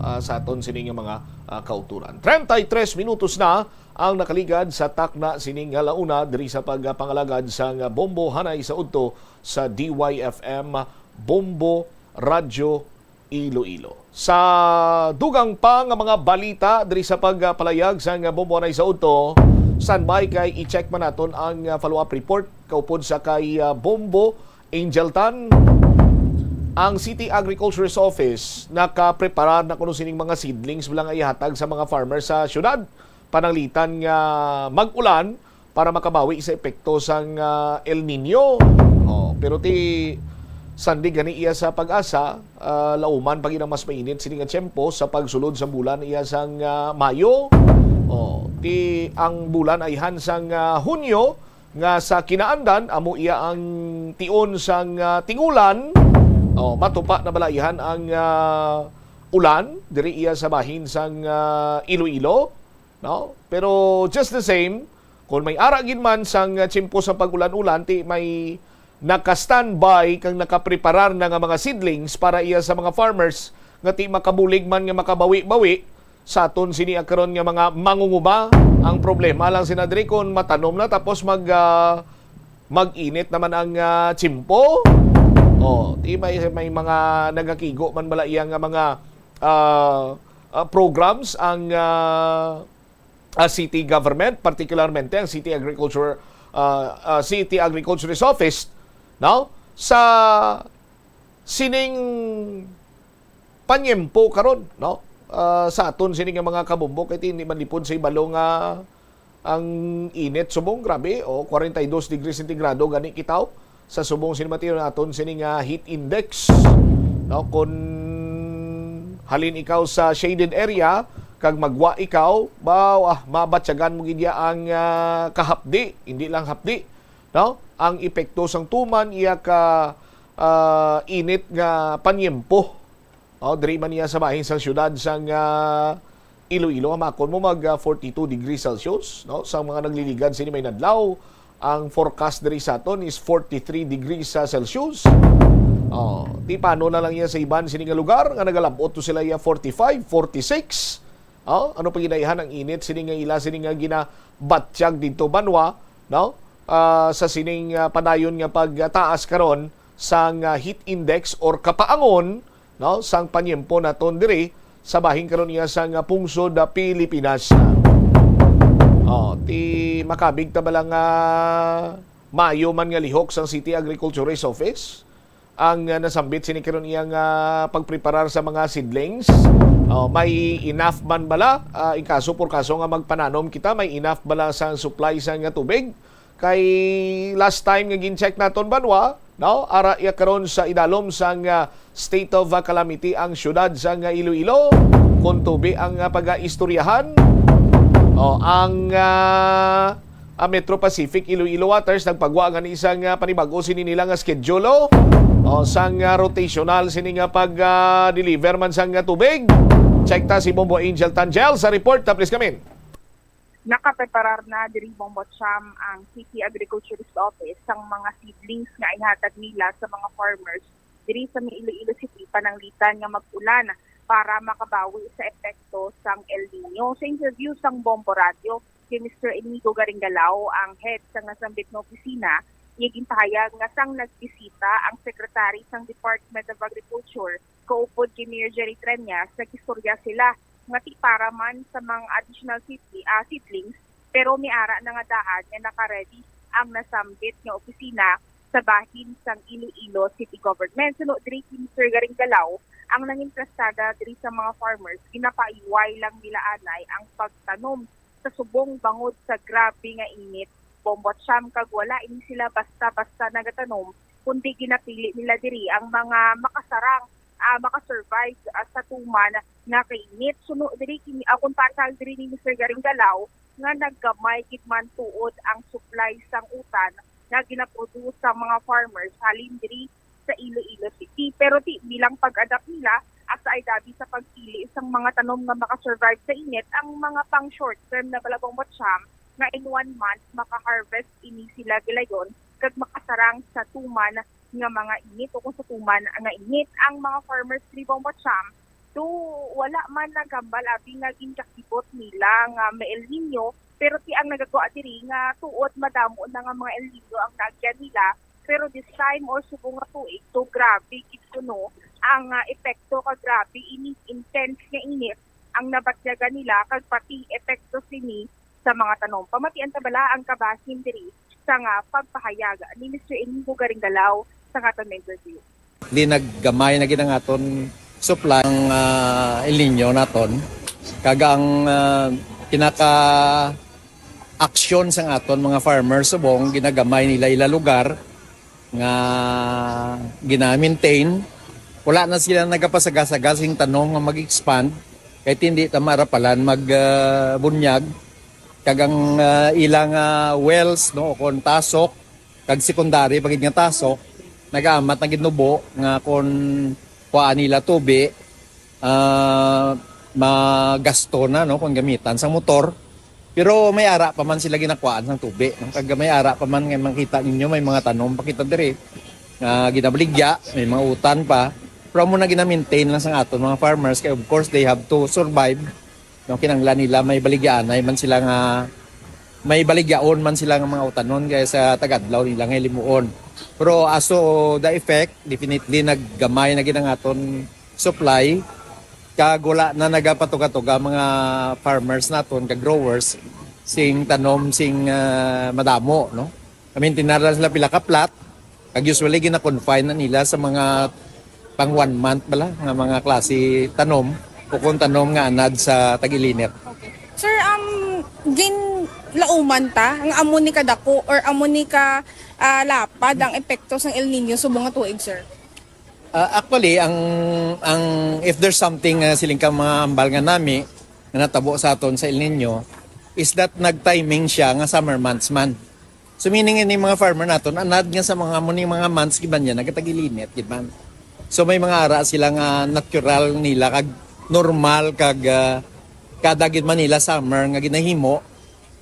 Sa aton sining mga kauturan. 33 minutos na ang nakaligad sa takna sining launa diri sa pagpangalagad sa Bombo Hanay sa udto sa DYFM Bombo Radio Iloilo. Sa dugang pa nga mga balita diri sa pagpalayag sa Bombo Hanay sa udto, standby kay i-check man naton ang follow-up report kaupod sa kay Bombo Angel Tan. ang City Agriculture's Office nakapreparar na kuno sining mga seedlings bilang ihatag sa mga farmers sa syudad pananglitan nga mag-ulan para makabawi sa epekto sang El Nino. Pero ti sandig gani iya sa pag-asa, lauman pag inang mas mainit sini nga tiyempo sa pagsulod sa bulan iya sang Mayo. Ti ang bulan ay hansang Hunyo nga sa kinaandan amo iya ang tion sang tingulan. Matupa na balaihan ang ulan diri iya sa bahin sang Iloilo, no? Pero just the same, kung may ara gid man sang tiyempo sa pag-ulan-ulan, ti may naka-standby kang nakapreparar na nga mga seedlings para iya sa mga farmers nga ti makabulig man nga makabawi-bawi sa aton sini karon nga mga mangunguba. Ang problema lang sinadri kung matanom na tapos mag-init naman ang tiyempo. Di may mga nagakigo man bala iya nga mga programs ang city government, particularmente ang City Agriculture's Office, no? Sa sining panyempo karon, no? Sa aton sining mga kabumbo kay hindi man lipod sa ibalo nga ang init subong grabe 42 degrees centigrado gani kitaw sa subong sinematiyo naton sining heat index, no? Kung halin ikaw sa shaded area kag magwa ikaw mabatyagan mo gid ang kahapdi, hindi lang hapdi, no? Ang epekto sang tuman iya ka init nga panyempo. Diri man niya sa bahin sang syudad sang Iloilo, makon mo mag 42 degrees Celsius, no? Sa mga nagliligan sini may nadlaw, ang forecast diri sa aton is 43 degrees Celsius. Di paano na lang yan sa iban sini nga lugar nga nagalabot to sila 45, 46. Ano pa ginaihan ang init sini nga ila sini nga ginabatsyag dito banwa, no? Sa sining padayon nga pagtaas karon sang heat index or kapaangon, no, sang panyempo naton diri sa bahin karon niya sang pungsod Pilipinas. Ti makabig ta balang Mayo man nga lihok sang City Agriculture's Office ang nasambit sini karon iyang pagpreparar sa mga seedlings. May enough man bala in kaso por kaso nga magpananom kita, may enough bala sang supply sang tubig kay last time nga gin-check naton banwa, no, ara iya karon sa idalom sang state of calamity ang syudad sang Iloilo kun tubi ang pag-istoryahan. Ang Metro Pacific Iloilo Waters nagpagwa nga ni isang panibago sini nila nga schedule sang rotational sini nga pag-deliver man sang tubig. Check ta si Bombo Angel Tangel sa report. Please come in. Nakapreparar na diri Bombotsam ang City Agriculture's Office sang mga seedlings nga ihatag nila sa mga farmers diri sa Iloilo City pananglitan nga mag-ulan para makabawi sa epekto sang El Nino. Sa interview sang Bombo Radio kay Mr. Inigo Garingalao, ang head sang nasambit na opisina, iyaging pahayag nga sang nagbisita ang Secretary sang Department of Agriculture kaupod kay Mayor Jerry Treñas, nag-istorya sila nga ti para man sa mga additional seedlings, pero may ara na nga daan nga naka-ready ang nasambit nga opisina sa bahin sang Iloilo City Government. Sunod diri kay Mr. Garingalao, ang nanging prastada diri sa mga farmers, ginapaiway lang nila anay ang pagtanom sa subong bangod sa grabe nga init. Bombotsam kag wala ini sila basta-basta nagatanom, kundi ginapili nila diri ang mga makasarang makasurvive sa tuman nga kainit. Suno diri kini akong pasal diri ni Mr. Garingalao nga naggamay gid man tuod ang supply sang utan na ginaproduce sa mga farmers halin diri sa Iloilo City. Pero bilang pag-adapt nila asa ay dabi sa pagpili isang mga tanom nga makasurvive sa init, ang mga pang short term na balabong botsam nga in 1 month maka-harvest ini sila gilayon kag makasarang sa tuman nga mga init o kung sa tuman nga init. Ang mga farmers tribong botsam to wala man nagambal abi nga ginkakibot nila nga may El Nino, pero ang nagagawa diri nga tuod madamo na nga mga El Nino ang nagyan nila. Pero this time or subong nga tuig to grabe gid kuno ang epekto kag grabe ini intense nga init ang nabatyagan nila kag pati epekto sini sa mga tanom. Pamatian tabala ang kabahin diri sa nga pagpahayag ni Mr. Inigo Garingalao sa aton interview. Di naggamay na ginang aton supply ng El Nino naton. Kagang pinaka aksyon sa aton mga farmers subong ginagamay nila ila lugar nga gina-maintain. Wala na sila nagapasaga-saga sing tanong nga mag-expand kahit hindi tamarapalan magbunyag kagang ilang wells no kon tasok kag secondary pagid nga tasok nagaamat na ginubo nga kon kuhaan nila tubi magasto na no kung gamitan sa motor. Pero may ara pa man sila ginakuhaan ng tubi. Kag may ara pa man nga makita ninyo may mga tanom pakita dire nga ginabaligya, may mga utan pa. Pero mo na gina-maintain lang sa aton mga farmers kay of course they have to survive. No kinanglan nila may baligyan ay man sila nga may baligyaon man sila nga mga utanon kaya sa tagadlaw nila nga limuon. Pero aso the effect definitely naggamay na ginang aton supply kag wala na nagapatuga-tuga mga farmers naton kag growers sing tanom sing madamo no. Kami tinaran sila pila ka plat kag usually gina-confine na nila sa mga pang 1 month bala nga mga klase tanom o kung tanom nga anad sa tag-ilinit. Sir, lauman ta ang amo ni kadako or amo ni ka lapad ang epekto sang El Nino subong nga tuig, sir? Actually, ang if there's something siling ka mga ambal nga nami na natabo sa aton sa El Nino is that nag-timing siya nga summer months man. So meaning ini mga farmer naton anad nga sa mga muning mga months giban niya nagatag-ilinit giban. So may mga ara sila nga natural nila kag normal kag kada gid man nila summer nga ginahimo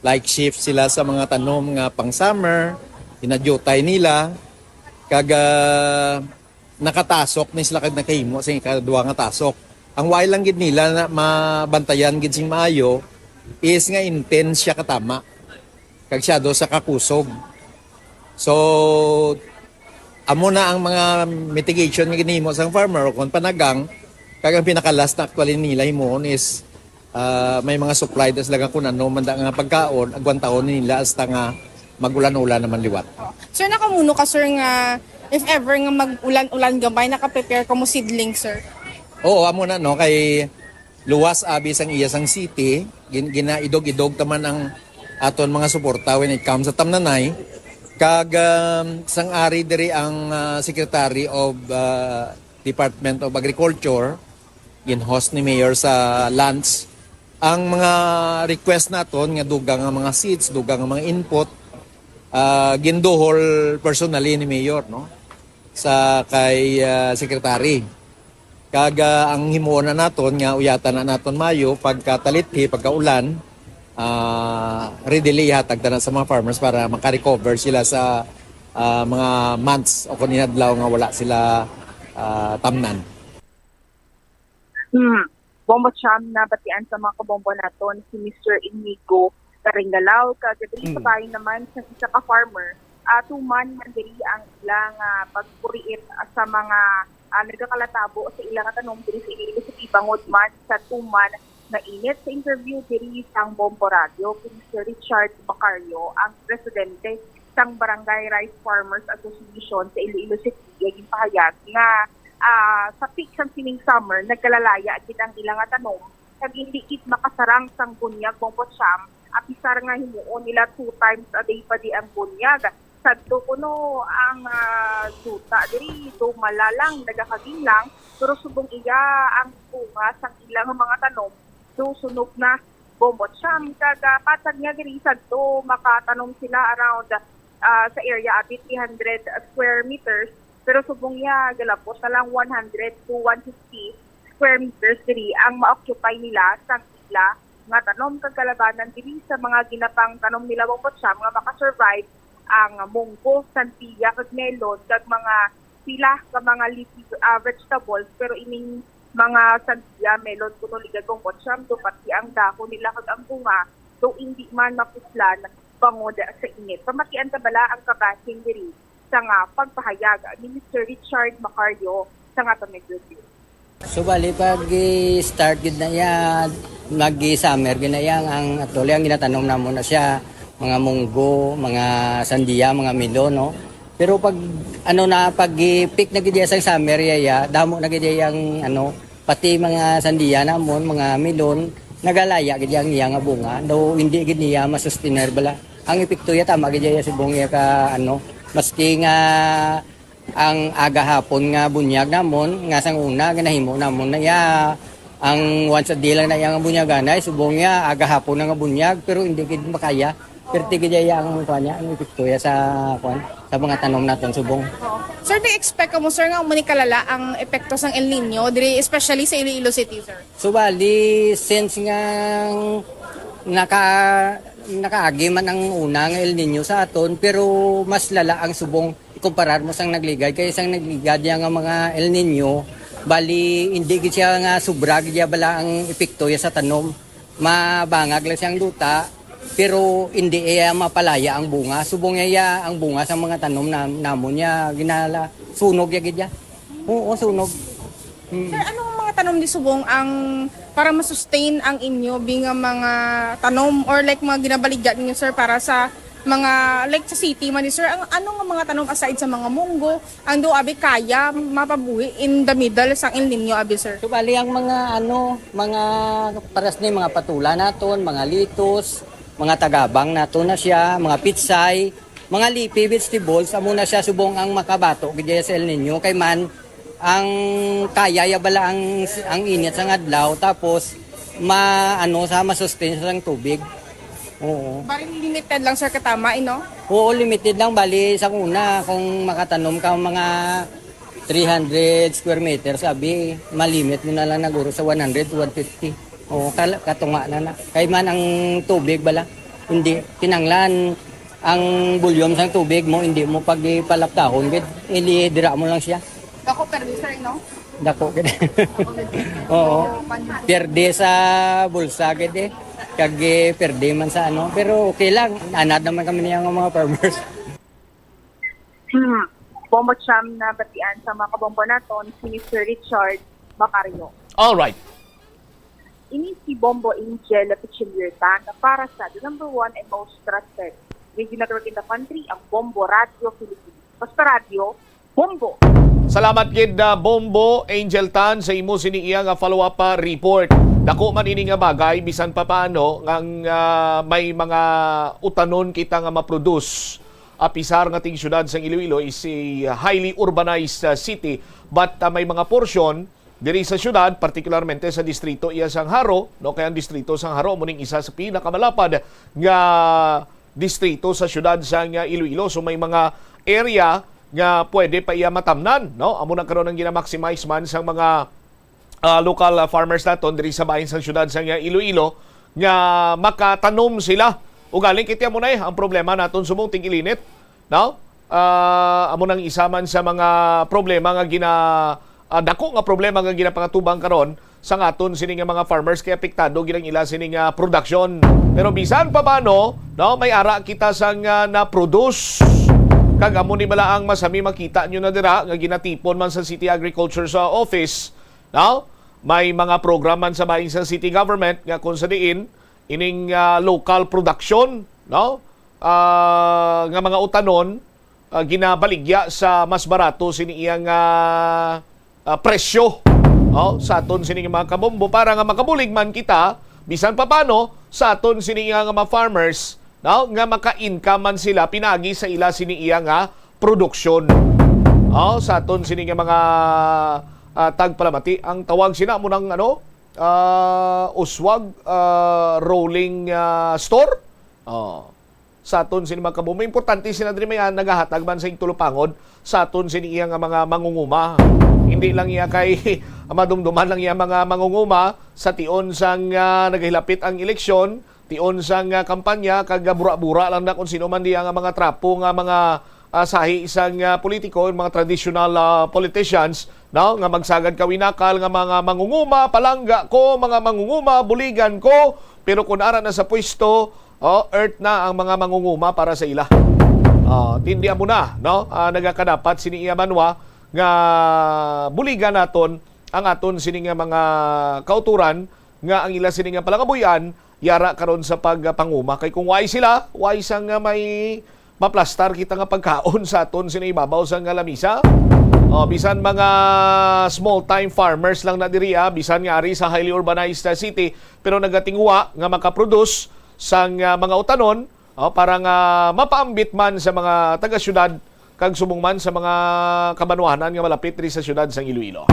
like shift sila sa mga tanom nga pang summer inadyutay nila kag nakatasok ni sila kag nakahimo sa ikaduha nga tasok. Ang way lang gid nila na mabantayan gid sing maayo is nga intense siya katama. Kag siya do sa kakusog. So amo na ang mga mitigation nga ginhimo sang farmer kon panagang kag ang pinaka-last na actually nila himon is may mga supply das lang kun ano man nga pagkaon agwan taon nila hasta nga magulan-ulan naman liwat. Sir, nakamuno ka sir nga if ever nga mag-ulan-ulan gamay naka-prepare ka mo seedling, sir? Oo, amo na no kay luwas abi sang iya sang city ginaidog-idog taman ang aton mga suporta when it comes sa tamnanay kag sang ari diri ang Secretary of Department of Agriculture gin-host ni Mayor sa lunch ang mga request naton nga dugang nga mga seeds, dugang nga mga input ginduhol personally ni Mayor no sa kay Secretary. Kag ang himuon na naton nga uyatan na naton Mayo pagkatalithi pagkaulan readily ihatag na sa mga farmers para makarecover sila sa mga months o kung inadlaw nga wala sila tamnan. Bombo Cham na batian sa mga kabombo naton si Mr. Inigo Karingalaw kagabri sa tayo naman sa isa ka farmer tuman man diri ang ilang pagpuriit sa mga nagakalatabo sa ilang tanom diri sa Iloilo City bangod man sa tuman na init. Sa interview diri sang Bombo Radio kay Mr. Richard Bacario ang presidente sang Barangay Rice Farmers Association sa Iloilo City gayong pahayag nga sa peak sang sining summer nagkalalaya gid ang ilang tanom kag hindi gid makasarang sang bunyag Bombo Cham apisar nga himuon nila 2 times a day pa di ang bunyag. Sadto kuno ang duta diri do malalang nagakaging lang pero subong iya ang bunga sang ilang mga tanom do sunog na Bombo Cham kag patag nga diri sadto makatanom sila around sa area at 300 square meters pero subong iya galapos na lang 100 to 150 square meters diri ang ma-occupy nila sang isla nga tanom kag kalabanan diri sa mga ginapang tanom nila Bombo Cham nga makasurvive ang munggo, santilla, kag melon kag mga sila ka mga leafy vegetables pero ining mga santilla, melon kuno ligad Bombo Cham do pati ang dako nila kag ang bunga do hindi man mapuslan bangod sa init. Pamatian ta bala ang kabasing diri sa nga pagpahayag ni Mr. Richard Bacario sa nga review. So bali pag start gid na yan, mag-summer gid na yan ang actually ang ginatanom namo na siya mga munggo, mga sandiya, mga melon no. Pero pag pag pick na gid sa summer yaya, damo na gid yang pati mga sandiya namon, mga melon, nagalaya gid yang iya nga bunga. Daw hindi gid niya masustainer bala. Ang epekto ya tama gid ya subong ya ka maski nga ang aga hapon nga bunyag namon nga sang una ginahimo namon na ya ang once a day lang na yang bunyagan ay subong ya aga hapon nga bunyag pero hindi gid makaya. Pero tigid ya ang kanya ang epekto ya sa mga tanom naton subong. Sir, do expect mo sir nga kalala ang epekto sang El Nino diri especially sa Iloilo City, sir? So bali since nga nakaagi man ang una nga El Nino sa aton pero mas lala ang subong ikumparar mo sang nagligad kay sang nagligad nga mga El Nino bali hindi gid siya nga sobra gid bala ang epekto ya sa tanom. Mabangag lang siyang duta pero hindi iya mapalaya ang bunga. Subong iya ang bunga sa mga tanom namon niya ginala sunog ya gid ya. Oo, sunog. Sir, anong mga tanom di subong ang para ma-sustain ang inyo binga mga tanom or like mga ginabaligya ninyo sir para sa mga like sa city man sir, ang anong mga tanom aside sa mga munggo ang do abi kaya mapabuhi in the middle sang El Nino abi sir? So bali ang mga mga paras ni mga patula naton, mga litos, mga tagabang naton na siya, mga pitsay, mga leafy vegetables amo na siya subong ang makabato gid sa El Nino kay man ang kaya ya bala ang init sa adlaw tapos sa masustain sa tubig. Oo. Bali limited lang sir katama no? Oo, limited lang bali sa una kung makatanom ka mga 300 square meters sabi malimit mo na lang naguro sa 100 150. Oo, katunga na. Kay man ang tubig bala hindi kinanglan ang volume sa tubig mo hindi mo pagpalaptahon gid dira mo lang siya. Dako perde sir no? Dako gid. Oo. Perde sa bulsa gid kag perde man sa pero okay lang anad naman kami niya mga farmers. Bombo Cham na batian sa mga kabombo naton si Mr. Richard Macario. All right. Ini si Bombo Angel Pichilierta na para sa the number 1 and most trusted radio network in the country, ang Bombo Radio Philippines. Basta radio, Bombo. Salamat gid na Bombo Angel Tan sa imo siniiya nga follow-up report. Dako man ini nga bagay bisan pa paano ngang may mga utanon kita nga ma-produce. Apisar nga ting syudad sa Iloilo is a highly urbanized city but may mga portion diri sa syudad partikularmente sa distrito iya sang Haro no kay ang distrito sang Haro muning isa sa pinakamalapad nga distrito sa syudad sang Iloilo so may mga area nga pwede pa iya matamnan no amo na karon ang gina-maximize man sang mga local farmers naton diri sa bahin sang syudad sang Iloilo nga makatanom sila ugaling kita mo na ang problema naton sumong ting-ilinit no amo nang isa man sa mga problema nga dako nga problema nga ginapangatubang karon sa ngaton sini nga mga farmers kay apektado ginang ila sini nga production pero bisan pa paano no may ara kita sang na-produce kag amo ni bala ang masami makita nyo na dira nga ginatipon man sa City Agriculture sa office no may mga program man sa bahin sa city government nga kung sa diin ining local production no nga mga utanon ginabaligya sa mas barato sini iyang presyo sa aton sini nga mga kabombo para nga makabulig man kita bisan pa paano sa aton sini nga mga farmers no nga maka-income man sila pinagi sa ila sini iya nga produksyon sa aton sini nga mga tagpalamati ang tawag sina mo ng uswag rolling store sa aton sini mga kabombo importante sila diri may nagahatag man sa tulupangod sa aton sini iya nga mga mangunguma hindi lang iya kay madumduman lang iya mga mangunguma sa tion sang nagahilapit ang eleksyon tion sang kampanya kag bura-bura lang na kung sino man diya nga mga trapo nga mga sahi isang politiko mga traditional politicians no nga magsagad kawinakal nga mga mangunguma palangga ko mga mangunguma buligan ko pero kung ara na sa pwesto earth na ang mga mangunguma para sa ila tindihan mo na no nagakadapat sini iya manwa nga buligan naton ang aton sini nga mga kauturan nga ang ila sini nga palangabuyan yara karon sa pagpanguma kay kung why sila why sang may maplastar kita nga pagkaon sa aton sinibabaw sa nga lamisa. Bisan mga small-time farmers lang na diri, bisan nga ari sa highly urbanized city, pero nagatingwa nga makaproduce sang mga utanon para nga mapaambit man sa mga taga-syudad kag subong man sa mga kabanwahanan nga malapit ri sa syudad sang Iloilo.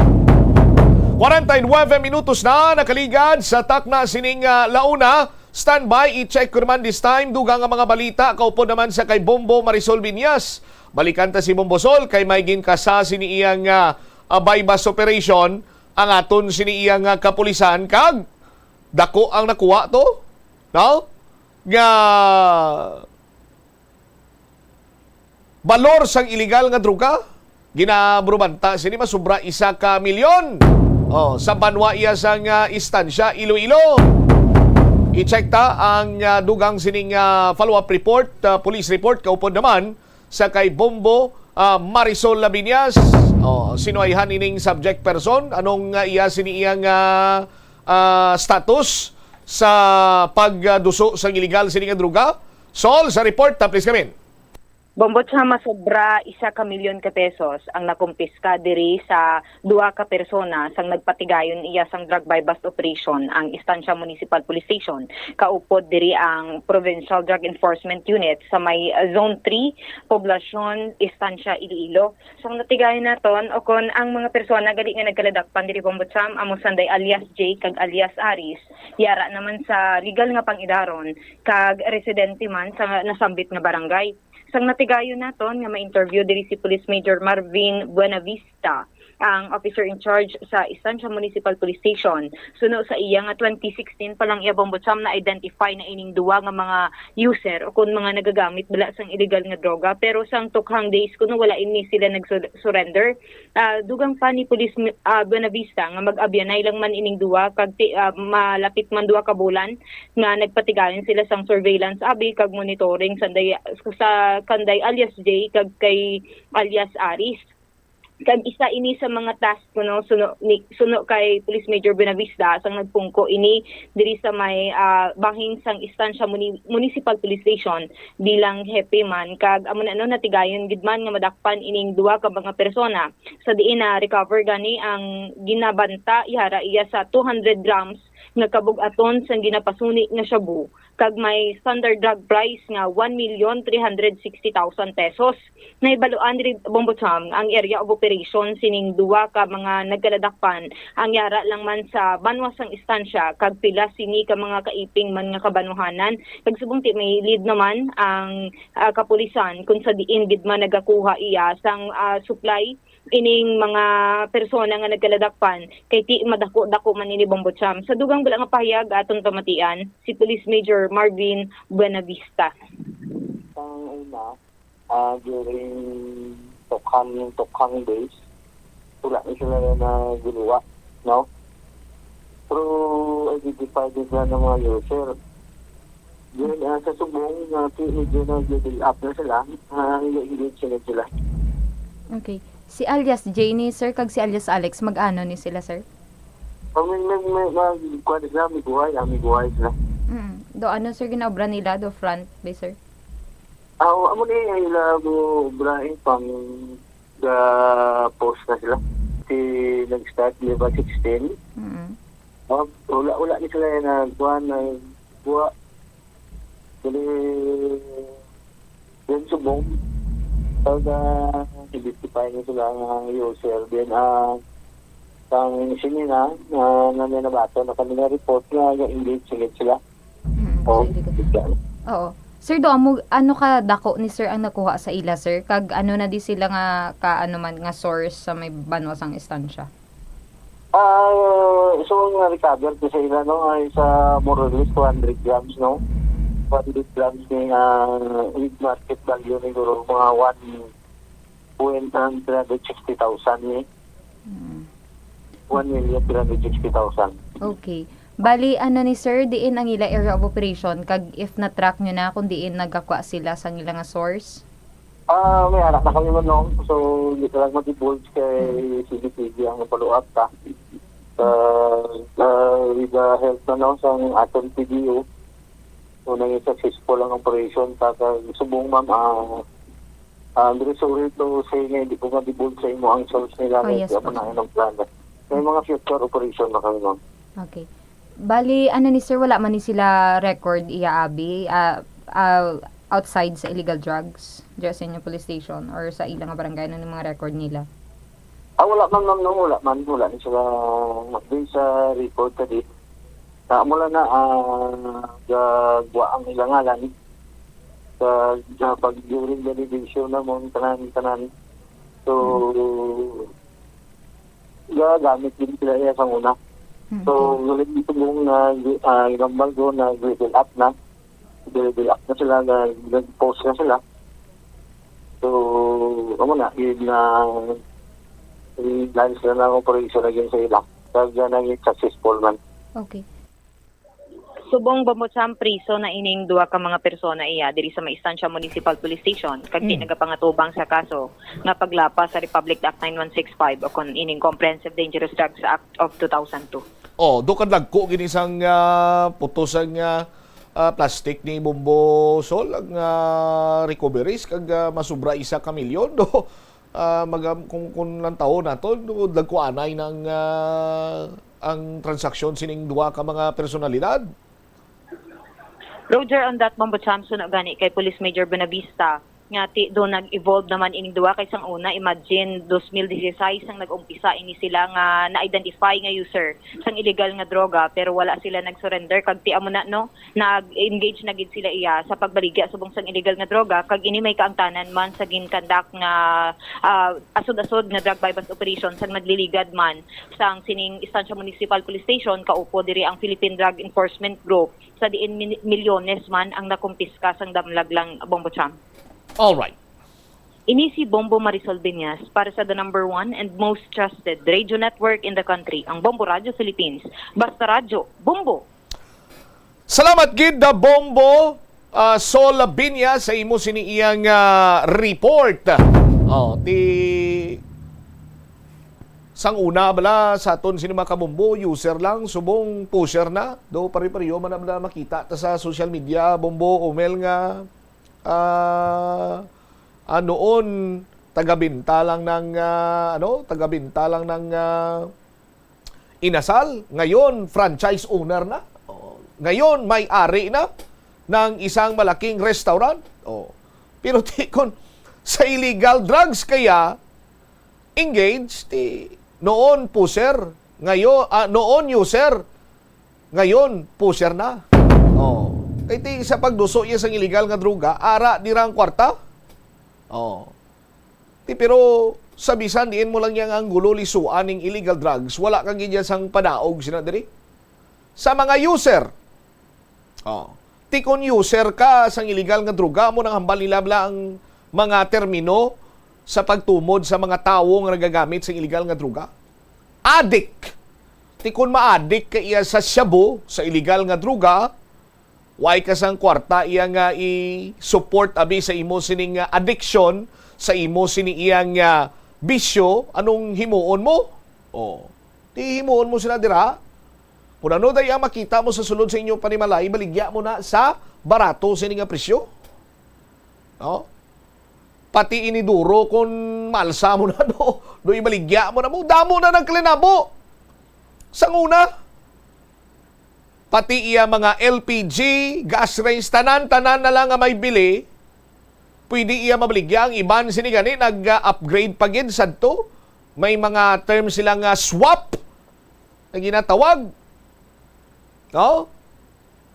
49 minutos na nakaligad sa takna sining launa. Standby, i-check ko naman this time. Dugang ang mga balita, kaupo naman sa kay Bombo Marisol Viñas. Balikan ta si Bombo Sol, kay may ginkasa sini iyang bypass operation, ang aton sini iyang kapulisan, kag dako ang nakuha to. No? Nga balor sang illegal nga droga, ginabrubanta sini masubra 1 ka milyon. Sa banwa iya sang istansya Iloilo. I-check ta ang dugang sining follow-up report, police report, kaupod naman sa kay Bombo Marisol Viñas. Sinuayhan ining subject person, anong iya siniyang status sa pagduso sa illegal sining droga. Sol, sa report, please come in. Bombot sa masobra 1 ka milyon ka pesos ang nakumpiska diri sa 2 ka persona sang nagpatigayon iya sang drug buy-bust operation ang Estancia Municipal Police Station. Kaupod diri ang Provincial Drug Enforcement Unit sa may Zone 3, Poblasyon, Estancia, Iloilo. Sang natigayon naton o kon ang mga persona gali nga nagkaladakpan diri Bombot Sam amo sanday alias J kag alias Aris. Yara naman sa legal nga pangidaron kag residente man sa nasambit nga barangay. Sang natigayon naton nga ma-interview diri si Police Major Marvin Buenavista, ang officer in charge sa Estancia Municipal Police Station. Suno sa iya nga 2016 pa lang iya Bombot Sam na identify na ining 2 nga mga user o kun mga nagagamit bala sang illegal nga droga, pero sang tukhang days kuno wala ini sila nag-surrender. Dugang pa ni Police Buenavista nga mag-abyanay lang man ining 2 kag malapit man 2 ka bulan nga nagpatigayon sila sang surveillance abi kag monitoring sanday sa kanday alias J kag kay alias Aris. Kag isa ini sa mga task kuno suno kay Police Major Buenavista sang nagpungko ini diri sa may banging sang Estancia Municipal Police Station bilang hepe man kag amo na natigayon gid man nga madakpan ining 2 ka mga persona sa diin na recover gani ang ginabanta ihara iya sa 200 grams nga kabug-aton sang ginapasuni nga shabu kag may standard drug price nga 1,360,000 pesos. Naibaluan diri Bombot Sam ang area of operation sining 2 ka mga nagkaladakpan ang yara lang man sa banwa sang istansya kag pila sini ka mga kaiping man nga kabanuhanan. Kag subong may lead naman ang kapulisan kung sa diin gid man nagakuha iya sang supply ining mga persona nga nagkaladakpan kay ti madako-dako man ini Bombot Sam. Sa dugang bala nga pahayag aton pamatian si Police Major Marvin Buenavista. Ang una, during Tokhang days, wala na sila na ginawa, no? Pero identify din na ng mga user. Yun, sa subong, medyo na-build up na sila, hindi sila. Okay. Si alias Janie, sir, kag si alias Alex, mag-ano ni sila, sir? May buhay sila. Do ano, sir, ginaobra nila, do front bay, sir? Amo ni ila go brain pang the post na sila. Si nag-start di ba 16? Wala ni sila na buwan na buwa. Dili din subong. Pagka identify ni sila ng user din ang sinina na may nabato na kanila report na engage sila. Oo. Sir, do ano ka dako ni sir ang nakuha sa ila, sir? Kag ano na di sila nga kaano man nga source sa may banwasang istansya? So nga recover ko sa ila no ay sa more or less 200 grams no. 200 grams ni with market value ni guro mga 1,360,000 ni. 1,360,000. Okay. Bali, ano ni sir, diin ang ila area of operation, kag if na-track nyo na kung diin nagkakwa sila sa ila nga source? May anak na kami no. So, hindi ka lang mag-divulge kay CDPD ang follow-up ta. With the help na no, sa ating PDO. So, naging successful ang operation. Subong ma'am, I'm very sorry to say nga, hindi ko ma-divulge sa imo ang source nila. Yes, Kaya na ng plano. May mga future operation na kami, ma'am. Okay. Bali, ano ni sir, wala man ni sila record iaabi outside sa illegal drugs just in yung police station or sa ilang barangay na mga record nila? Wala man, ma'am, no, wala man. Wala ni sila din sa report ka di. Mula na, gagwa ang ilang ngalan. Sa pag during the revision na mong tanan. So, gagamit din sila iya sa una. So, ulit dito mong inambal ko na level up na. Level up na sila, nag-post na sila. So, yun na lines na ng operation na yun sa ila. Kaya naging successful man. Okay. Subong Bombotsam priso na ining duwa ka mga persona iya diri sa Maistansya Municipal Police Station kag di nagapangatubang sa kaso nga paglapas sa Republic Act 9165 o kon ining Comprehensive Dangerous Drugs Act of 2002. Dukad lagko gini sang putusan nga plastic ni Bombo Sol ang recoveries kag masubra isa ka milyon do kung lang taon nato dagko anay ng ang transaksyon sining duwa ka mga personalidad. Roger, on that Bombotsam na gani kay Police Major Benavista nga do nag-evolve naman ining duwa kay sang una. Imagine 2016 ang nag-umpisa ini sila nga na-identify nga user sang illegal nga droga pero wala sila nag-surrender kag ti amo na no nag-engage na gid sila iya sa pagbaligya subong sang illegal nga droga kag ini may kaangtanan man sa ginkandak nga asod-asod nga drug bypass operation sang nagliligad man sang sining Estancia Municipal Police Station kaupo diri ang Philippine Drug Enforcement Group sa diin milyones man ang nakumpiska sang damlag lang Bombotsam. All right. Ini si Bombo Marisol Biñas para sa the number 1 and most trusted radio network in the country, ang Bombo Radio Philippines. Basta radyo, Bombo! Salamat gid da Bombo Sol Biñas sa imo siniiyang report. Sang una bala sa aton sini mga kabombo, user lang, subong pusher na. Do pari-pariyo man na makita ta sa social media, Bombo, umel nga noon taga-binta lang ng inasal, ngayon franchise owner na. Ngayon may-ari na ng isang malaking restaurant. Pero kon sa illegal drugs kaya engaged noon pusher, ngayon noon user, ngayon pusher na. Kaya sa pagduso iya sa illegal nga droga, ara dirang kwarta. Pero sabisan diin mo lang yang ang gulo lisuan ng illegal drugs, wala kang gidya sang padaog sina diri. Sa mga user. Tikon user ka sang illegal nga droga mo nang hambal nila ang mga termino sa pagtumod sa mga tawo nga nagagamit sa illegal nga droga. Addict. Tikon ma-addict ka iya sa shabu, sa illegal nga droga, why ka sang kwarta iya nga i-support abi sa imo sining addiction, sa imo sini iyang bisyo, anong himuon mo? Ti himuon mo sila dira. Kung ano day ang makita mo sa sulod sa inyo panimalay, baligya mo na sa barato sining presyo. Pati iniduro kung malsa mo na do ibaligya mo na mo, damo na ng klinabo. Sang una, pati iya mga LPG, gas range, tanan na lang nga may bili, pwede iya mabaligya. Ang iban sinigani, nag-upgrade pa gid sadto. May mga terms silang swap na ginatawag.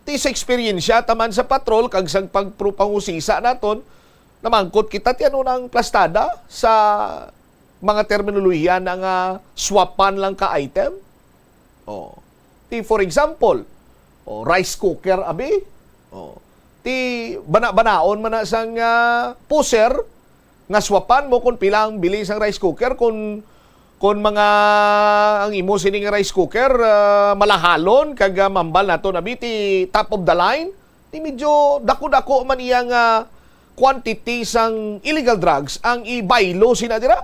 Tis experience taman sa patrol, kag sa pagpangusisa naton, namangkot kita ti ano ng plastada sa mga terminolohiya ng swapan lang ka item. For example, rice cooker abi. Ti banaon man na sang pusher nga swapan mo kung pilang bili sang rice cooker kung mga ang imo sining rice cooker malahalon kag mambal nato abi ti top of the line, ti medyo dako-dako man iyang quantity sang illegal drugs ang ibaylo sina dira.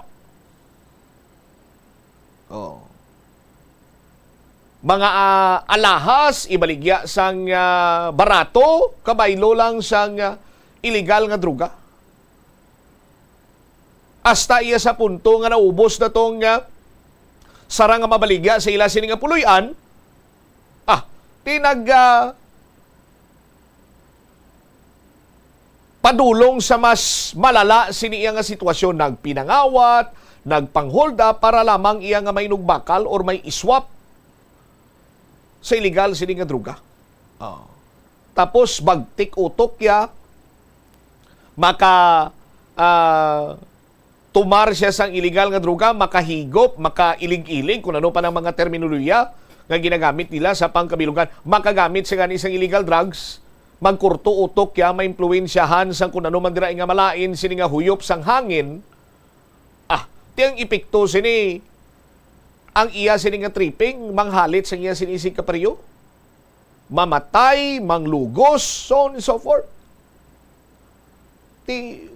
mga alahas ibaligya sang barato kabaylo lang sang illegal nga droga. Hasta iya sa punto nga naubos na tong sarang nga mabaligya sa ila sini nga puluyan. Tinag padulong sa mas malala sini iya nga sitwasyon, nagpinangawat, nagpangholda para lamang iya nga may nugbakal or may iswap sa illegal sini nga droga. Tapos bagtik utok ya maka tumar siya sang illegal nga droga, makahigop, makailig-ilig kung ano pa ng mga terminolohiya nga ginagamit nila sa pangkabilugan, makagamit siya isang illegal drugs, magkurto utok ya, maimpluwensyahan sang kung ano man dira nga malain sini nga huyop sang hangin. Tiyang epekto sini ang iya sini nga tripping, manghalit sa iya sini isig kaparyo, mamatay, manglugos, so on and so forth.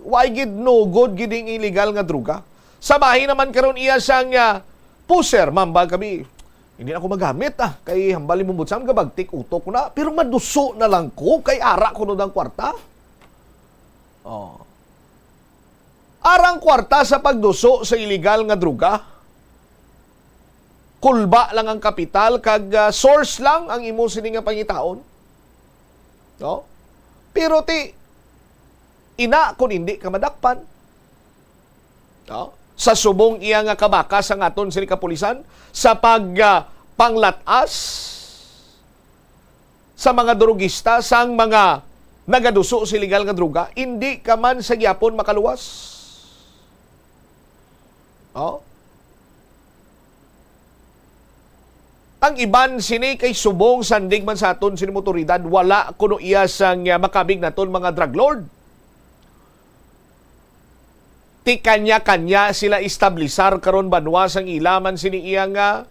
Why gid no good giding illegal nga droga? Sabahin naman karon iya sang puser, mamba kami. Hindi na ako magamit kay hambali mo butsam ka bagtik utok ko na, pero maduso na lang ko kay ara ko no dang kwarta. Arang kwarta sa pagduso sa illegal nga droga. Kulba lang ang kapital kag source lang ang imo sini nga pangitaon. No? Pero ina kung hindi ka madakpan. Sa subong iya nga kabakas ang aton sini kapulisan sa panglatas sa mga drogista, sang mga nagaduso sa illegal nga droga, hindi ka man sa gyapon makaluwas. Ang iban sini kay subong sandig man sa aton sini motoridad, wala kuno iya sang makabig naton mga drug lord. Ti kanya-kanya sila establisar karon banwa sang ilaman sini iya nga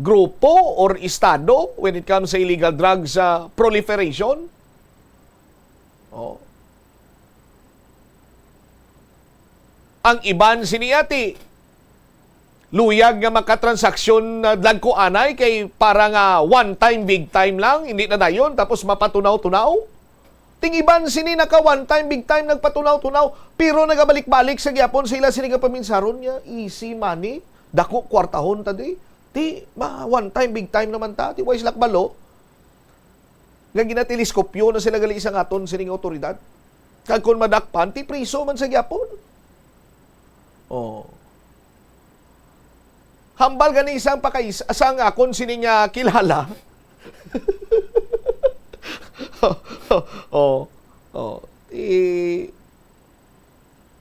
grupo or estado when it comes sa illegal drugs proliferation. Ang iban sini ati luyag nga makatransaksyon na dagko anay kay para nga one time big time lang, hindi na dayon tapos mapatunaw-tunaw. Tingiban sini naka one time big time nagpatunaw-tunaw pero nagabalik-balik sa gyapon sila sini nga paminsaron niya easy money dako kwartahon tadi one time big time naman ti wais lakbalo nga ginateleskopyo na sila gali isang aton sini nga otoridad kag kun madakpan ti priso man sa gyapon. Hambal gani isang asang akon sini nga kilala.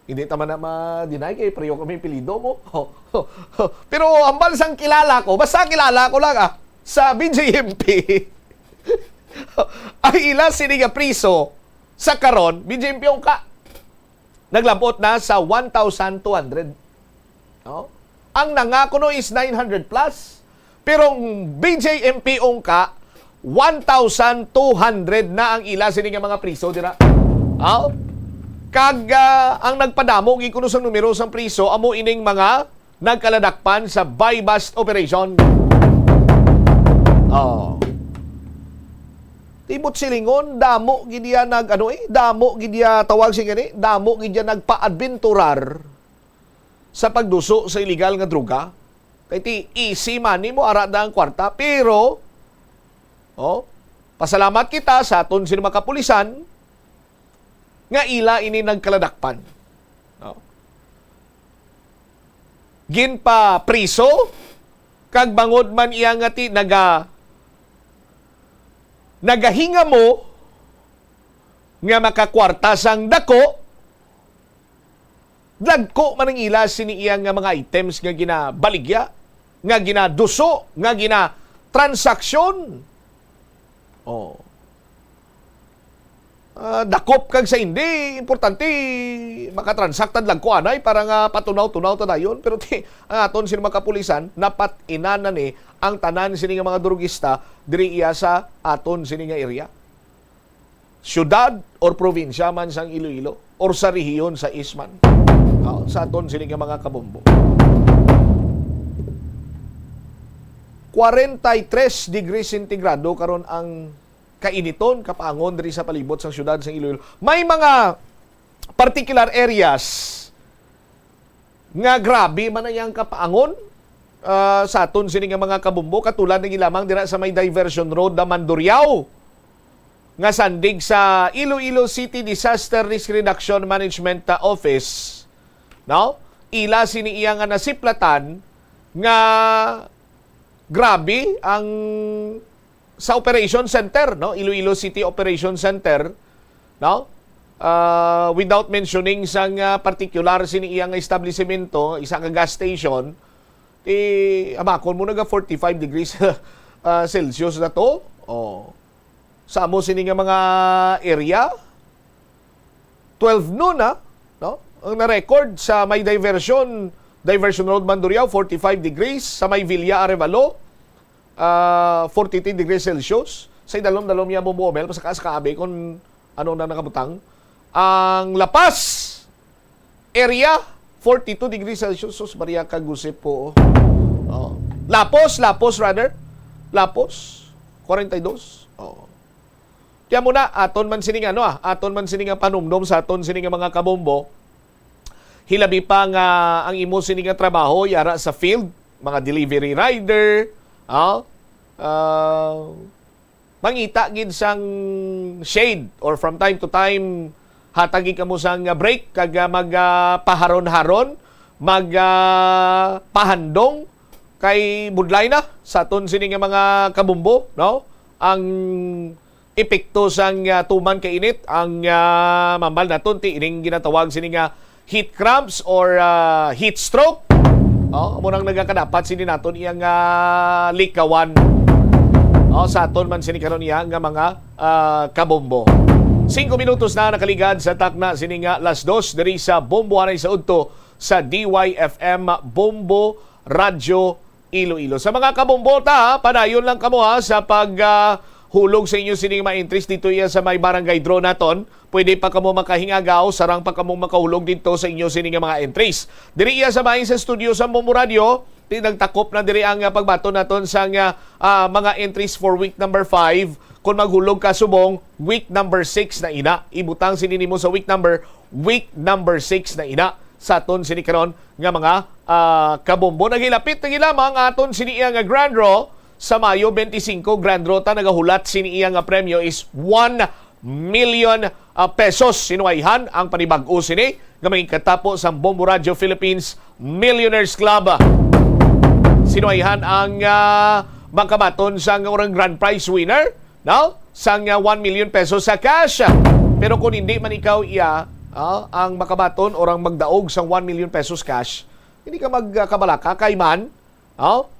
Hindi taman na ma-deny kay preyo kami pilido mo. Pero hambal sang kilala ko, basta kilala ko lang sa BJMP. Ay ila sini nga priso sa karon, BJMP yung naglabot na sa 1,200. Ang nangako no is 900 plus. Pero BJMP ungka 1,200 na ang ila sini nga mga priso dira. Kag ang nagpadamo gi kuno sang numero sang priso amo ining mga nagkaladakpan sa buy bust operation. Tibot silingon damo gid dia damo gid dia tawag si gani, damo gid dia nagpa-adventurar sa pagduso sa illegal nga droga. Kay ti easy money mo ara da ang kwarta pero pasalamat kita sa aton sino makapulisan nga ila ini nagkaladakpan. Ginpa priso kag bangod man iya nga ti nagahinga mo nga makakwarta sang dako man ang ila sini iya nga mga items nga ginabaligya, nga ginaduso, nga ginatransaksyon. Dakop kag sa hindi, importante makatransactad lang ko anay para nga patunaw-tunaw ta dayon. Pero ang aton sino makapulisan napat inanan ang tanan sini nga mga drugista diri iya sa aton sini nga area. Syudad or probinsya man sang Iloilo or sa rehiyon sa Isman. Sa aton sini nga mga kabombo. 43 degrees centigrado karon ang kainiton kapaangon diri sa palibot sa syudad sa Iloilo. May mga particular areas nga grabe man ang kapaangon sa aton sini nga mga kabumbo, katulad ng ilamang dira sa may diversion road na Mandurriao nga sandig sa Iloilo City Disaster Risk Reduction Management Office. No? Ila sini iya nga nasiplatan nga grabe ang sa operation center, no? Iloilo City Operation Center, no? Without mentioning sang particular sini iyang establishmento, isa ka gas station, amakon mo naga 45 degrees Celsius na to. Oh. Sa amo sini nga mga area 12 noon no? Ang na-record sa may diversion Road Mandurriao 45 degrees, sa may Villa Arevalo 43 degrees Celsius. Sa dalom-dalom niya bumomel sa kaabe kung ano na nakabutang. Ang Lapas area 42 degrees Celsius. Sus, Maria Kagusip po. Oh. Lapos 42. Oh. Kaya muna, aton man sining panumdom sa aton sining mga kabombo. Hilabi pa nga ang imo sining trabaho yara sa field, mga delivery rider, mangita gid sang shade or from time to time hatagi ka mo sang break kag magpaharon-haron, magpahandong kay budlay na sa aton sining mga kabombo, no? Ang epekto sang tuman kay init ang mambal naton ti ining ginatawag sini nga heat cramps or heat stroke. Amo nang nagakadapat sini naton iyang likawan. Sa aton man sini karon iya nga mga kabombo. 5 minutos na nakaligad sa takna sini nga las 2 diri sa Bombo Anay sa Udto sa DYFM Bombo Radio Iloilo. Sa mga kabombota, padayon lang kamo sa hulog sa inyo sining ma-entries dito iya sa may barangay draw naton. Pwede pa kamo makahingagaw, sarang pa kamo makahulog dito sa inyo sining mga entries. Diri iya sa may sa studio sa Bombo Radio, nagtakop na diri ang pagbato naton sa mga entries for week number 5. Kung maghulog ka subong, week number 6 na ina. Ibutang sinini mo sa week number 6 na ina. Sa aton sini karon nga mga kabombo. Nagilapit lamang aton sini iya nga grand draw sa Mayo 25. Grand draw ta nagahulat sini iya nga premyo is 1 million pesos. Sinuwayhan ang panibag-o sini nga may katapo sa Bombo Radio Philippines Millionaires Club. Sinuwayhan ang makabaton sa orang grand prize winner, no? Sang 1 million pesos sa cash. Pero kung hindi man ikaw iya ang makabaton orang magdaog sang 1 million pesos cash, hindi ka magkabalaka kay man.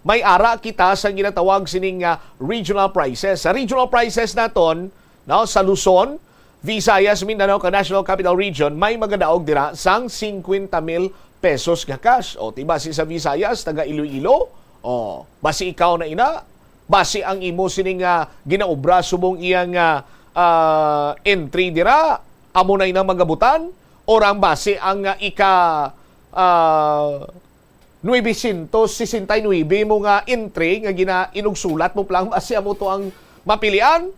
May ara kita sa ginatawag sining regional prizes. Sa regional prizes naton, no, sa Luzon, Visayas, Mindanao, National Capital Region, may magadaog dira sang 50,000 pesos nga cash. O basi sa Visayas, taga Iloilo, basi ikaw na ina, basi ang imo sining ginaobra subong iyang entry dira, amo na inang magabutan, orang base ang ika 969 mo nga entry nga inugsulat mo lang base amo to ang mapilian.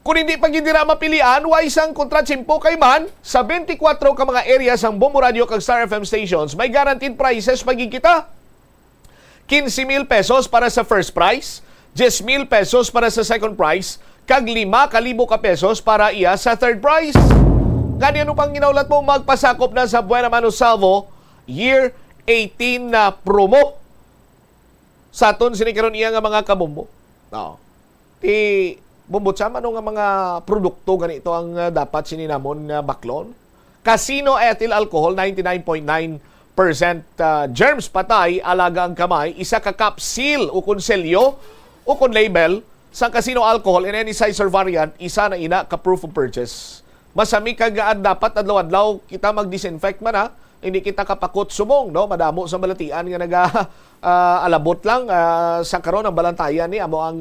Kung hindi pa gindira mapilian, wa isang kontratsimpo kay man sa 24 ka mga areas ang Bombo Radio kag Star FM stations, may guaranteed prizes magigita. 15,000 pesos para sa first prize, 10,000 pesos para sa second prize, kag 5,000 pesos para iya sa third prize. Ganyan pang ginaulat mo magpasakop na sa Buena Mano Salvo Year 18 na promo. Sa aton sinikaron iya nga mga kabombo. Bumbot sa nga mga produkto ganito ang dapat sininamon nga baklon. Casino ethyl alcohol 99.9% germs patay, alaga ang kamay, isa ka capsule o konselyo o kon label sa casino alcohol in any size or variant, isa na ina ka proof of purchase. Masami kagaan dapat adlaw-adlaw kita mag-disinfect man hindi kita kapakot sumong, no? Madamo sa balatian nga alabot lang sa karon ang balantayan ni amo ang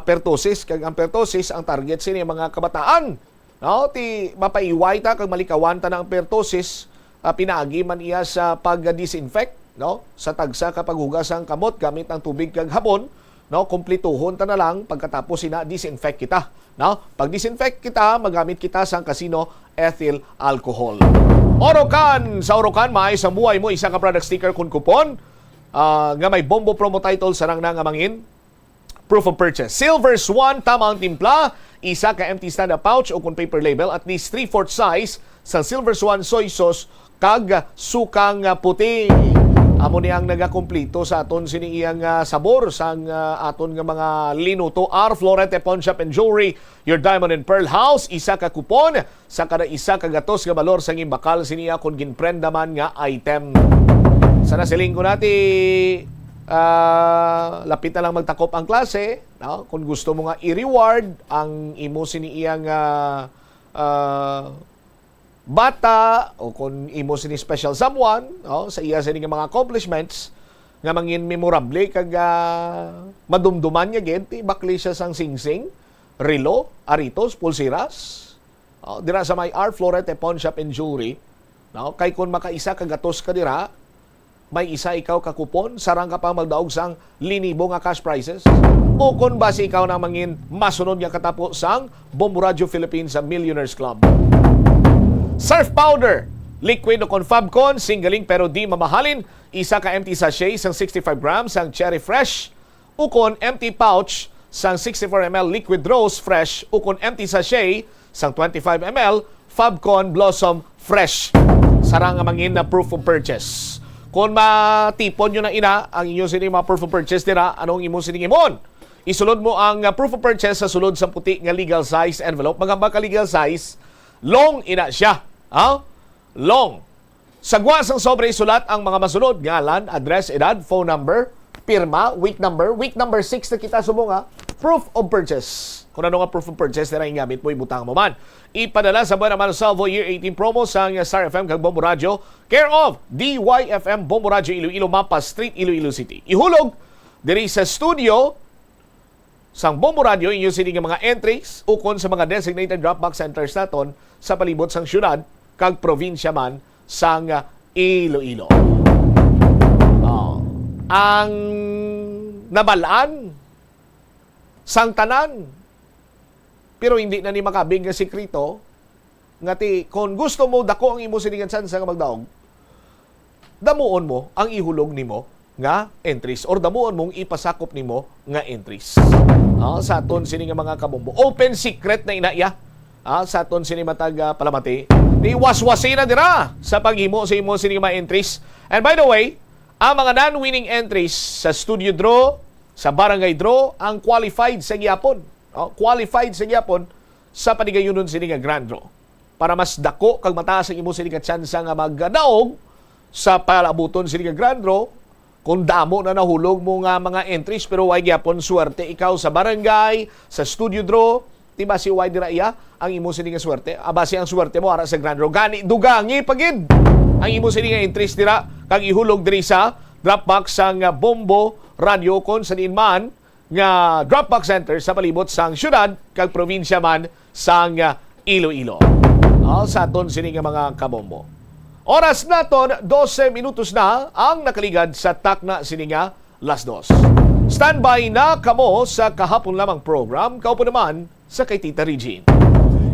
pertussis. Kag ang pertussis ang target sini mga kabataan, no? Ti mapaiway ta kag malikawan ta ng pertussis, pinaagi man iya sa pag-disinfect no, sa tagsa kapag hugasang kamot gamit ang tubig kag habon, no, kumplituhon ta na lang pagkatapos disinfect kita, no. Pag disinfect kita, magamit kita sang casino ethyl alcohol. Orocan, sa Orocan maay sa buhay mo isa ka product sticker kun coupon nga may Bombo promo title sarang na nga mangin. Proof of purchase. Silver Swan, tama ang timpla, isa ka empty stand-up pouch o kung paper label, at least 3/4 size sa Silver Swan soy sauce kag sukang puti. Amo ni ang nagakumpleto sa aton siniyang sabor sang aton nga mga linuto. R. Florete Pawn Shop and Jewelry, your diamond and pearl house, isa ka kupon sa kada isa ka gatos nga balor sang imbakal siniya kung ginprenda man nga item. Sana siling ko nati lapit na lang magtakop ang klase, no? Kung gusto mo nga i-reward ang imo siniyang bata o kung imo sini special someone, no? Sa iya sini nga mga accomplishments nga mangin memorable kag madumduman niya genti bakli siya sang singsing, relo, aritos, pulsiras. Dira sa may R. Florete Pawn Shop and Jewelry, no? Kay kung makaisa ka gatos ka dira, may isa ikaw ka kupon, sarang ka pa magdaog sang linibo nga cash prizes. O kung base ikaw na mangin masunod nga katapo sang Bombo Radio Philippines sa Millionaires Club. Surf powder, liquid o kon Fabcon, singling pero di mamahalin, isa ka empty sachet sang 65 grams sang Cherry Fresh, o kon empty pouch sang 64 ml Liquid Rose Fresh, o kon empty sachet sang 25 ml Fabcon Blossom Fresh. Sarang nga mangin na proof of purchase. Kung matipon nyo na ina ang inyong sining mga proof of purchase dira, anong imong sining imon? Isulod mo ang proof of purchase sa sulod sa puti nga legal size envelope. Magamba ka legal size, long ina siya. Long. Sagwa sang sobre isulat ang mga masunod, ngalan, address, edad, phone number, pirma, week number 6 na kita subong proof of purchase. Kung ano nga proof of purchase na rin gamit mo, ibutang mo man. Ipadala sa Buena Mano Salvo Year 18 promo sa Star FM kag Bombo Radio, care of DYFM Bombo Radio Iloilo, Mapa Street, Iloilo City. Ihulog diri sa studio sang Bombo Radio inyo sini nga mga entries ukon sa mga designated drop-box centers naton sa palibot sang syudad kag probinsya man sang Iloilo. Ang nabalaan sang tanan, pero hindi na ni makabing nga sikrito nga ti kung gusto mo dako ang imo siningan sa magdaog, damuon mo ang ihulog nimo nga entries or damuon mong ipasakop nimo nga entries. Sa aton sini nga mga kabombo, open secret na inaya. Sa aton sini matag palamati, di waswasin na dira sa paghimo sa imo sini nga mga entries. And by the way, ang mga non-winning entries sa studio draw, sa barangay draw, ang qualified sa gyapon. Qualified sa gyapon sa panigayunon sini nga grand draw. Para mas dako kag mataas ang imo sini nga tsansa nga magdaog sa palabuton sini nga grand draw, kung damo na nahulog mo nga mga entries pero way gyapon swerte ikaw sa barangay, sa studio draw, di ba si way dira iya ang imo sini nga swerte? Base ang swerte mo ara sa grand draw. Gani dugangi pagid ang imo sini nga entries dira kag ihulog diri sa Dropbox sang Bombo Radio kon sa diin man nga Dropbox Center sa palibot sang syudad kag probinsya man sang Iloilo. Sa aton sini nga mga kabombo. Oras naton 12 minutos na ang nakaligad sa takna sini nga las 2. Standby na kamo sa kahapon lamang program, kaupo naman sa kay Tita Regine.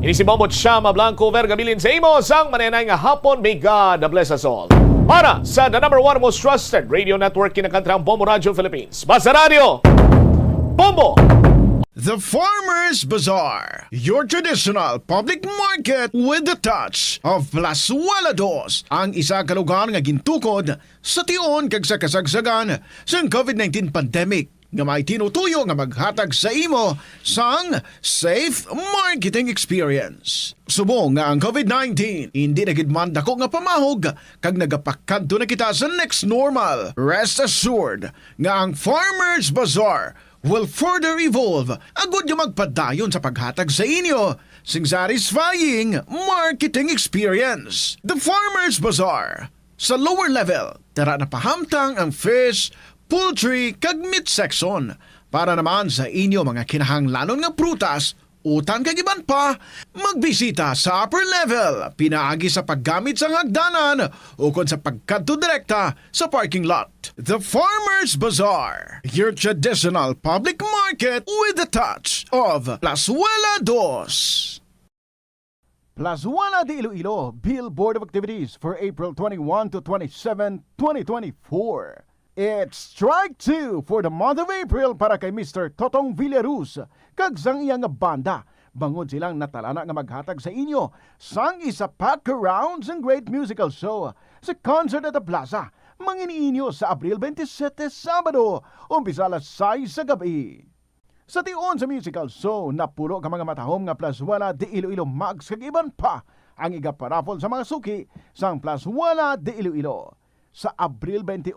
Ini si Bombo Chama Blanco Vergabilin sa imo sang manenay nga hapon. May God bless us all. Para sa the number one most trusted radio network kinakantrang Bombo Radio Philippines. Basta Radio, Bombo! The Farmers Bazaar, your traditional public market with the touch of Plazuela Dos, ang isa ka lugar nga gintukod sa tion kag sa kasagsagan sa COVID-19 pandemic nga may tinutuyo nga maghatag sa imo sang safe marketing experience. Subong nga ang COVID-19 hindi na gid man dako nga pamahog kag nagapakadto na kita sa next normal. Rest assured nga ang Farmers Bazaar will further evolve agud nga magpadayon sa paghatag sa inyo sing satisfying marketing experience. The Farmers Bazaar sa lower level, tara na pahamtang ang fish, poultry kag meat section para naman sa inyo mga kinahanglanon nga prutas Utan kag iban pa, magbisita sa upper level, pinaagi sa paggamit sa hagdanan o kon sa pagkadto direkta sa parking lot. The Farmers Bazaar, your traditional public market with a touch of Plazuela Dos. Plazuela de Iloilo Billboard of Activities for April 21 to 27, 2024. It's Strike 2 for the month of April para kay Mr. Totong Villaruz kag sang iyang banda. Bangod silang natalana nga maghatag sa inyo sang isa pack rounds and great musical show sa Concert at the Plaza. Manginiinyo sa Abril 27, Sabado, umpisa alas 6 sa gabi. Sa tion sa musical show, napulo ka mga matahom nga Plazuela de Iloilo Mags kag iban pa ang igaparapol sa mga suki sang Plazuela de Iloilo. Sa Abril 28,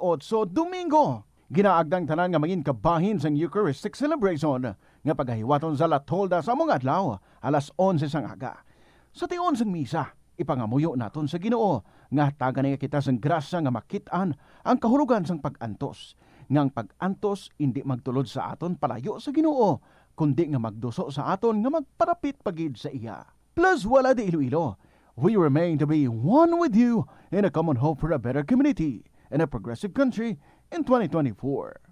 Domingo, ginaagdang tanan nga mangin kabahin sang Eucharistic celebration nga paghahiwaton sa La Tolda sa mong adlaw, alas 11 sang aga. Sa tion sang misa, ipangamuyo naton sa Ginoo nga hatagan niya kita sang grasya nga makitaan ang kahulugan sang pag-antos. Ngang pag-antos hindi magtulod sa aton palayo sa Ginoo, kundi nga magduso sa aton nga magparapit pagid sa iya. Plazuela de Iloilo, we remain to be one with you in a common hope for a better community and a progressive country in 2024.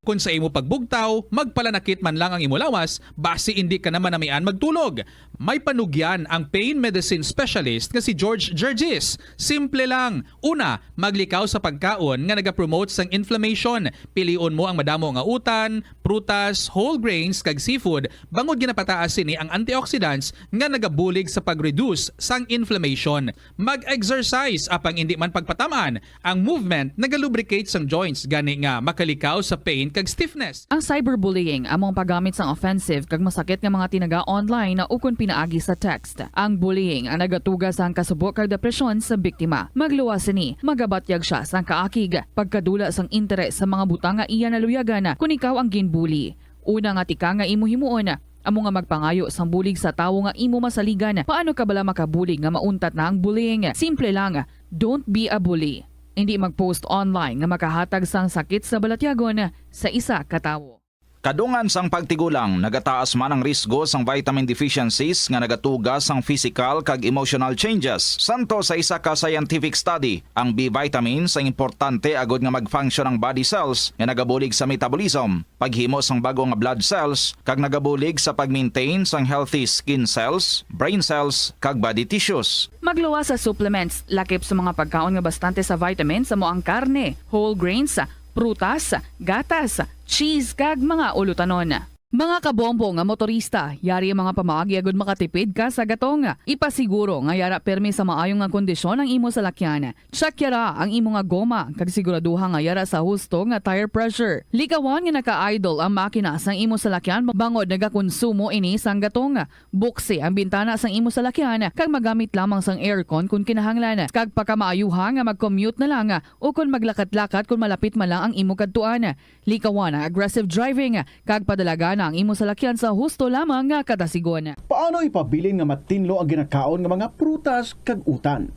Kung sa imo pagbugtaw, magpalanakit man lang ang imo lawas, base hindi ka naman namian magtulog. May panugyan ang pain medicine specialist nga si George Gergis. Simple lang. Una, maglikaw sa pagkaon nga nagapromote sang inflammation. Piliun mo ang madamo nga utan, prutas, whole grains kag seafood, bangod ginapataas sini ang antioxidants nga nagabulig sa pag-reduce sang inflammation. Mag-exercise apang hindi man pagpatamaan. Ang movement nagalubricate sang joints gani nga makalikaw sa pain kag stiffness. Ang cyberbullying among paggamit sang offensive kag masakit nga mga tinaga online na ukon pinaagi sa text. Ang bullying ang nagatuga sang kasubok kag depresyon sa biktima. Magluwas ni, magabatyag siya sang kaakig, pagkadula sang interes sa mga butang nga iya naluyagan kung ikaw ang ginbully. Una nga tika nga imo himuon, amo nga magpangayo sang bulig sa tawo nga imo masaligan. Paano ka bala makabulig nga mauntat na ang bullying? Simple lang, don't be a bully. Hindi mag-post online nga makahatag sang sakit sa balatyagon sa isa ka tawo. Kadungan sang pagtigulang, nagataas man ang risgo sang vitamin deficiencies nga nagatuga sang physical kag emotional changes. Santo sa isa ka scientific study, ang B vitamins ang importante agod nga mag-function ang body cells nga nagabulig sa metabolism, paghimo sang bago nga blood cells kag nagabulig sa pag-maintain sang healthy skin cells, brain cells kag body tissues. Magluwas sa supplements, lakip sa mga pagkaon nga bastante sa vitamins sa moang karne, whole grains, prutas, gatas, cheese kag mga ulutanon. Mga kabombo nga motorista, yari ang mga pamaagi agud makatipid ka sa gatong. Ipasiguro nga yara permi sa maayong nga kondisyon ang imo salakyan. Check yara ang imo nga goma kag siguraduha nga yara sa husto nga tire pressure. Likawan nga naka-idle ang makina sang imo salakyan bangod nagakonsumo ini sang gatong. Buksi ang bintana sang imo salakyan kag magamit lamang sang aircon kung kinahanglan. Kag pakamaayuha nga mag-commute na lang o kung maglakat-lakat kung malapit man lang ang imo kadtuan. Likawan ang aggressive driving kag padalaga ang imo salakyan sa husto lamang nga kadasigon. Paano ipabilin nga matinlo ang ginakaon nga mga prutas kag utan?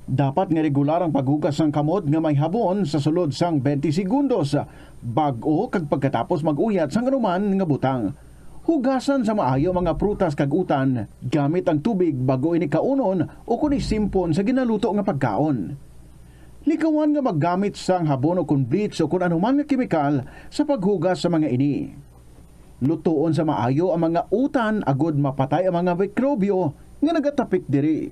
Dapat nga regular ang paghugas ng kamot nga may habon sa sulod sang 20 segundos bag-o kag pagkatapos mag-uyat sang anuman nga butang. Hugasan sa maayo mga prutas kag utan gamit ang tubig bago ini kaunon o kun isimpon sa ginaluto nga pagkaon. Likawan nga maggamit sang habon o kun bleach o kun anuman nga kemikal sa paghugas sa mga ini. Lutuon sa maayo ang mga utan agud mapatay ang mga mikrobyo nga nagatapik diri.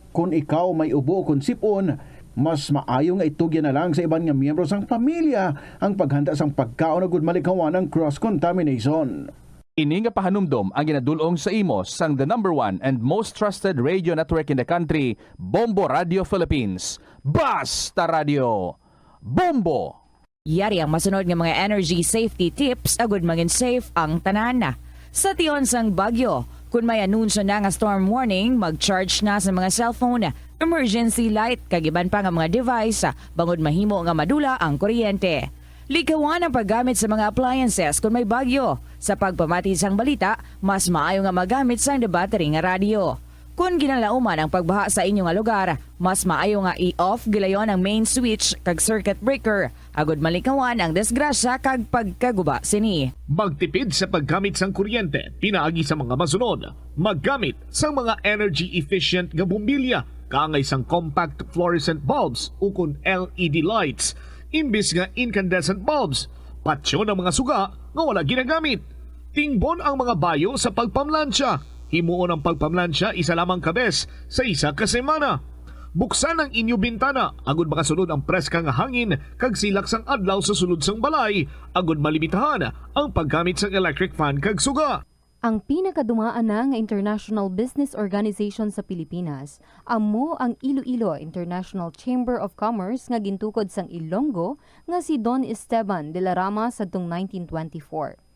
Kung ikaw may ubo o kung sipon, mas maayo nga itugyan na lang sa iban nga miyembro sang pamilya ang paghanda sang pagkaon agud malikawan ng cross-contamination. Ini nga pahanumdom ang ginadulong sa imo sang the number 1 and most trusted radio network in the country, Bombo Radio Philippines. Basta Radio! Bombo! Yari ang masunod nga mga energy safety tips agud mangin safe ang tanan. Sa tion sang bagyo, kung may anunsyo na nga storm warning, mag-charge na sa mga cellphone, emergency light, kagiban pa nga mga device, bangod mahimo nga madula ang kuryente. Likawan ang paggamit sa mga appliances kung may bagyo. Sa pagpamati sang balita, mas maayo nga magamit sang battery nga radio. Kung ginalauman ang pagbaha sa inyong lugar, mas maayo nga i-off gilayon ang main switch kag circuit breaker agud malikawan ang disgrasya kag pagkaguba sini. Magtipid sa paggamit sang kuryente, pinaagi sa mga masunod. Maggamit sa mga energy-efficient nga bumbilya, kaangay sang compact fluorescent bulbs ukon LED lights, imbis nga incandescent bulbs. Patsyo ng mga suga nga wala ginagamit. Tingbon ang mga bayo sa pagpamlansya. Himuon ang pagpamlansya isa lamang kabes sa isa ka semana. Buksan ang inyo bintana, agud makasunod ang preska nga hangin kag silak sang adlaw sa sulod sang balay, agud malimitahan ang paggamit sang electric fan kag suga. Ang pinakadumaan na nga international business organization sa Pilipinas, amo ang Iloilo International Chamber of Commerce nga gintukod sang Ilonggo nga si Don Esteban de la Rama sadtong 1924.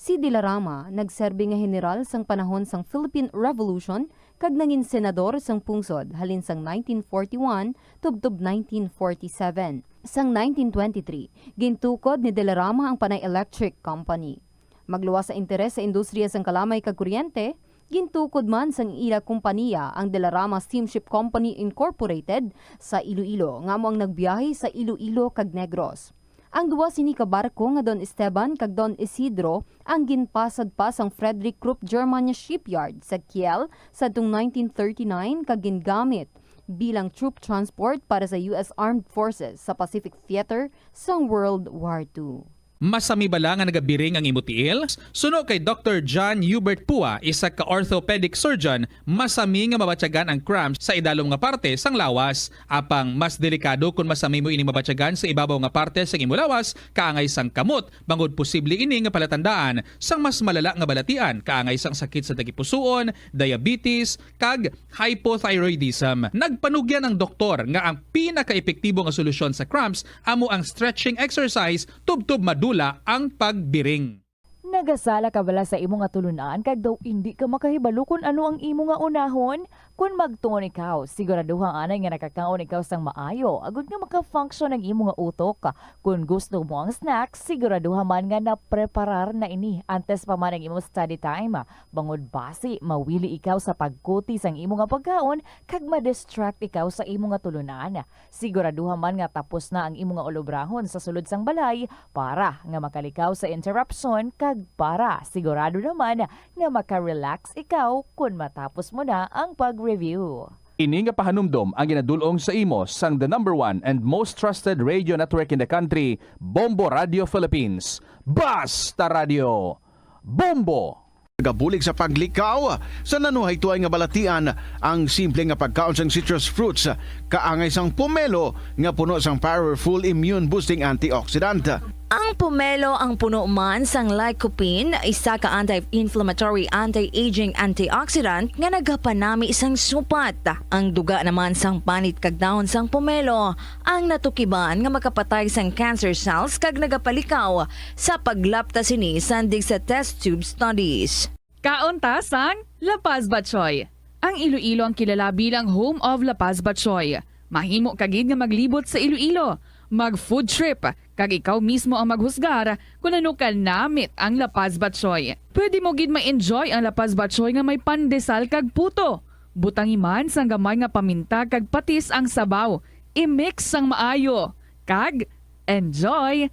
Si De la Rama nagserbi nga general sang panahon sang Philippine Revolution kag nangin senador sang pungsod halin sang 1941 tubtob 1947. Sang 1923, gintukod ni De la Rama ang Panay Electric Company. Magluwas sa interes sa industriya sang kalamay kag kuryente, gintukod man sang ila kompanya ang De la Rama Steamship Company Incorporated sa Iloilo nga mo ang nagbiyahe sa Iloilo kag Negros. Ang duwa sini ka barko nga Don Esteban kag Don Isidro ang ginpasad pa sang Frederick Krupp Germania Shipyard sa Kiel sadtong 1939 kag gingamit bilang troop transport para sa US Armed Forces sa Pacific Theater sang World War II. Masami bala nga nagabiring ang imutiil? Suno kay Dr. John Hubert Pua, isa ka orthopedic surgeon, masami nga mabatyagan ang cramps sa idalom nga parte sang lawas. Apang mas delikado kung masami mo ini mabatyagan sa ibabaw nga parte sang imo lawas, kaangay sang kamot, bangod posible ini nga palatandaan sang mas malala nga balatian, kaangay sang sakit sa tagipusoon, diabetes, kag hypothyroidism. Nagpanugyan ang doktor nga ang pinaka-epektibo nga solusyon sa cramps amo ang stretching exercise tubtob madula ang pagbiring. Nagasala ka bala sa imo nga tulunan kag daw hindi ka makahibalo kung ano ang imo nga unahon? Kung magtuon ikaw, siguraduhang anay nga nakakaon ikaw sang maayo, agud nga maka-function ang imo nga utok. Kung gusto mo ang snacks, siguraduhan man nga na-preparar na ini antes pa man ang imo study time. Bangod basi, mawili ikaw sa pagkuti sang imo nga pagkaon kag ma-distract ikaw sa imo nga tulunan. Siguraduhan man nga tapos na ang imo nga ulobrahon sa sulod sang balay para nga makalikaw sa interruption kag para sigurado naman nga maka-relax ikaw kung matapos mo na ang pag-review. Ini nga pahanumdom ang ginadulong sa imo sang the #1 and most trusted radio network in the country, Bombo Radio Philippines. Basta Radio Bombo! Gabulig sa paglikaw sa nanuhay tuay nga balatian ang simple nga pagkaon sang citrus fruits kaangay sang pomelo nga puno sang powerful immune boosting antioxidant. Ang pomelo ang puno man sang lycopene, isa ka anti-inflammatory, anti-aging antioxidant nga nagapanami isang supat. Ang duga naman sang panit kag dahon sang pomelo ang natukiban nga makapatay sang cancer cells kag nagapalikaw sa paglapta sini sandig sa test tube studies. Kaunta sang La Paz Batchoy. Ang Iloilo ang kilala bilang home of La Paz Batchoy. Mahimo kagid nga maglibot sa Iloilo, mag-food trip, kag ikaw mismo ang maghusgar kung ano ka namit ang La Paz Batchoy. Pwede mo gid ma-enjoy ang La Paz Batchoy nga may pandesal kag puto. Butangi man sang gamay nga paminta kag patis ang sabaw. I-mix sang maayo. Kag enjoy.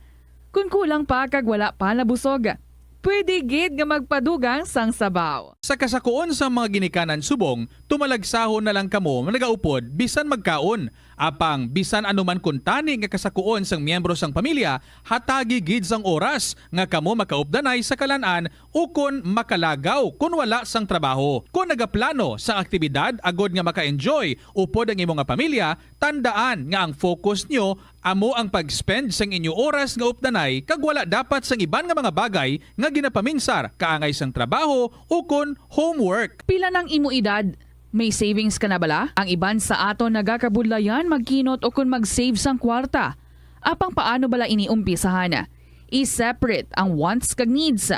Kung kulang pa kag wala pa nabusog, pwede gid nga magpadugang sang sabaw. Sa kasakuon sa mga ginikanan subong, tumalagsahon na lang kamo nagaupod bisan magkaon. Apang bisan anuman kun tani nga kasakuon sang miyembro sang pamilya, hatagi gid sang oras nga kamo makaupdanay sa kalan-an o kun makalagaw kun wala sang trabaho. Kung nagaplano sa aktibidad agod nga maka-enjoy upod ang imong pamilya, tandaan nga ang focus nyo amo ang pag-spend sang inyo oras nga updanay kag wala dapat sang iban nga mga bagay nga ginapaminsar kaangay sang trabaho o kun homework. Pila ng imo edad? May savings ka na bala? Ang iban sa ato nagakabudlayan magkinot o kung mag-save sang kwarta. Apang paano bala iniumpisahan? I-separate ang wants kag needs.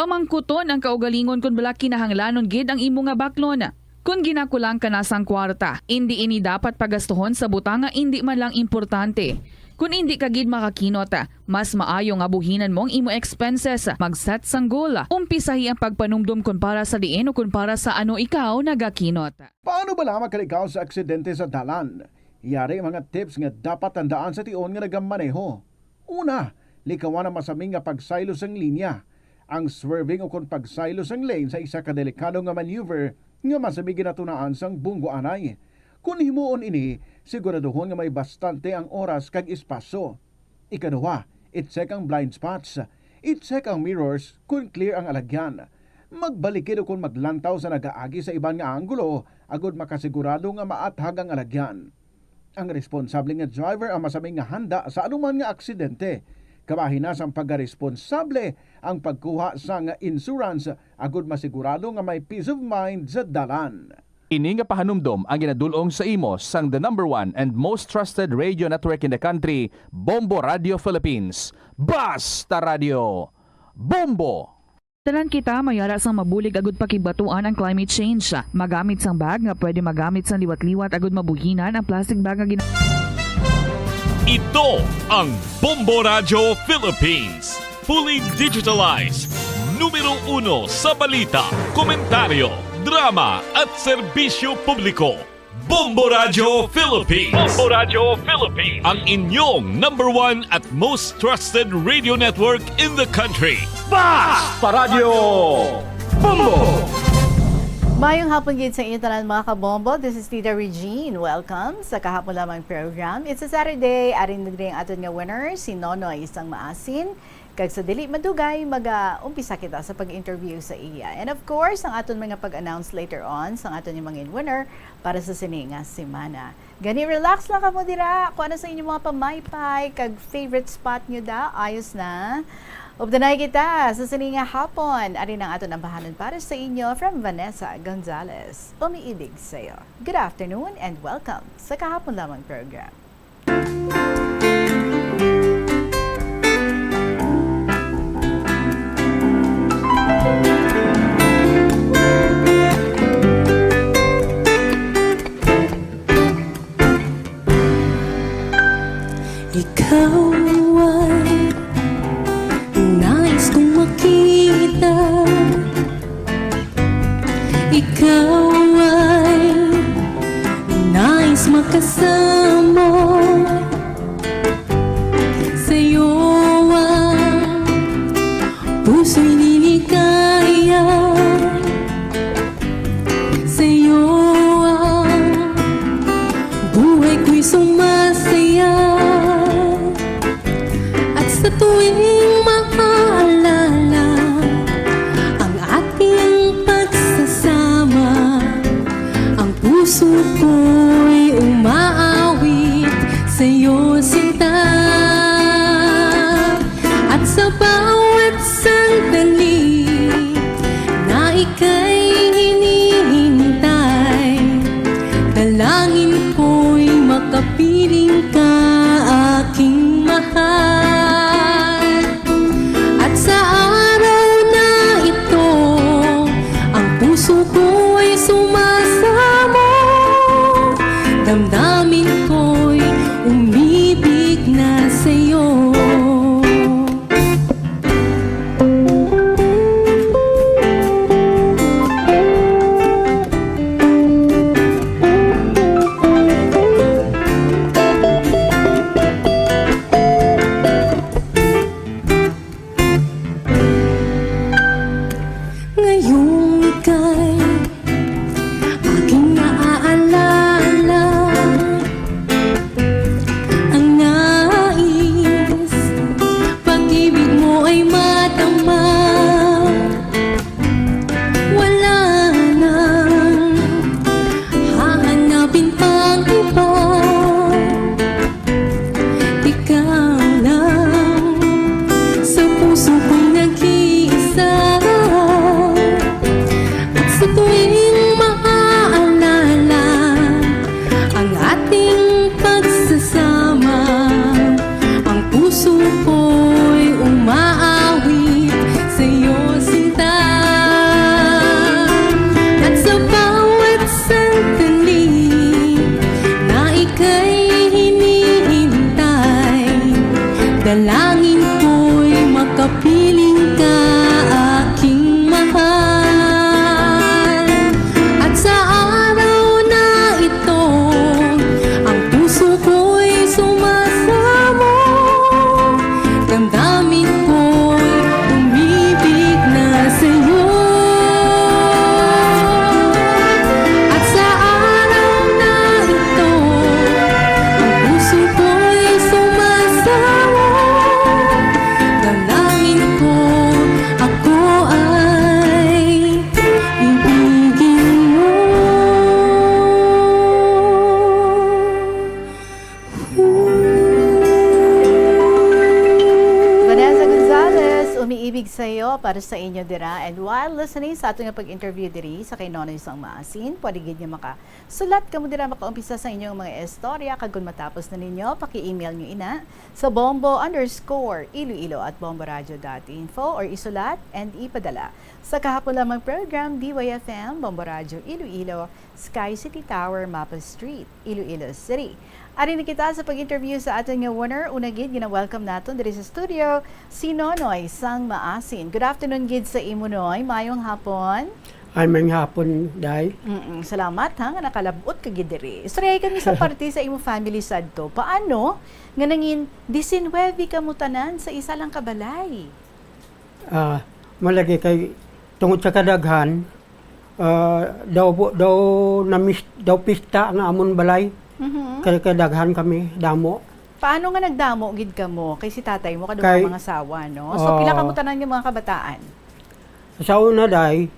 Pamangkuton ang kaugalingon kung bala kinahanglanon gid ang imo nga baklon. Kung ginakulang ka na sang kwarta, hindi ini dapat pagastuhon sa butang nga hindi man lang importante. Kung hindi ka gid makakinot, mas maayo nga buhinan mong imo expenses. Mag-set sang goal. Umpisahi ang pagpanumdum kung para sa diin o kung para sa ano ikaw nagakinot. Paano ba lamang kalikaw sa aksidente sa dalan? Yari mga tips nga dapat tandaan sa tion nga nagamaneho. Una, likawan na masaming nga pagsaylo sang linya. Ang swerving o kung pagsaylo sang lane sa isa ka delikado nga maneuver nga masami ginatunaan sang bunggo anay. Kung himuon ini, siguraduhon nga may bastante ang oras kag espaso. Ikaduha, i-check ang blind spots. I-check ang mirrors kung clear ang alagyan. Magbalikid o kung maglantaw sa nagaagi sa ibang nga anggulo, agod makasigurado nga maathag ang alagyan. Ang responsable nga driver ang masaming nga handa sa anuman nga aksidente. Kabahin na sang pagkaresponsable ang pagkuha sa nga insurance agud masigurado nga may peace of mind sa dalan. Ini nga pahanumdom ang ginadulong sa imo sang the number 1 and most trusted radio network in the country, Bombo Radio Philippines. Basta Radio! Bombo! Tanan kita mayara sang mabulig agud pakibatuan ang climate change. Magamit sang bag nga pwede magamit sang liwat-liwat agud mabuhinan ang plastic bag nga Ito ang Bombo Radio Philippines. Fully digitalized. Numero 1 sa balita, komentaryo, drama at serbisyo publiko. Bombo Radio Philippines. Bombo Radio Philippines. Ang inyong number 1 at most trusted radio network in the country. Basta Radio! Bombo! Mayong hapon gid sa inyo tanan mga kabombo. This is Tita Regine. Welcome sa kahapon lamang program. It's a Saturday. Arin na rin aton nga winner, si Nonoy Isang Maasin. Kag sa dili madugay, mag-umpisa kita sa pag-interview sa iya. And of course, ang aton mga pag-announce later on sa aton yung mga winner para sa sininga semana. Gani, relax lang ka mo dira. Kung ano sa inyo mga pamaypay, kag favorite spot nyo da, ayos na. Updanay kita sa sininga hapon. Arin ang aton ambahanan para sa inyo from Vanessa Gonzalez. Umiibig sa'yo. Good afternoon and welcome sa kahapon lamang program. Ikaw ay nais kong makita. Ikaw ay nais makasama. Sa'yo ang puso'y liligaya. Sa'yo ang buhay ko'y sumasaya. Sa tuwing maalala ang ating pagsasama, ang puso ko'y umaawit sa'yo sinta. At sa bawat sandali na ika'y hinihintay, dalangin ko'y makapiling ka, aking mahal. Damdamin ko'y umibig na sa'yo. Ngayong ika'y aking naaalala. Ang nais, pag-ibig mo ay matama. Wala nang hahanapin pang iba. Ikaw lang sa puso ko'y nag-iisa. At sa tuwing maaalala ang ating pagsasama, ang puso ko'y umaawit sa'yo sinta. At sa bawat sandali na ika'y hinihintay, dalangin ko'y makapiling ka, aking mahal. At sa araw na ito, ang puso ko'y sumasamo. pag-ibig sa iyo para sa inyo dira. And while listening sa ating pag-interview diri sa kay Nonoy Sang Maasin, pwede gid niyo makasulat kamo dira makaumpisa sa inyong mga istorya kag kun matapos na ninyo, paki-email niyo ina sa bombo_iloilo@bomboradio.info or isulat and ipadala sa kahapon lamang program DYFM Bombo Radio Iloilo, Sky City Tower, Mapa Street, Iloilo City. Ari na kita sa pag-interview sa ating winner. Una gid gina-welcome naton diri sa studio si Nonoy Sang Maasin. Good afternoon gid sa imo Noy. Mayong hapon. Ay may hapon day. Salamat ha nga nakalabot ka gid diri. Istorya kami sa parte sa imo family sadto. Paano nga nangin 19 ka mo tanan sa isa lang ka balay? Malagi kay tungod sa kadaghan daw pista nga amon balay. Kay kadaghan kami damo. Paano nga nagdamo gid ka mo kay si tatay mo kadto mga asawa no? So pila ka mo tanan yung mga kabataan? Sa una day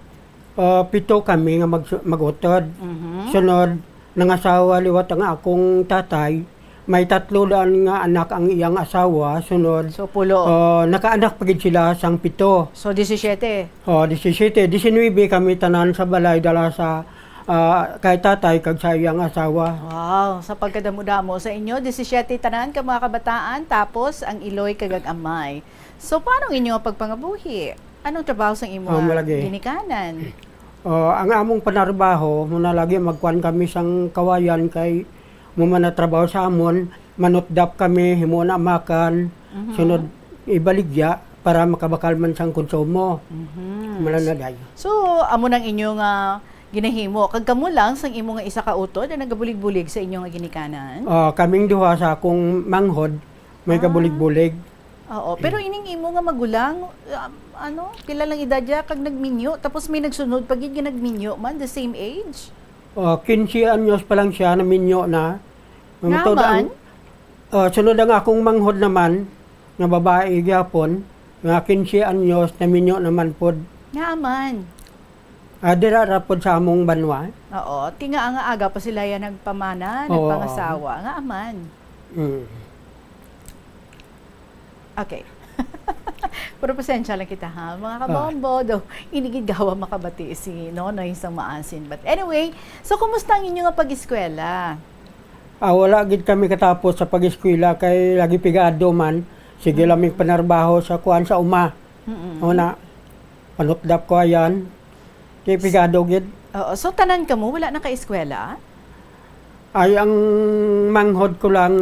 7 kami nga magutod. Sunod nangasawa liwat ang akong tatay. May 3 nga anak ang iyang asawa. Sunod so 10. Nakaanak pa gid sila sang 7. So 17. 17, 19 kami tanan sa balay dala sa kay tatay kag sa iyang asawa. Wow, sa pagkadamo-damo sa inyo 17 tanan ka mga kabataan tapos ang iloy kagag amay. So paano inyo ang pagpangabuhi? Anong trabaho sa imo ginikanan? Ang among panarbaho muna lagi magkuan kami sang kawayan kay mo man na trabaho sa amon, manutdap kami himo na makan. Sunod ibaligya para makabakal man sang konsumo. Malanaday. So amo nang inyong ginahimo kag kamo lang sang imo nga isa ka utod na nagabulig-bulig sa inyong ginikanan? Kaming duha sa akong manghod may kabulig-bulig. Oo, pero ining imo nga magulang pila lang edad ya kag nagminyo tapos may nagsunod pag gid nagminyo man the same age? 15 anyos pa lang siya na minyo na. Naman? Sunod ang akong manghod naman nga babae gyapon nga 15 anyos na minyo naman pod. Naman. Dira rapod sa among banwa. Oo, tinga nga aga pa sila yan nagpamana, nagpangasawa. Nga aman. Okay. Pero pasensya lang kita ha, mga kabombo. Daw, inigid gawa makabati si Nonoy Sang Maasin. But anyway, so kumusta ang inyo nga pag-eskwela? Wala gid kami katapos sa pag-eskwela kay lagi pigado man. Sige laming panarbaho sa kuan sa uma. Una, panutdap ko ayan. Kay pigado gid. So tanan ka mo wala na ka eskwela? Ay ang manghod ko lang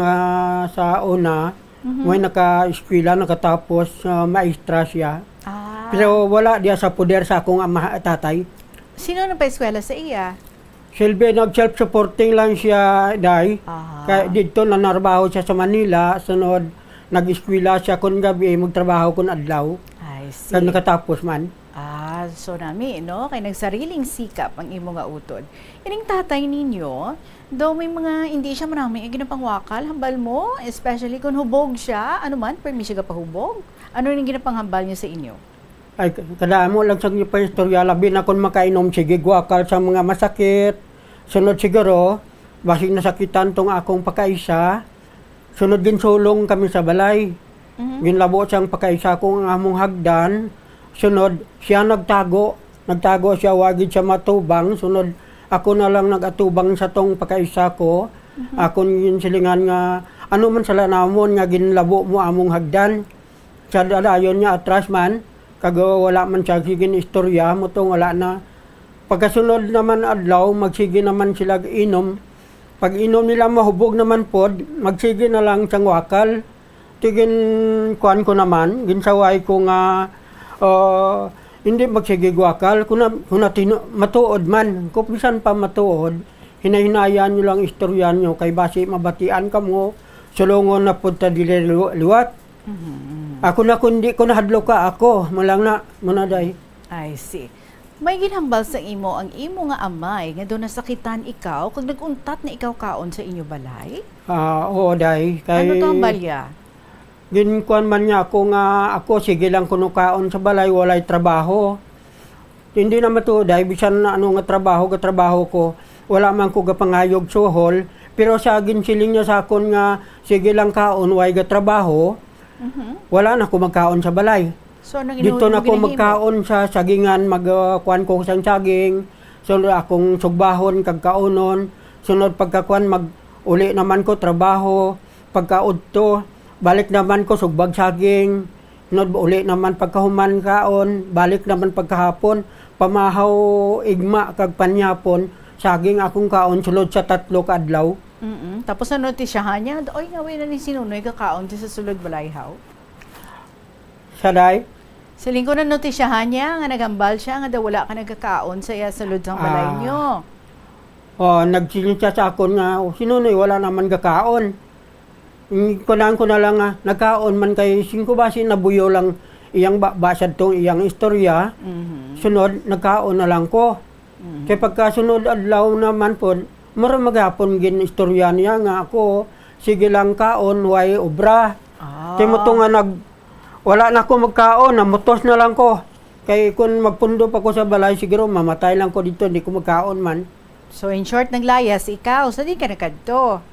sa una, may naka-eskwela nakatapos maestra siya. Pero wala diya sa poder sa akong ama tatay. Sino nang pa-eskwela sa iya? Silbi nag-self-supporting lang siya day. Kaya dito nanarbaho siya sa Manila, sunod nag-eskwela siya kun gabi magtrabaho kun adlaw. I see. Kaya nakatapos man. So nami, no? Kay nagsariling sikap ang imo nga utod. Ining tatay ninyo, daw may mga hindi siya marami ginapangwakal, hambal mo, especially kung hubog siya, ano man, permi siya kapahubog. Ano yung ginapanghambal niya sa inyo? Ay, kadamo lang sa inyo pa istorya, labi na kung makainom, sige, gwakal sa mga masakit. Sunod siguro, basig nasakitan tong akong pakaisa. Sunod din sulong kami sa balay. Ginlabo siyang pakaisa kong among hagdan. Sunod, siya nagtago siya, wagid siya matubang. Sunod, ako na lang nagatubang sa tong pakaisa ko. Ako yung silingan nga, ano man sala namon nga ginlabo mo among hagdan. Sa dalayon niya atras man, kag wala man siya sigin istorya mo tong wala na. Pagkasunod naman adlaw, magsige naman sila inom. Pag inom nila mahubog naman pod, magsige na lang siyang wakal. Tigin kuan ko naman, ginsaway ko nga hindi magsigigwakal kung matuod man kung bisan pa matuod hinahinayan nyo lang istoryan nyo kay basi mabatian ka mo sulungon na punta dili liwat. Ako na kundi ko nahadlo ka ako malang na manaday. I see. May ginhambal sa imo ang imo nga amay nga doon nasakitan ikaw kung naguntat na ikaw kaon sa inyo balay? Oo day. Kay, ano to ang balya? Ginkuan man niya ako nga ako sige lang kuno kaon sa balay walay trabaho. Hindi na matuday bisan na ano nga trabaho ko wala man ko gapangayog suhol pero sa ginsiling niya sa akon nga sige lang kaon way ga trabaho. Wala na ko magkaon sa balay. So, anong Dito na ko ginahimo? magkaon sa sagingan, magkuan ko sang saging. Sunod akong sugbahon, kagkaonon. Sunod pagkakuan, uli naman ko trabaho. Pagkaudto, balik naman ko sugbag saging. Sunod uli naman pagkahuman kaon. Balik naman pagkahapon. Pamahaw igma kag panyapon. Saging akong kaon sulod sa 3 ka adlaw. Tapos na notisyahan niya, oy nga na ni sinunoy kakaon sa sulod balayhaw. Saday? Sa linggo na notisyahan niya nga nagambal siya nga daw wala ka nagkakaon sa iya sulod sang balay niyo. Nagsinisya sa akon nga, sinunoy wala naman kakaon. Kunaan ko na lang nga, nagkaon man kay 5 basin na buyo lang iyang basad tong iyang istorya. Sunod, nagkaon na lang ko. Kaya pagkasunod adlaw naman po, mara maghapon gin istorya niya nga ako, sige lang kaon, way obra. Kaya mo to nga wala na ako magkaon, namutos na lang ko. Kaya kung magpundo pa ko sa balay, siguro mamatay lang ko dito, hindi ko magkaon man. So in short, naglayas ikaw, sa di ka nakadto?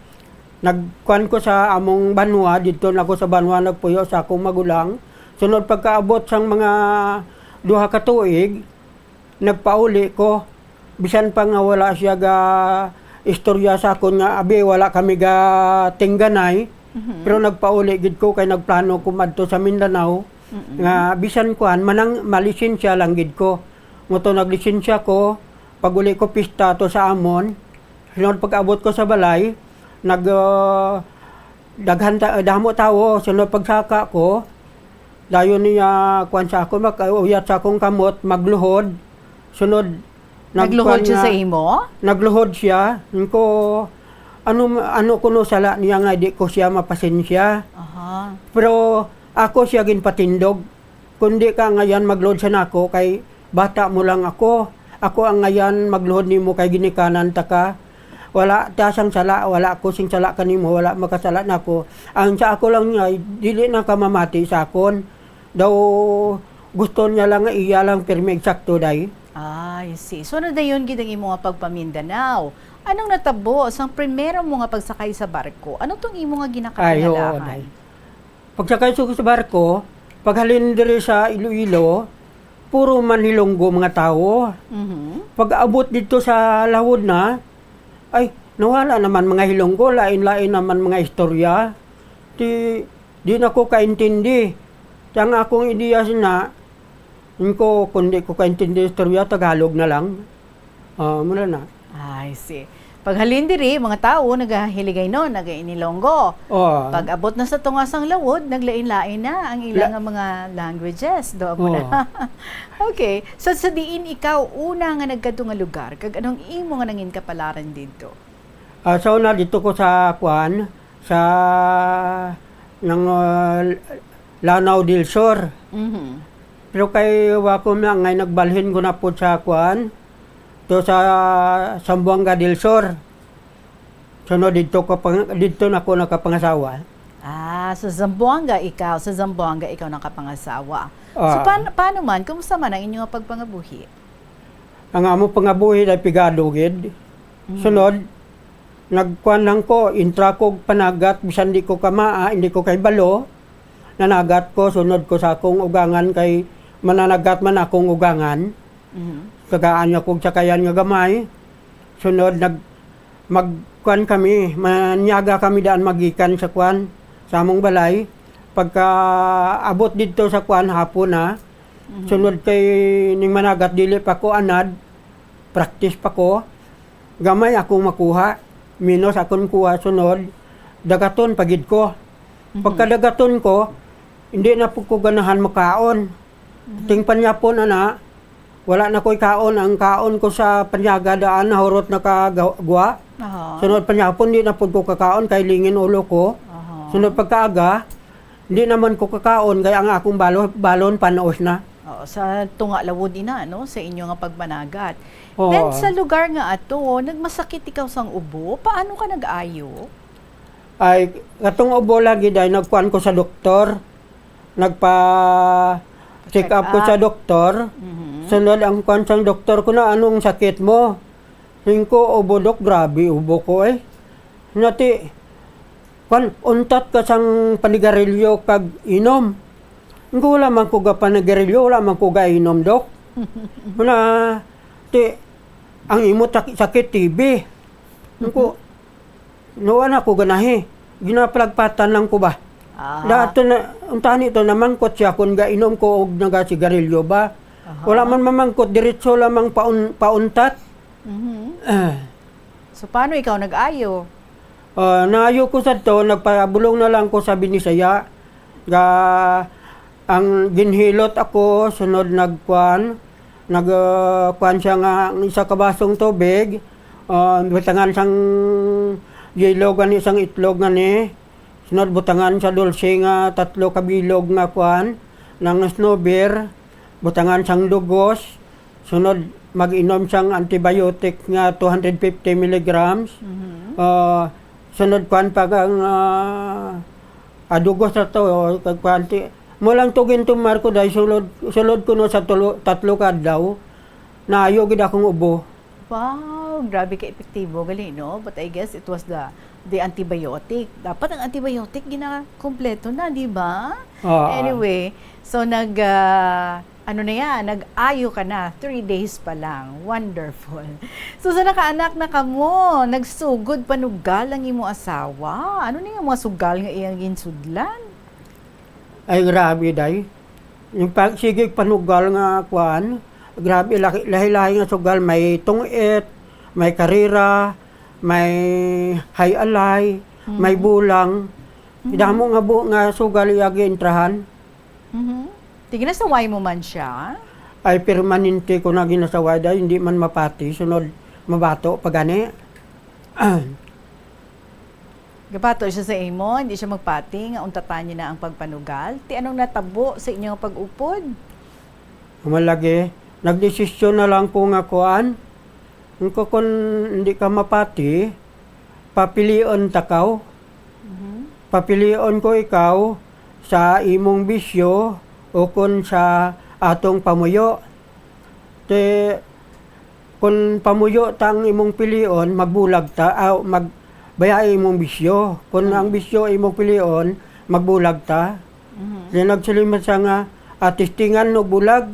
Nagkuan ko sa among banwa, dito na ako sa banwa, nagpuyo sa akong magulang. Sunod pagkaabot sang mga 2 ka tuig, nagpauli ko. Bisan pa nga wala siya ga istorya sa akon nga abi wala kami ga tingganay. Pero nagpauli gid ko kay nagplano ko madto sa Mindanao. Nga bisan kuan manang malisensya lang gid ko. Moto naglisensya ko paguli ko pista to sa amon. Sunod pag-abot ko sa balay, damo tawo. Sunod pagsaka ko, dayon niya kuan sa ako makuyat sa akong kamot magluhod. Sunod nagluhod siya sa imo? Nagluhod siya. Ko ano kuno sala niya nga di ko siya mapasensya. Pero ako siya ginpatindog. Kundi ka ngayon magluhod sa nako kay bata mo lang ako. Ako ang ngayon magluhod nimo kay ginikanan ta ka. Wala tasang sala, wala ko sing sala kanimo, wala makasala nako. Ang sa ako lang nga dili na ka mamati sa akon. Daw gusto niya lang nga iya lang pirmi eksakto day. I see. So na dayon gid ang imo nga pagpamindanao. Anong natabo sang primero mo nga pagsakay sa barko? Ano tong imo nga ginakatingalahan? Pagsakay ko sa barko, paghalin diri sa Iloilo, puro manhilonggo mga tao. Pag-abot dito sa Lahod na, ay nawala naman mga hilonggo, lain-lain naman mga istorya. Di na ko kaintindi. Yang akong ideya na kundi ko kaintindi istorya, Tagalog na lang. Muna na. I see. Paghalin diri, mga tao, nagahiligay no, nagainilonggo. Pag abot na sa tungasang Lawod, naglain-lain na ang ilang mga languages. Doon mo na. Okay. So sa diin ikaw, una nga nagkadto nga lugar, kag anong imo nga nangin kapalaran dito? So na dito ko sa Kuan, sa ng Lanao del Sur. Pero kay wako na ngay nagbalhin ko na po sa Kuan, to sa Zamboanga del Sur. Sunod dito na ko nakapangasawa. Sa Zamboanga ikaw nakapangasawa. So paano man, kumusta man ang inyong pagpangabuhi? Ang amo pangabuhi ay pigado gid. Sunod, nagkuan lang ko, intra ko panagat, bisan di ko kamaa, hindi ko kay balo. Nanagat ko, sunod ko sa akong ugangan kay mananagat man akong ugangan. Kagaan niya kong sakayan nga gamay. Sunod, magkuan kami, manyaga kami daan magikan sa kuan, sa among balay. Pagka abot dito sa kuan, hapon na. Sunod kay ning managat, dili pa ko anad, practice pa ko. Gamay akong makuha, minus akong kuha, sunod, dagaton pagid ko. Pagka dagaton ko, hindi na po ko ganahan makaon. Ting panyapon ana, wala na ko'y kaon. Ang kaon ko sa panyaga daan, nahurot na kagwa. Sunod panyapon, hindi na po ko kakaon, kay lingin ulo ko. Sunod pagkaaga, hindi naman ko kakaon, kaya ang akong balon panaos na. Sa tunga Lawod ina, no? Sa inyo nga pagmanagat. Then sa lugar nga ato, nagmasakit ikaw sang ubo, paano ka nag-ayo? Ay, katong ubo lagi dahil nagkuhan ko sa doktor. Nagpa-check up ko sa doktor. Sunod ang kuhan sa doktor ko na, anong sakit mo? Hing ko, ubo dok, grabe ubo ko eh. Nati, untat ka sang panigarilyo kag inom. Wala man ko ga panagerilyo, wala man ko ga inom, Dok. Wala, ang imo sakit TB. Ko, na ko ganahe. Ginapalagpatan lang ko ba? Dato na, untahan ito, namangkot siya kung ga inom ko og naga sigarilyo ba? Wala man mamangkot, diretso lamang pauntat. So, paano ikaw nag-ayo? Naayo ko sa to, nagpabulong na lang ko sa Binisaya. Ang ginhilot ako, sunod nagkuan siya nga isa kabasong tubig, butangan sang yelo gani isang itlog gani, sunod butangan sa dulce nga 3 kabilog nga kuan ng snowbeer, butangan sang dugos, sunod mag-inom siyang antibiotic nga 250 milligrams, sunod kuan pag ang adugos sa to, kagkuanti, mo lang tugin tumar ko dahil sulod ko no sa 3 kadlaw, naayo gid akong ubo. Wow, grabe ka epektibo, gali, no? But I guess it was the antibiotic. Dapat ang antibiotic gina-kompleto na, di ba? Anyway, so nag-ayo ka na, 3 days pa lang. Wonderful. So sa nakaanak na ka mo, nagsugod panugal ang imo asawa. Ano na yung mga sugal nga iyang ginsudlan? Ay grabe day. Yung pagsigig panugal nga kuan, grabe lahi-lahi nga sugal, may tungit, may karira, may hay-alay, may bulang. Damo nga sugal iyagi intrahan. Ginasaway mo man siya? Ay permanente ko na ginasaway day, hindi man mapati, sunod mabato pagani. Gapato siya sa imo, hindi siya magpati, nga untatan niya na ang pagpanugal. Ti anong natabo sa inyong pag-upod? Malagi, nagdesisyon na lang ko nga kuan. Kung hindi ka mapati, papilion takaw. Papilion ko ikaw sa imong bisyo o kun sa atong pamuyo. Kung pamuyo tang imong pilion, magbulag ta, bayay imong bisyo. Kung ang bisyo imong pilion, magbulag ta. Nagsulimat siya nga, testingan no bulag.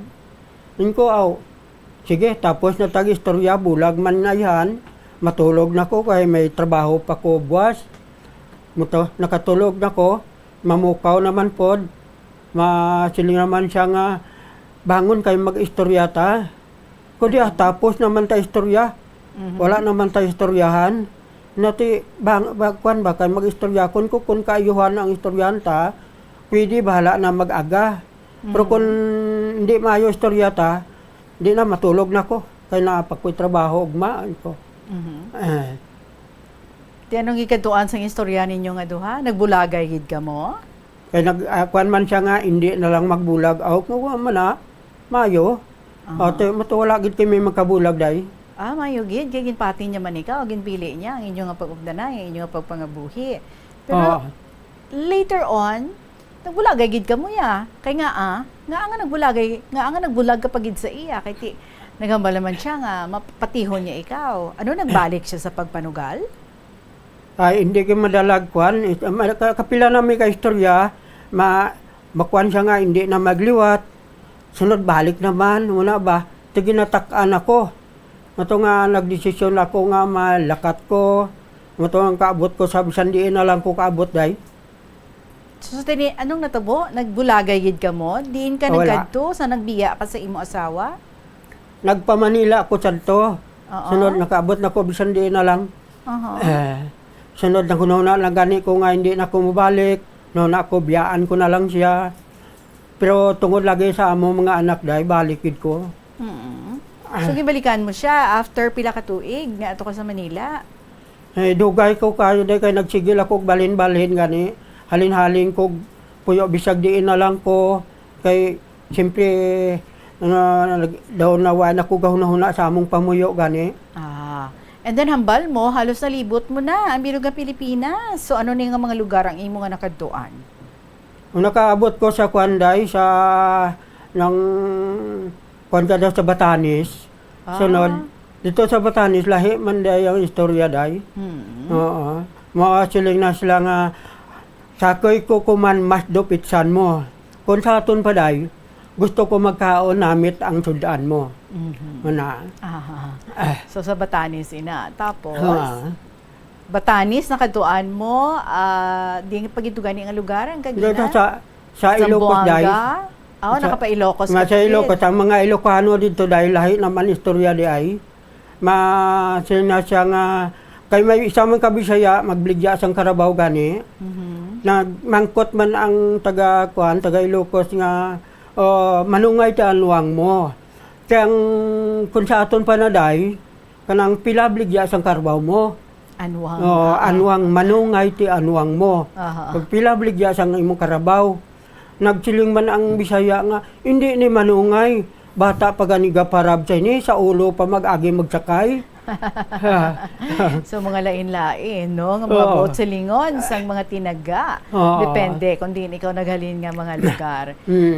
Ko, sige, tapos na tag-istorya, bulag man na yan. Matulog na ko, kaya may trabaho pa ko buwas. Nakatulog na ko, mamukaw naman pod. Masiling naman siya nga, bangon kayo mag-istorya ta. Kundi tapos naman ta istorya. Wala naman ta istoryahan. Nati kuan ba kay mag-istorya kun kaayuhan ang istoryahan ta, pwede bahala na mag-aga. Pero kung hindi maayo istorya ta, hindi na matulog na ko kay napakoy trabaho ugma ko. Ti anong gikadtuan sang istorya ninyo nga duha? Nagbulagay gid ka mo? Kay kuan man siya nga hindi na lang magbulag. Mo man na maayo. Ate matuwala gid kay may magkabulag day. Mayo gid, kaya ginpati niya man ikaw, ginpili niya ang inyong pag-ugdanay, ang inyong pagpangabuhi. Pero later on, nagbulagay gid ka mo ya. Kay nga nagbulag ka pagid sa iya. Kay ti, nagambala man siya nga, mapatihon niya ikaw. Ano, nagbalik siya sa pagpanugal? Ay, hindi kayo madalag kuan. Kapila namin ka-istorya, makuan siya nga, hindi na magliwat. Sunod, balik naman, wala ba? Tiginatak-an ako. Ito nga, nagdesisyon ako nga malakat ko. Ito nga kaabot ko, sabi sandiin na lang ko kaabot day. So, anong natabo? Nagbulagay gid ka mo? Diin ka nagkadto sa nagbiya ka sa imo asawa? Nagpa-Manila ako sa to. Sunod, nakaabot na ko, bisan diin na lang. Sunod, na lang gani ko nga, hindi na ako mabalik. Noon ako, biyaan ko na lang siya. Pero tungod lagi sa amo mga anak day, balikid ko. So, gibalikan mo siya after pila ka tuig nga ato ka sa Manila? Dugay ko kayo day, kay nagsigil ako balhin-balhin gani. Halin-halin ko, puyo bisag diin na lang ko. Kay, siyempre, daw nawan ako gahuna-huna sa among pamuyo gani. And then hambal mo, halos nalibot mo na ang bilog ng Pilipinas. So ano nga mga lugar ang imo nga nakadtuan? Nakaabot ko sa Kwanday sa Kwanday sa Batanes. Sunod, dito sa Batanes, lahi man day ang istorya day. Mga siling na sila nga, sakoy ko kuman mas dupitsan mo. kung sa aton pa day, gusto ko magkaon namit ang sudaan mo. Na, So sa Batanes ina. Tapos, ha. Batanes, nakatuan mo, di pagitugan ang lugar, ang kagina? Dito sa Ilocos day. Nakapa-Ilocos Nga sa Ilocos, ang mga Ilocano dito dahil lahi naman istorya di ay. Sinasya nga, kay may isa man kabisaya, magbligya sang Karabaw gani. Nagmangkot man ang taga Ilocos nga, manungay ti anwang mo. Kaya kung sa aton panaday, kanang pilabligya sang Karabaw mo. Anwang. Anwang, manungay ti anwang mo. Pag pilabligya sang imong Karabaw, nagsiling man ang Bisaya nga, hindi ni manungay. Bata pa ganiga parab sa ini, sa ulo pa mag-agi magsakay. So mga lain-lain, no? Nga mga boat sa lingon, sang mga tinaga. Depende kung di ikaw naghalin nga mga lugar.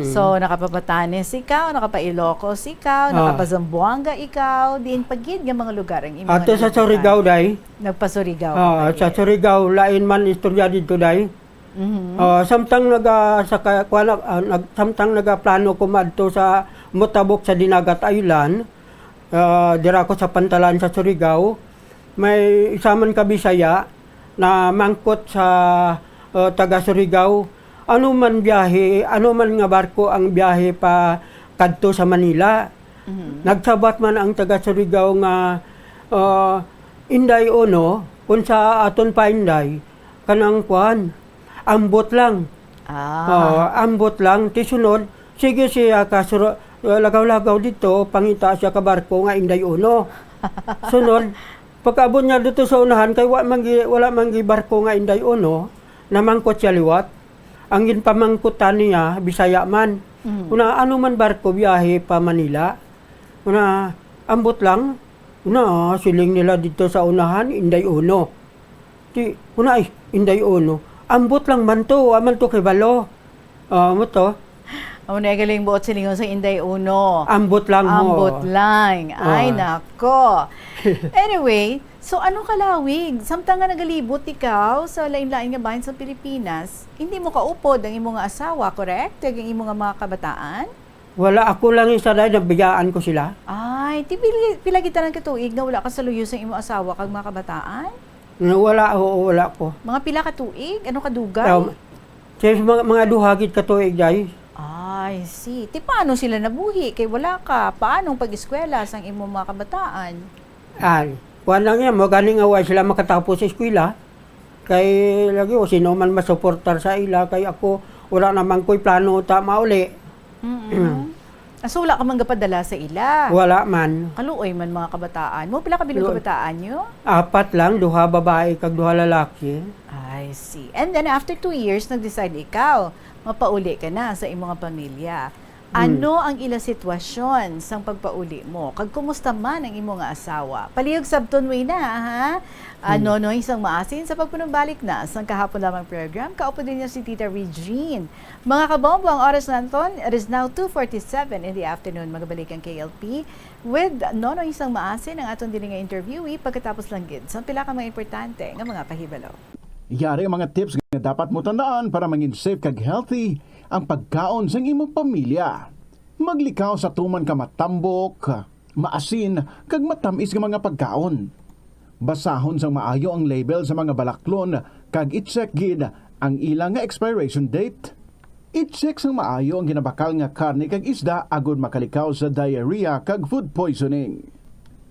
So nakapapatanes ikaw, nakapa-Ilocos ikaw, nakapa-Zamboanga ikaw, diin pagid nga mga lugar ang imong. Ato sa Surigao day. Nagpa-Surigao. Sa Surigao, lain man istorya dito day. Samtang samtang nagaplano ko madto sa Motabok sa Dinagat Island, dira ko sa Pantalan sa Surigao, may isa man kabisaya na mangkot sa taga Surigao, ano man nga barko ang biyahe pa kadto sa Manila. Nagsabat man ang taga Surigao nga inday ono, kung sa aton pa inday, kanang kuan, ambot lang. Ambot lang. Tisunod, sige siya lagaw-lagaw dito, pangita siya ka barko nga inday uno. Sunod, pagkaabot niya dito sa unahan, kay wala manggi barko nga inday uno, namangkot siya liwat. Ang ginpamangkutan niya, Bisaya man. Una, ano man barko, biyahe pa Manila. Una, ambot lang. Una, siling nila dito sa unahan, inday uno. Una inday uno. Ambot lang man to kay Balo. Mo to. Galing buot silingon sa Inday Uno. Ambot lang mo. Ambot lang. Ay, nako. Anyway, so anong kalawig? Samtang nga nagalibot ikaw sa lain-lain nga bahin sa Pilipinas, hindi mo kaupod ang imong asawa, correct? Ang imong mga kabataan? Wala, ako lang isa dahil nabigyan ko sila. Ay, pila kita ng katuig na wala ka sa luyo sa imong asawa kag mga kabataan? Wala ko. Mga pila ka tuig? Ano ka dugay? Mga duhagit katuig dahil. I see. Paano sila nabuhi? Kay wala ka. Paano pag-eskwela sa imong mga kabataan? Kuwan lang yan. Magaling away sila makatapos sa eskwela. Kay lagi o sino man masuportar sa ila. Kay ako, wala naman ko'y plano ta mauli. So wala ka man gapadala sa ila? Wala man. Kaluoy man mga kabataan mo. Pila ka bilog kabataan nyo? 4 lang. 2 babae kag 2 lalaki. I see. And then after 2 years, nag-decide ikaw, mapauli ka na sa imong pamilya. Ano ang ila sitwasyon sang pagpauli mo? Kag kumusta man ang imong asawa? Palihog sabton way na, ha? Nonoy isang maasin sa pagpanumbalik na sang kahapon lamang program. Kaupo din niya si Tita Regine. Mga kabombo, ang oras naton, it is now 2:47 in the afternoon. Magabalik ang KLP with Nonoy isang maasin ang aton din nga interviewee pagkatapos lang gid sa pila ka mga importante nga mga pahibalo. Yari ang mga tips nga dapat mo tandaan para mangin safe kag healthy ang pagkaon sa imong pamilya. Maglikaw sa tuman ka matambok, maasin, kag matamis nga mga pagkaon. Basahon sang maayo ang label sa mga balaklon kag i-check gid ang ilang nga expiration date. I-check sang maayo ang ginabakal nga karne kag isda agud makalikaw sa diarrhea kag food poisoning.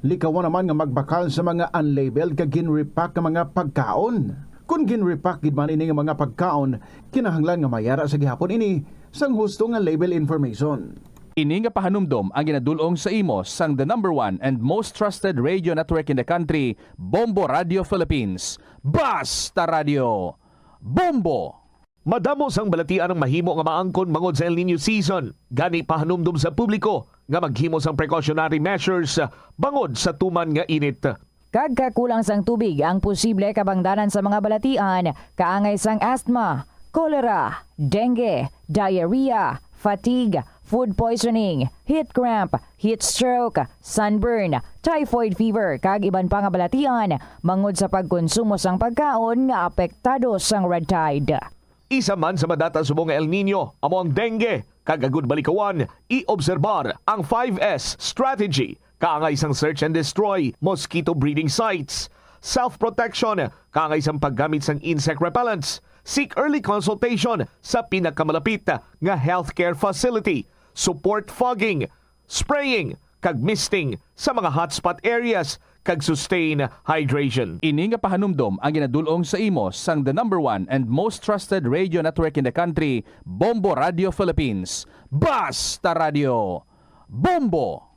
Likawan naman nga magbakal sa mga unlabeled kag ginrepack nga mga pagkaon. Kung ginrepack gid man ini nga mga pagkaon, kinahanglan nga mayara sa gihapon ini sang husto nga label information. Ini nga pahanumdom ang ginadulong sa imo sang the #1 and most trusted radio network in the country, Bombo Radio Philippines. Basta Radio Bombo! Madamo sang balatian ang mahimo nga maangkon bangod sa El Nino season. Gani pahanumdom sa publiko nga maghimo sang precautionary measures bangod sa tuman nga init. Kagkakulang sang tubig ang posible kabangdanan sa mga balatian, kaangay sang asthma, cholera, dengue, diarrhea, fatigue, food poisoning, heat cramp, heat stroke, sunburn, typhoid fever, kag iban pa nga balatian, mangod sa pagkonsumo sang pagkaon nga apektado sang red tide. Isa man sa madata subong nga El Nino, amo ang dengue, kagagud balikawan, i-obserbar ang 5S strategy, kaangay isang search and destroy, mosquito breeding sites, self-protection, kaangay isang paggamit sang insect repellents, seek early consultation sa pinakamalapit nga healthcare facility, support fogging, spraying, kag misting sa mga hotspot areas, kag sustain hydration. Ini nga pahanumdom ang ginadulong sa imo sang the number 1 and most trusted radio network in the country, Bombo Radio Philippines. Basta Radio! Bombo!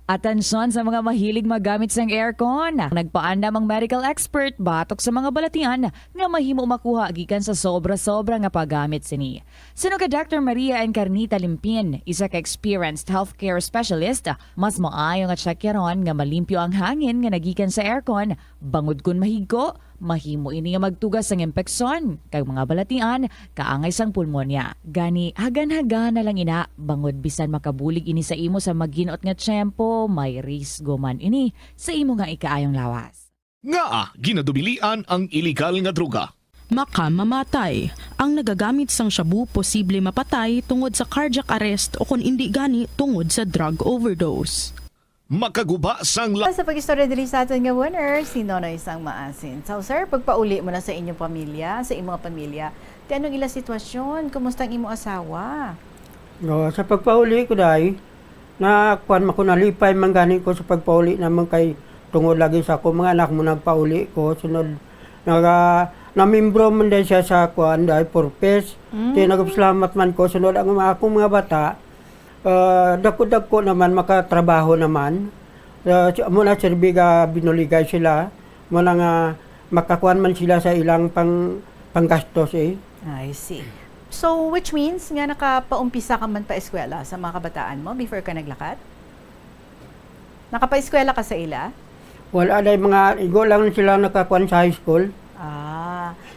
Atensyon sa mga mahilig magamit sang aircon. Nagpaandam ang medical expert batok sa mga balatian nga mahimo makuha gikan sa sobra-sobra nga paggamit sini. Sino ka Dr. Maria Encarnita Limpin, isa ka experienced healthcare specialist, mas maayo nga tsakyaron nga malimpyo ang hangin nga nagikan sa aircon, bangod kun mahigko, mahimo ini nga magtugas sang impeksyon kag mga balatian kaangay sang pulmonya. Gani hagan-hagan na lang ina bangod bisan makabulig ini sa imo sa maginot nga tiyempo, may risgo man ini sa imo nga ikaayong lawas. Nga ginadubilian ang illegal nga droga. Makamamatay. Ang nagagamit sang shabu posible mapatay tungod sa cardiac arrest o kung hindi gani tungod sa drug overdose. Makaguba sang Sa pag-istorya diri sa aton nga winner, si Nonoy Sang Maasin. So sir, pagpauli mo na sa inyong pamilya, sa imong pamilya, ti anong ila sitwasyon? Kumusta ang imong asawa? No, sa pagpauli ko dai, na kuan ko nalipay man gani ko sa pagpauli naman kay tungod lagi sa ako mga anak mo nagpauli ko sunod na membro man din siya sa kuan dai purpose. Ti nagpasalamat man ko sunod ang akong mga bata. Dako-dako naman makatrabaho naman. Muna serbiga binuligay sila. Muna nga makakuan man sila sa ilang panggastos eh. I see. So, which means nga nakapaumpisa ka man pa eskwela sa mga kabataan mo before ka naglakat? Nakapa-eskwela ka sa ila? Wala dahil mga igo lang sila nakakuan sa high school.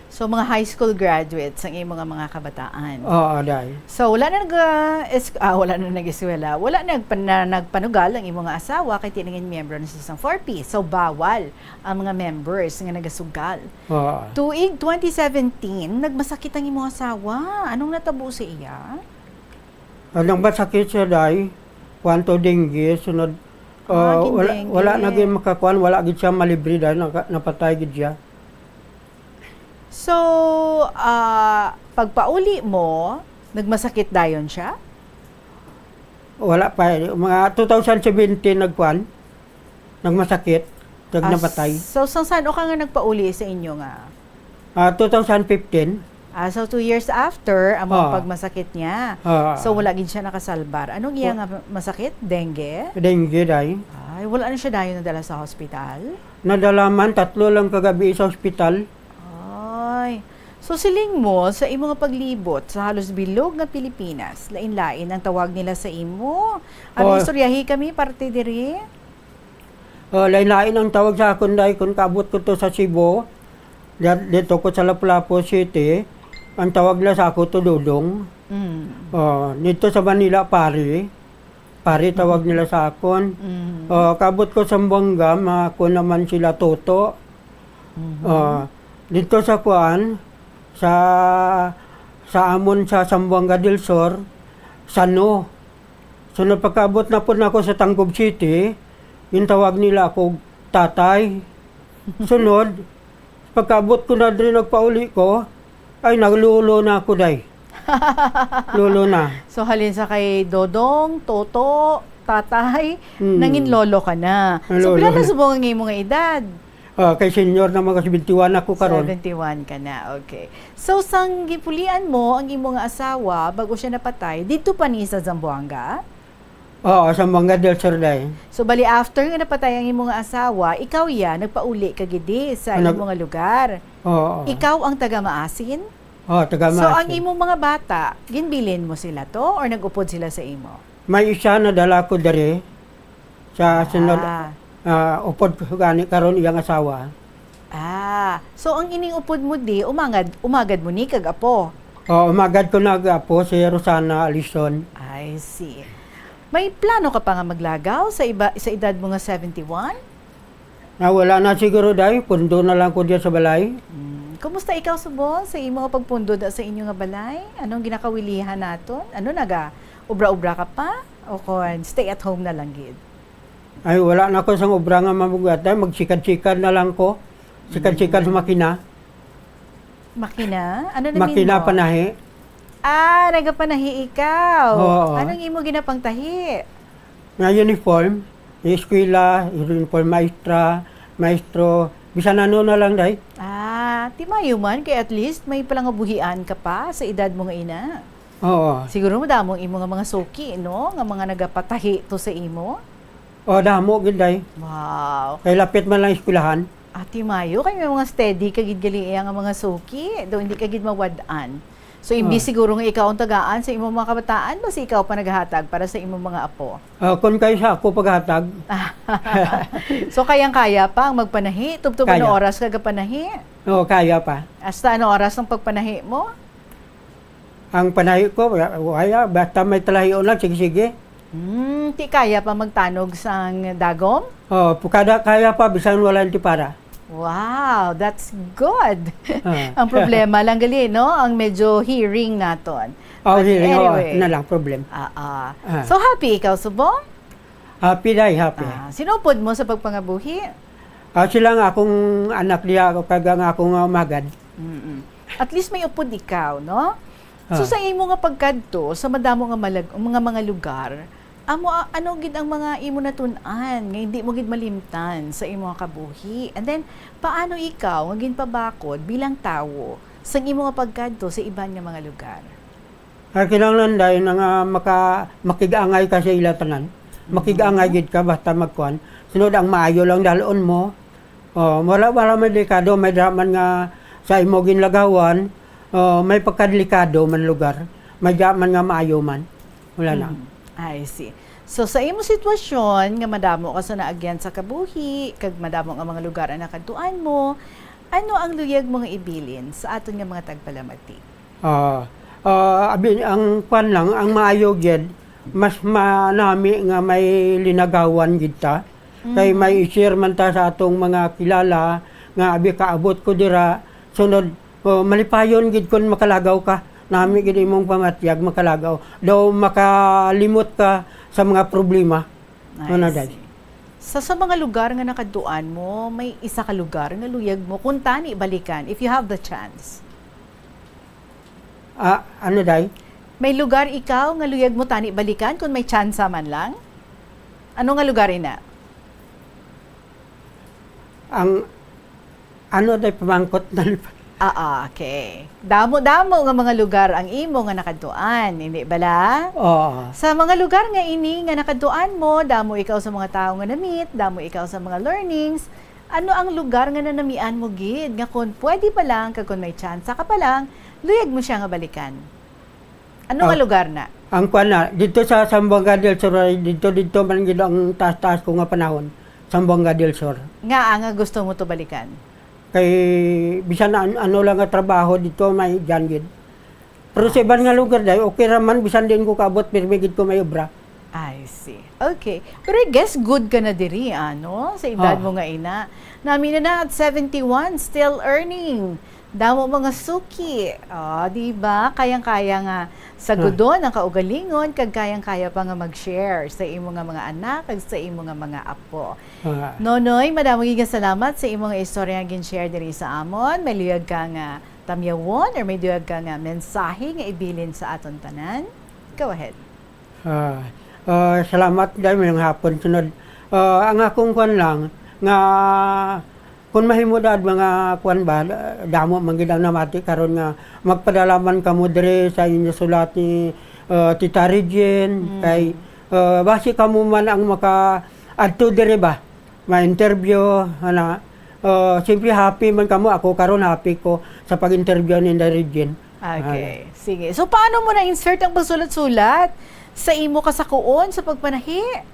So mga high school graduates ang imong mga kabataan. Oo, dahil. So wala na nag-eskwela, wala na nagpanugal ang imong asawa kay tiningin miyembro na sa isang 4P. So bawal ang mga members nga nagasugal. Oo. Tuig 2017, nagmasakit ang imong asawa. Anong natabo sa iya? Anong masakit siya dahil? Kwanto dengue, sunod. Wala naging makakuan, wala gid siya malibre dahil napatay gid siya. So, pagpauli mo, nagmasakit dayon siya? Wala pa. Mga 2017 nagmasakit, napatay. So, saan o ka nga nagpauli sa inyo nga? 2015. So, 2 years after, ang pagmasakit niya. So, wala gid siya nakasalbar. Anong iya nga masakit? Dengue? Dengue dahil. Ay, wala na siya dayon nadala sa hospital? Nadala man, 3 lang kagabi sa hospital. So siling mo sa imong paglibot sa halos bilog nga Pilipinas, lain-lain ang tawag nila sa imo. Ano istoryahi kami parte diri? Lain-lain ang tawag sa akon dahil kung kabot ko to sa Cebu, dito ko sa Lapu-Lapu City, ang tawag nila sa ako to Dudong. Dito sa Manila, Pari tawag nila sa akon. Kabot ko sa Buanga, ako naman sila Toto. Dito sa Kuan, sa amon sa Zamboanga del Sur, Sano. Sunod pagkaabot na po na ako sa Tanggob City, yung tawag nila ako tatay. Sunod, pagkaabot ko na rin nagpauli ko, ay naglulo na ako day. Lulo na. So halin sa kay Dodong, Toto, tatay, nangin lolo ka na. So pila na subong ang imong edad? Kay senior na mga 71 ako karon. 71 ka na, okay. So, sang gipulian mo ang imong asawa bago siya napatay, dito pa ni sa Zamboanga? Oo, sa Zamboanga del Sur dahil. So, bali after nga napatay ang imong asawa, ikaw nagpauli ka gidi sa imong lugar. Oo. Ikaw ang taga-Maasin? Oo, taga-Maasin. So, ang imong mga bata, ginbilin mo sila to or nag-upod sila sa imo? May isa na dala ko dari sa sunod. Upod gani karon iyang asawa. So ang ining upod mo di umagad mo ni kag apo. Umagad ko na apo si Rosana Alison. I see. May plano ka pa nga maglagaw sa edad mo nga 71? Wala na siguro dahil pundo na lang ko diya sa balay. Kumusta ikaw subong sa imo nga pagpundod sa inyo nga balay? Anong ginakawilihan naton? Ano naga? Ubra-ubra ka pa? O kon stay at home na lang gid? Ay, wala na ko sang obra nga mabugat. Ay, magsikad-sikad na lang ko. Sikad-sikad sa makina. Makina? Ano na Makina mo? panahi. Nagapanahi ikaw. Oo. Anong imo ginapang tahi? Nga uniform, eskwela, uniform maestro, bisan ano na lang day. Ti mayo man kay at least may palangabuhian ka pa sa edad mo nga ina. Oo. Siguro mo damong imo nga mga suki, no? Nga mga nagapatahi to sa imo. O, damo gid day. Wow. Kay lapit man lang eskwelahan. Ati Mayo, kay may mga steady kagid gali nga mga suki, do hindi kagid mawad-an. So imbis siguro nga ikaw ang tagaan sa imong mga kabataan, basi ikaw pa naghahatag para sa imong mga apo. Kung kayo sa ako paghatag. So kayang-kaya pa ang magpanahi, tubtub Kaya. ano oras kagapanahi? Oo, kaya pa. Hasta ano oras ng pagpanahi mo? Ang panahi ko, kaya, basta may talahion lang, sige-sige. Ti kaya pa magtanog sang dagom? Oh, kaya pa, bisan wala yung para. Wow, that's good. Ang problema lang gali, no? Ang medyo hearing naton. Oh, But hearing, anyway, na lang, problem. So happy ikaw, subong? Happy day, happy. Sinupod mo sa pagpangabuhi? Sila nga akong anak niya, kaga nga akong magad. At least may upod ikaw, no? So sa imo nga pagkadto, sa madamo nga mga lugar, ano gid ang mga imo natun-an nga hindi mo gid malimtan sa imo nga kabuhi? And then paano ikaw nga ginpabakod bilang tawo sa imo nga pagkadto sa iban nga mga lugar? Kinahanglan dahil nga makig-angay ka sa ila tanan. Makig-angay gid ka basta magkuan. Sunod ang maayo lang dalon mo. Wala may delikado, may draman nga sa imo ginlagawan. May pagkadelikado man lugar. May draman nga maayo man. Wala na. I see. So sa imo sitwasyon nga madamo ka sa naagyan sa kabuhi, kag madamo nga mga lugar ang nakadtuan mo, ano ang luyag mo nga ibilin sa aton nga mga tagpalamati? Ang kwan lang, ang maayo gid, mas manami nga may linagawan gid ta. Kay may i-share man ta sa atong mga kilala nga abi kaabot ko dira, sunod malipayon gid kun makalagaw ka. Nami gid imong pamatyag makalagaw. Daw makalimot ka sa mga problema. Sa mga lugar nga nakadtuan mo, may isa ka lugar nga luyag mo kung tani balikan if you have the chance. Ano day? May lugar ikaw nga luyag mo tani balikan kung may chance man lang? Ano nga lugar ina? Ang ano day pamangkot na Okay. Damo-damo nga mga lugar ang imo nga nakadtuan, hindi bala? Oo. Sa mga lugar nga ini nga nakadtuan mo, damo ikaw sa mga tao nga na-meet, damo ikaw sa mga learnings, ano ang lugar nga nanamian mo gid nga kung pwede pa lang kag kung may chance ka pa lang, luyag mo siya nga balikan. Ano nga lugar na? Ang kwan na, dito sa Zamboanga del Sur, dito man gid ang taas-taas ko nga panahon, Zamboanga del Sur. Nga gusto mo to balikan? Kay bisan ano lang nga trabaho dito may dyan gid. Pero sa ibang nga lugar day okay raman bisan din ko kaabot pero gid ko may obra. I see. Okay. Pero I guess good ka na diri ano sa edad mo nga ina. Namin na at 71 still earning. Damo mga suki. Di ba? Kayang-kaya nga sagudon ang kaugalingon kag kayang-kaya pa nga mag-share sa imo nga mga anak kag sa imo nga mga apo. Nonoy, madamo gyud salamat sa imo nga istorya nga gin-share diri sa amon. May luyag ka nga tamyawon or may luyag ka nga mensahe nga ibilin sa aton tanan. Go ahead. Salamat dahil may hapon sunod. Ang akong kwan lang nga kung mahimudad mga kwan ba, damo manggid ang namati karon nga magpadalaman kamo dire sa inyo sulat ni Tita Regine kay basi kamo man ang maka-adto dire ba ma-interview ana siyempre happy man kamo ako karon happy ko sa pag-interview ni Tita Regine. Okay, sige. So paano mo na-insert ang pagsulat-sulat sa imo kasakuon sa pagpanahi?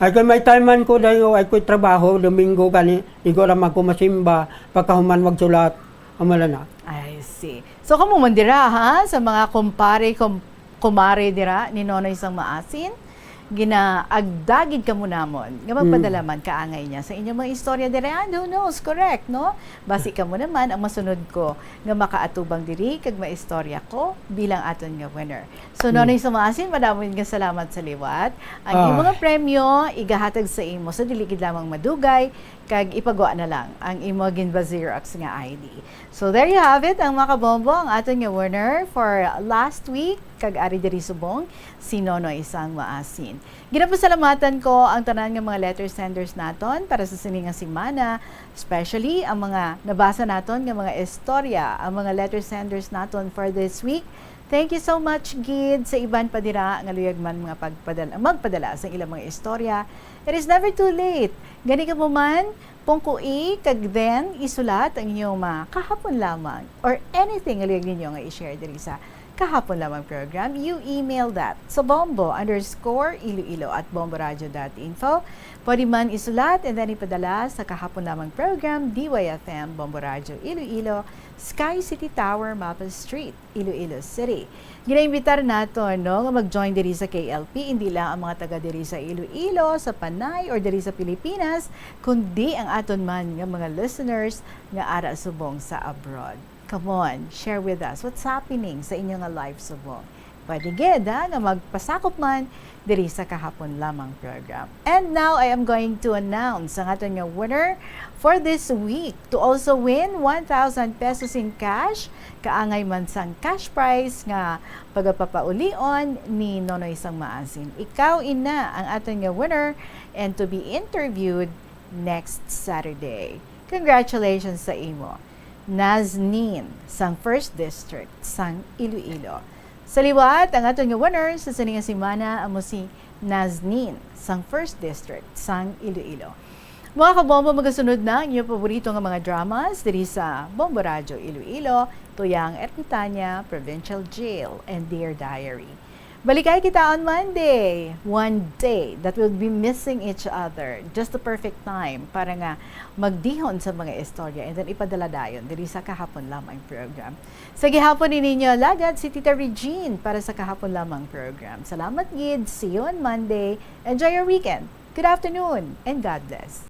Ay kung may time man ko dahil ay ko'y trabaho, Domingo kani, di ko lang ako masimba, pagkahuman magsulat, amala na. I see. So kamo man dira ha, sa mga kumare dira ni Nonoy Sang Maasin, ginaagdagid ka mo namon nga magpadala man kaangay niya sa inyong mga istorya dire. And who knows, correct, no? Basi ka mo naman ang masunod ko nga makaatubang diri kag maistorya ko bilang aton nga winner. So Nonoy Sumaasin, madamon nga salamat sa liwat. Ang imong mga premyo igahatag sa imo sa dili gid lamang madugay kag ipagawa na lang ang imo ginba Xerox nga ID. So there you have it, ang mga kabombo, ang aton nga winner for last week kag ari diri subong si Nonoy Isang Maasin. Ginapasalamatan ko ang tanan nga mga letter senders naton para sa siningang simana, especially ang mga nabasa naton nga mga istorya, ang mga letter senders naton for this week. Thank you so much, Gid, sa iban pa dira nga luyag man mga magpadala sa ilang mga istorya. It is never too late. Gani ka mo man, pungkui, kag then isulat ang inyong mga kahapon lamang or anything nga luyag ninyo nga i-share diri sa kahapon lamang program. You email that sa bombo_iloilo@bomboradio.info. Pwede man isulat and then ipadala sa kahapon lamang program, DYFM, Bombo Radio Iloilo, Sky City Tower, Mapa Street, Iloilo City. Ginaimbitar nato no, nga mag-join diri sa KLP, hindi lang ang mga taga diri sa Iloilo, sa Panay, or diri sa Pilipinas, kundi ang aton man nga mga listeners nga ara subong sa abroad. Come on, share with us what's happening sa inyong live subong. Pwede gid nga magpasakop man diri sa kahapon lamang program. And now I am going to announce ang aton nga winner for this week to also win 1,000 pesos in cash. Kaangay man sang cash prize nga pagpapaulion ni Nonoy Isang Maasin. Ikaw ina ang aton nga winner and to be interviewed next Saturday. Congratulations sa imo. Naznin sang 1st District sang Iloilo. Sa liwat, ang aton nga winner sa siningang simana amo si Naznin sang 1st District sang Iloilo. Mga kabombo, magasunod na ang inyong paborito nga mga dramas diri sa Bombo Radio Iloilo, Tuyang Ermitaña, Provincial Jail, and Dear Diary. Balikay kita on Monday. One day that we'll be missing each other. Just the perfect time para nga magdihon sa mga istorya and then ipadala dayon diri sa kahapon lamang program. Sa gihapon ni ninyo lagad si Tita Regine para sa kahapon lamang program. Salamat gid. See you on Monday. Enjoy your weekend. Good afternoon and God bless.